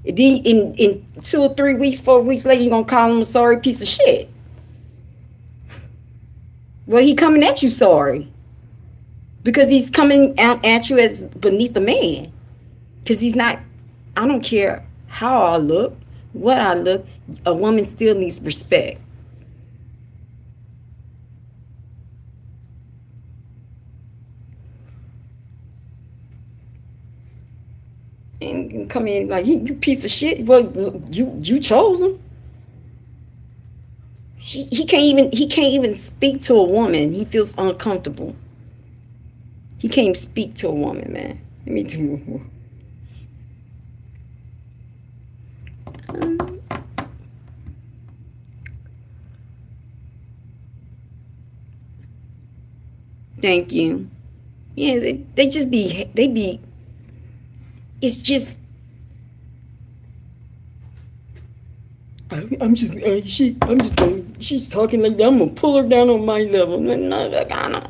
In 2 or 3 weeks, 4 weeks later, you're going to call him a sorry piece of shit. Well, he coming at you sorry. Because he's coming out at you as beneath a man. Because he's not, I don't care how I look, what I look, a woman still needs respect. And come in like, you piece of shit. Well, you chose him. He can't even speak to a woman. He feels uncomfortable. He can't even speak to a woman, man. Let me do. Thank you. Yeah, they just be. It's just. I'm just going. She's talking like that. I'm gonna pull her down on my level. No,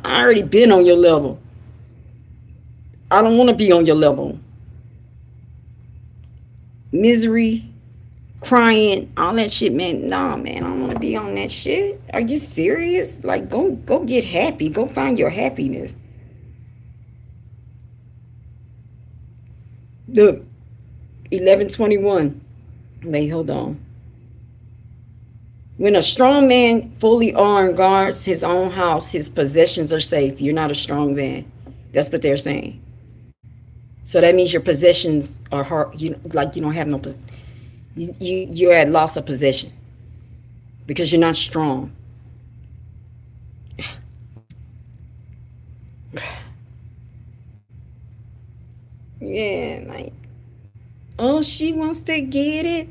I already been on your level. I don't want to be on your level. Misery, crying, all that shit, man. Nah, man, I don't want to be on that shit. Are you serious? Like, go get happy. Go find your happiness. Look, 11:21. Wait, hold on. When a strong man fully armed guards his own house, his possessions are safe. You're not a strong man. That's what they're saying. So that means your possessions are hard. You don't have no. You're at loss of possession because you're not strong. Yeah, like, oh, she wants to get it.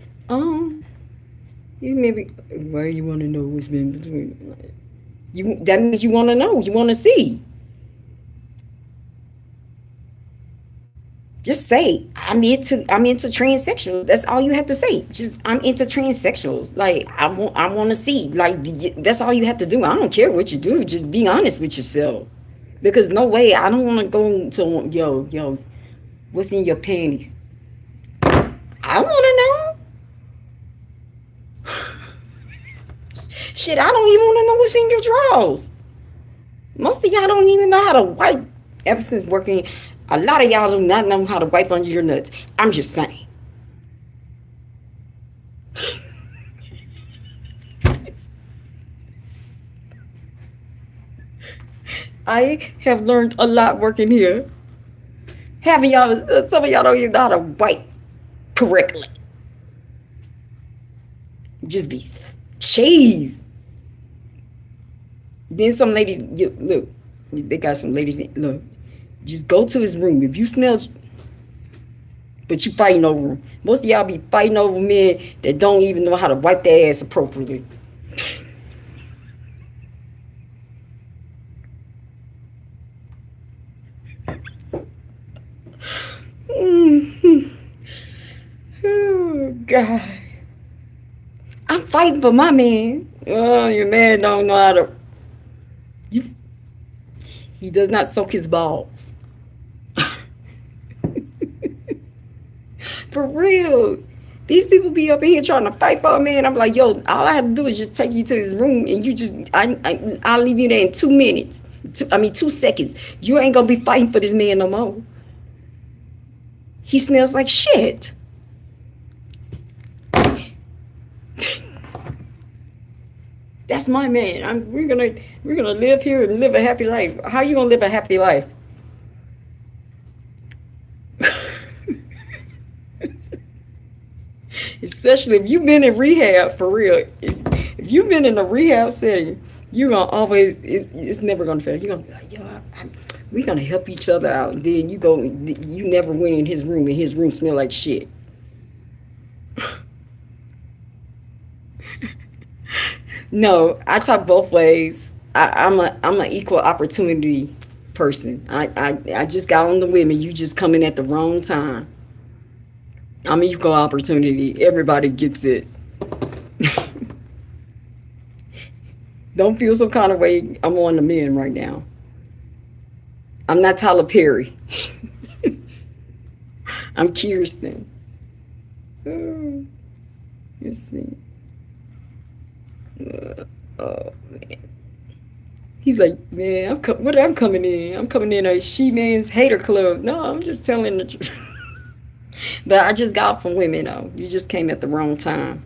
You maybe why you want to know what's been between you? That means you want to know. You want to see. Just say I'm into transsexuals. That's all you have to say. Just I'm into transsexuals. Like I want to see. Like that's all you have to do. I don't care what you do. Just be honest with yourself. Because no way I don't want to go to yo. What's in your panties? I want to know. Shit, I don't even want to know what's in your drawers. Most of y'all don't even know how to wipe. Ever since working, a lot of y'all do not know how to wipe under your nuts. I'm just saying. I have learned a lot working here. Having y'all, some of y'all don't even know how to wipe correctly. Just be cheese. Then some ladies, look, they got some ladies, look, just go to his room. If you smell, but you fighting over him. Most of y'all be fighting over men that don't even know how to wipe their ass appropriately. Oh, God. I'm fighting for my man. Oh, your man don't know how to. He does not soak his balls. For real. These people be up in here trying to fight for a man. I'm like, yo, all I have to do is just take you to his room and you just, I'll leave you there in 2 minutes. 2 seconds. You ain't gonna be fighting for this man no more. He smells like shit. That's my man. We're gonna live here and live a happy life. How you gonna live a happy life? Especially if you've been in rehab, for real. If you've been in a rehab setting, you're gonna always, it's never gonna fail. You're gonna be like, yo, we're gonna help each other out. And then you never went in his room and his room smelled like shit. No, I talk both ways. I'm an equal opportunity person. I just got on the women. You just come in at the wrong time. I'm an equal opportunity. Everybody gets it. Don't feel some kind of way. I'm on the men right now. I'm not Tyler Perry. I'm Kirsten. Oh, let's see. Oh man. He's like, man, I'm coming in. I'm coming in a she-man's hater club. No, I'm just telling the truth. But I just got from women though. You just came at the wrong time.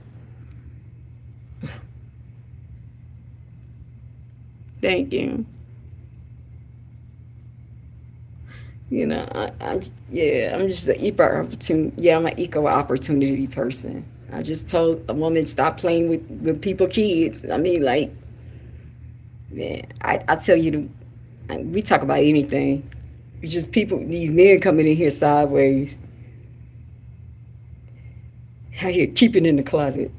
Thank you. You know, I'm just an equal opportunity. Yeah, I'm an equal opportunity person. I just told a woman stop playing with people's kids. I mean, like, man, I tell you, we talk about anything. It's just people, these men coming in here sideways. How you keep it in the closet.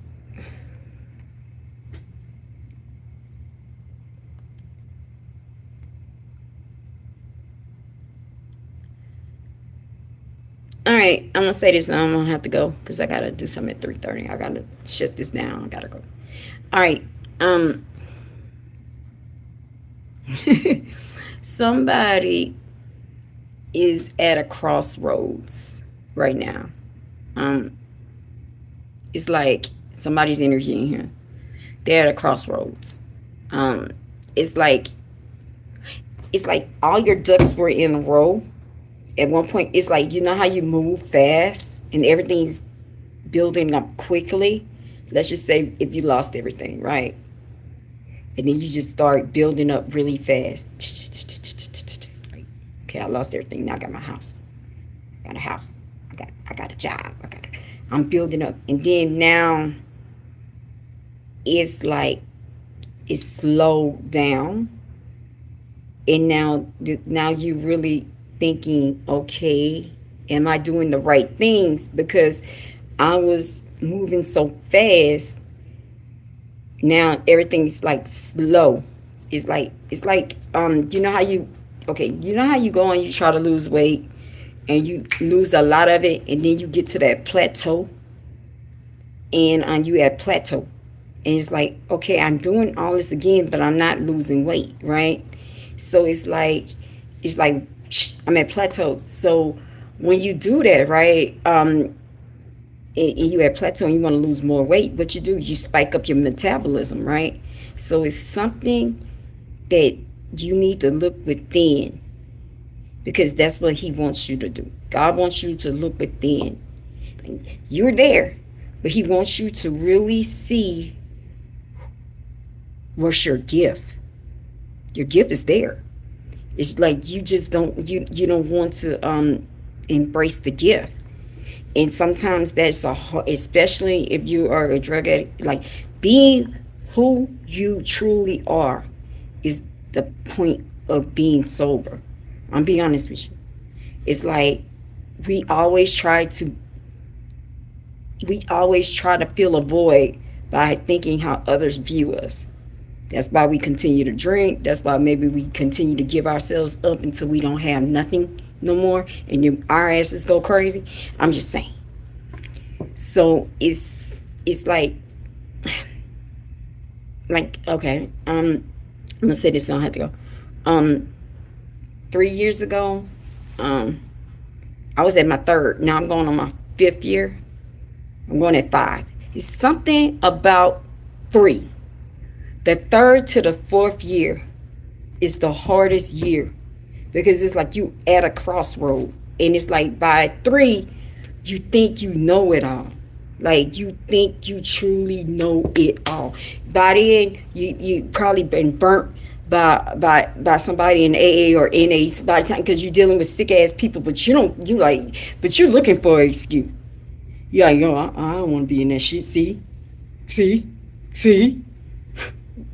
All right, I'm gonna say this and I'm gonna have to go because I gotta do something at 3:30. I gotta shut this down. I gotta go. All right. Somebody is at a crossroads right now. It's like somebody's energy in here. They're at a crossroads. It's like all your ducks were in a row. At one point, it's like, you know how you move fast and everything's building up quickly? Let's just say if you lost everything, right? And then you just start building up really fast. Okay, I lost everything. Now I got my house. I got a house. I got a job. I'm building up. And then now it's like it's slowed down. And now you really thinking, okay, am I doing the right things? Because I was moving so fast. Now everything's like slow. It's like you know how you go and you try to lose weight and you lose a lot of it and then you get to that plateau and you at plateau and it's like, okay, I'm doing all this again but I'm not losing weight, right? So it's like I'm at plateau. So when you do that, right, and you at plateau and you want to lose more weight, what you do, you spike up your metabolism, right? So it's something that you need to look within because that's what he wants you to do. God wants you to look within. You're there, but he wants you to really see what's your gift. Your gift is there. It's like you just you don't want to embrace the gift. And sometimes that's especially if you are a drug addict, like being who you truly are is the point of being sober. I'm being honest with you. It's like we always try to fill a void by thinking how others view us. That's why we continue to drink. That's why maybe we continue to give ourselves up until we don't have nothing no more, and then our asses go crazy. I'm just saying. So it's like okay. I'm gonna say this. So I don't have to go. 3 years ago, I was at my third. Now I'm going on my 5th year. I'm going at 5. It's something about 3. The 3rd to the 4th year is the hardest year, because it's like you at a crossroad, and it's like by 3 you think you know it all. Like you think you truly know it all. By then you probably been burnt by somebody in AA or NA by the time, because you're dealing with sick ass people, but but you're looking for an excuse. Yeah, I don't want to be in that shit. See.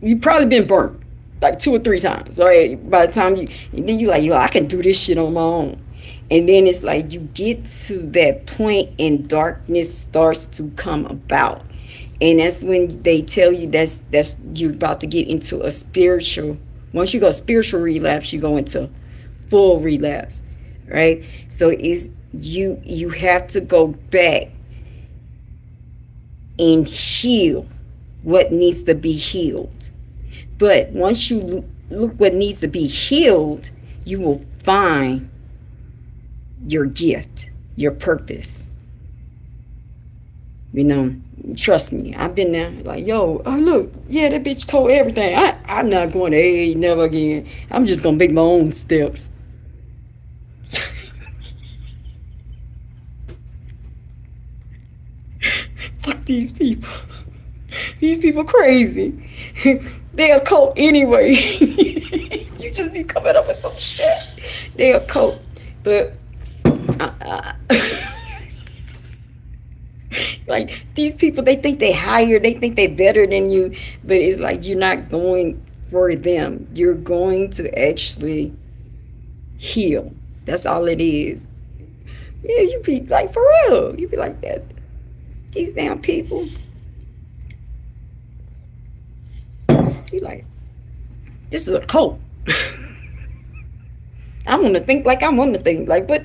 You probably been burnt like 2 or 3 times, right? By the time and then you like, I can do this shit on my own. And then it's like you get to that point and darkness starts to come about. And that's when they tell you that's you're about to get into a spiritual. Once you go spiritual relapse, you go into full relapse, right? So it's you have to go back and heal what needs to be healed. But once you look what needs to be healed, you will find your gift, your purpose. Trust me, I've been there. Like, yo, oh look, yeah, that bitch told everything. I'm not going to AA never again. I'm just gonna make my own steps. Fuck these people. These people crazy. They a cult anyway. You just be coming up with some shit. They a cult, but like these people, they think they higher, they think they better than you, but it's like you're not going for them. You're going to actually heal. That's all it is. Yeah, you be like, for real. You be like that. These damn people. You like, this is a cult. I want to think like I want to think like, but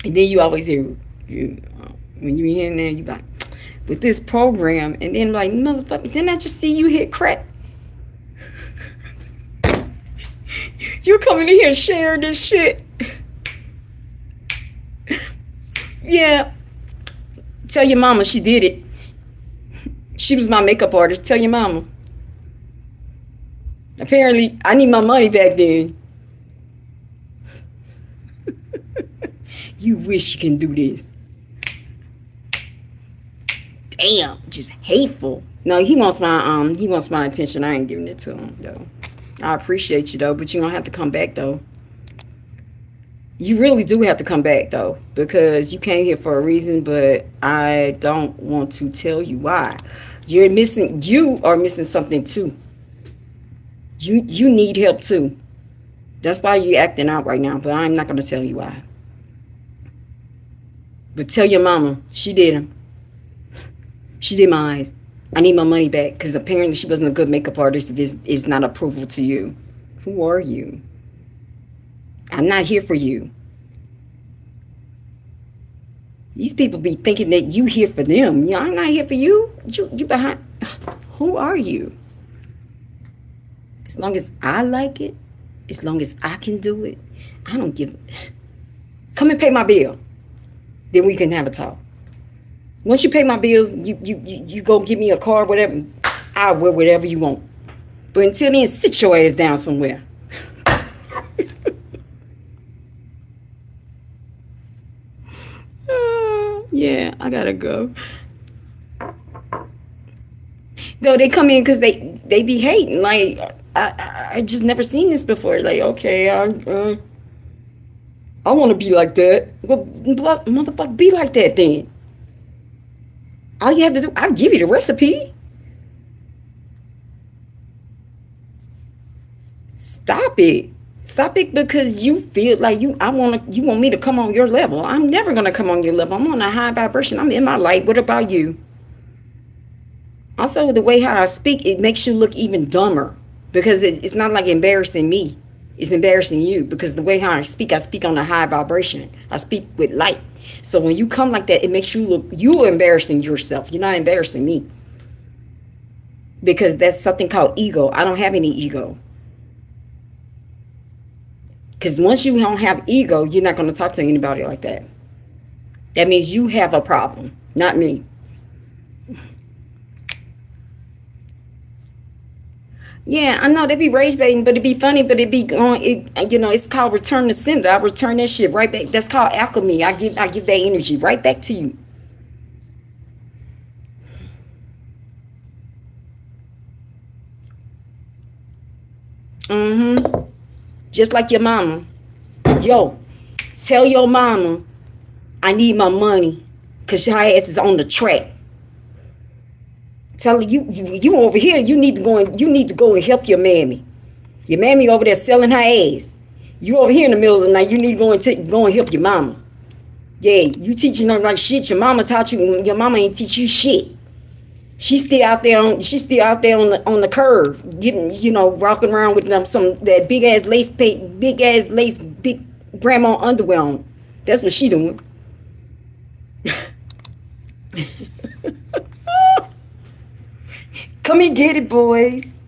and then you always hear when you in there, you like, with this program, and then like, motherfucker, didn't I just see you hit crack? You coming in here sharing this shit? Yeah. Tell your mama she did it. She was my makeup artist. Tell your mama. Apparently, I need my money back then. You wish you can do this. Damn, just hateful. No, he wants my attention. I ain't giving it to him though. I appreciate you though, but you don't have to come back though. You really do have to come back though, because you came here for a reason, but I don't want to tell you why. You are missing something too. You need help too. That's why you're acting out right now, but I'm not going to tell you why. But tell your mama, she did him. She did my eyes. I need my money back, because apparently she wasn't a good makeup artist if it's not approval to you. Who are you? I'm not here for you. These people be thinking that you here for them. Yeah, I'm not here for you. You behind. Who are you? As long as I like it, as long as I can do it, I don't give. Come and pay my bill. Then we can have a talk. Once you pay my bills, you go give me a car, whatever. I'll wear whatever you want. But until then, sit your ass down somewhere. Yeah, I gotta go. No, they come in because they be hating. Like, I just never seen this before. Like, okay, I want to be like that. Well, motherfucker, be like that then. All you have to do, I'll give you the recipe. Stop it. Stop it because you feel like you want me to come on your level. I'm never gonna come on your level. I'm on a high vibration. I'm in my light. What about you? Also, the way how I speak, it makes you look even dumber because it's not like embarrassing me. It's embarrassing you because the way how I speak on a high vibration. I speak with light. So when you come like that, it makes you look, you're embarrassing yourself. You're not embarrassing me. Because that's something called ego. I don't have any ego. Because once you don't have ego, you're not going to talk to anybody like that. That means you have a problem, not me. Yeah, I know they be rage baiting, but it be funny, but it be going. It's called return to sender. I return that shit right back. That's called alchemy. I give that energy right back to you. Just like your mama. Yo, tell your mama I need my money because your ass is on the track. Tell her you over here. You need to go and help your mammy. Your mammy over there selling her ass. You over here in the middle of the night. You need to go and help your mama. Yeah, you teaching her like shit. Your mama taught you. Your mama ain't teach you shit. She's still out there on the curve, getting walking around with that big ass lace big grandma underwear on. That's what she doing. Come and get it, boys.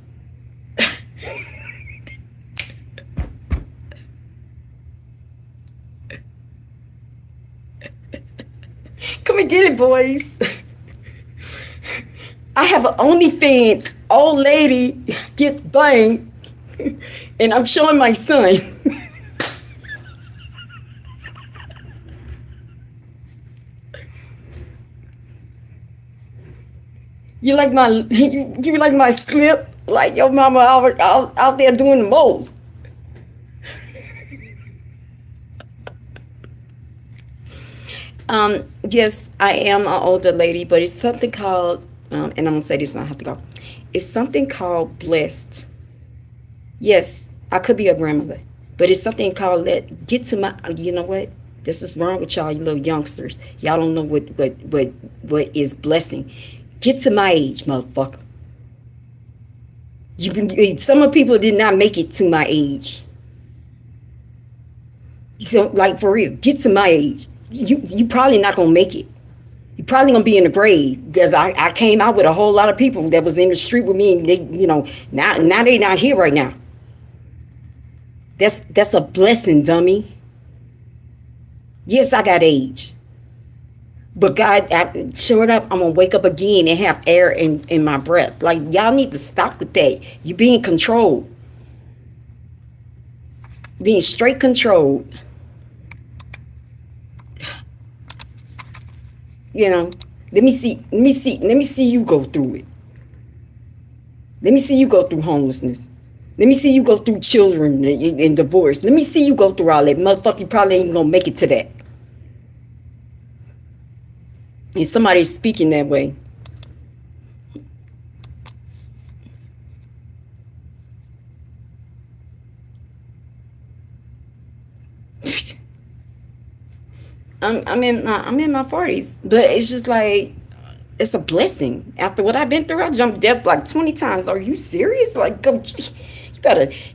Come and get it, boys. I have an OnlyFans. Old lady gets banged, and I'm showing my son. You like my slip? Like your mama out there doing the most. Yes, I am an older lady, but it's something called, and I'm gonna say this and I have to go. It's something called blessed. Yes, I could be a grandmother, but it's something called get to my. You know what? This is wrong with y'all, you little youngsters. Y'all don't know what is blessing. Get to my age, motherfucker. Some of people did not make it to my age. So, like, for real, get to my age. You probably not gonna make it. You probably gonna be in the grave because I came out with a whole lot of people that was in the street with me, and they, now they not here right now. That's a blessing, dummy. Yes, I got age. But God, sure enough, I'm going to wake up again and have air in my breath. Like, y'all need to stop with that. You being controlled. Being straight controlled. Let me see you go through it. Let me see you go through homelessness. Let me see you go through children and divorce. Let me see you go through all that. Motherfucker, you probably ain't going to make it to that. And somebody's speaking that way. I'm in my 40s, but it's just like it's a blessing. After what I've been through, I jumped death like 20 times. Are you serious? Like, go.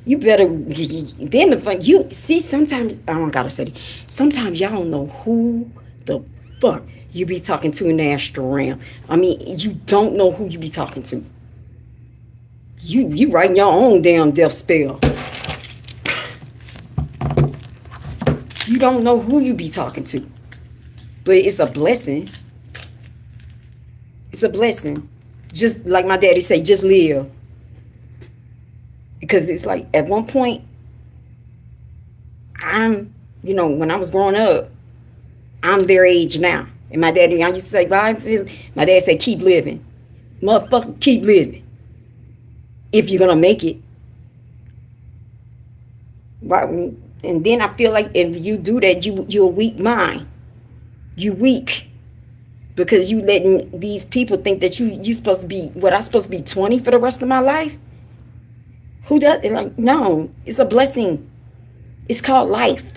You better. Then the fun. You see, sometimes I don't gotta say it. Sometimes y'all don't know who the fuck you be talking to in the astral realm. I mean, you don't know who you be talking to. You writing your own damn death spell. You don't know who you be talking to. But it's a blessing. It's a blessing. Just like my daddy say, just live. Because it's like at one point, when I was growing up, I'm their age now. And my daddy, I used to say, my dad said, keep living. Motherfucker, keep living. If you're going to make it. Right? And then I feel like if you do that, you're a weak mind. You weak because you letting these people think that you supposed to be what, I supposed to be 20 for the rest of my life. Who does it? Like, no, it's a blessing. It's called life.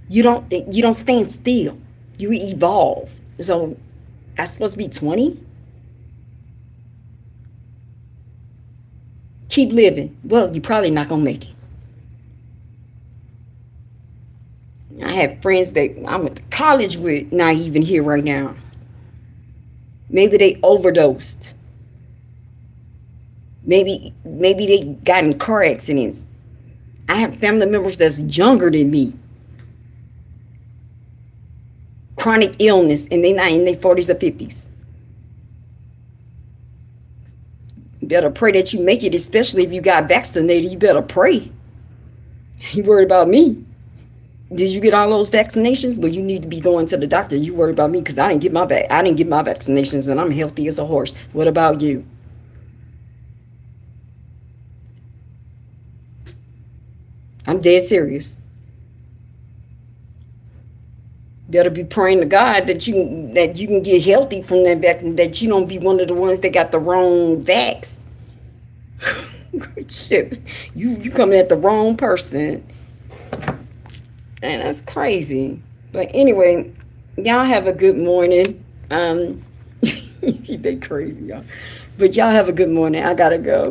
You don't stand still. You evolve. So I'm supposed to be 20. Keep living. Well, you're probably not gonna make it. I have friends that I went to college with, not even here right now. Maybe they overdosed. Maybe they got in car accidents. I have family members that's younger than me. Chronic illness, and they not in their 40s or 50s. You better pray that you make it, especially if you got vaccinated. You better pray. You worried about me? Did you get all those vaccinations? Well, you need to be going to the doctor. You worried about me because I didn't get my vaccinations, and I'm healthy as a horse. What about you? I'm dead serious. Better be praying to God that you can get healthy from that you don't be one of the ones that got the wrong vax. Shit, you coming at the wrong person. And that's crazy. But anyway, y'all have a good morning. They crazy, y'all. But y'all have a good morning. I gotta go.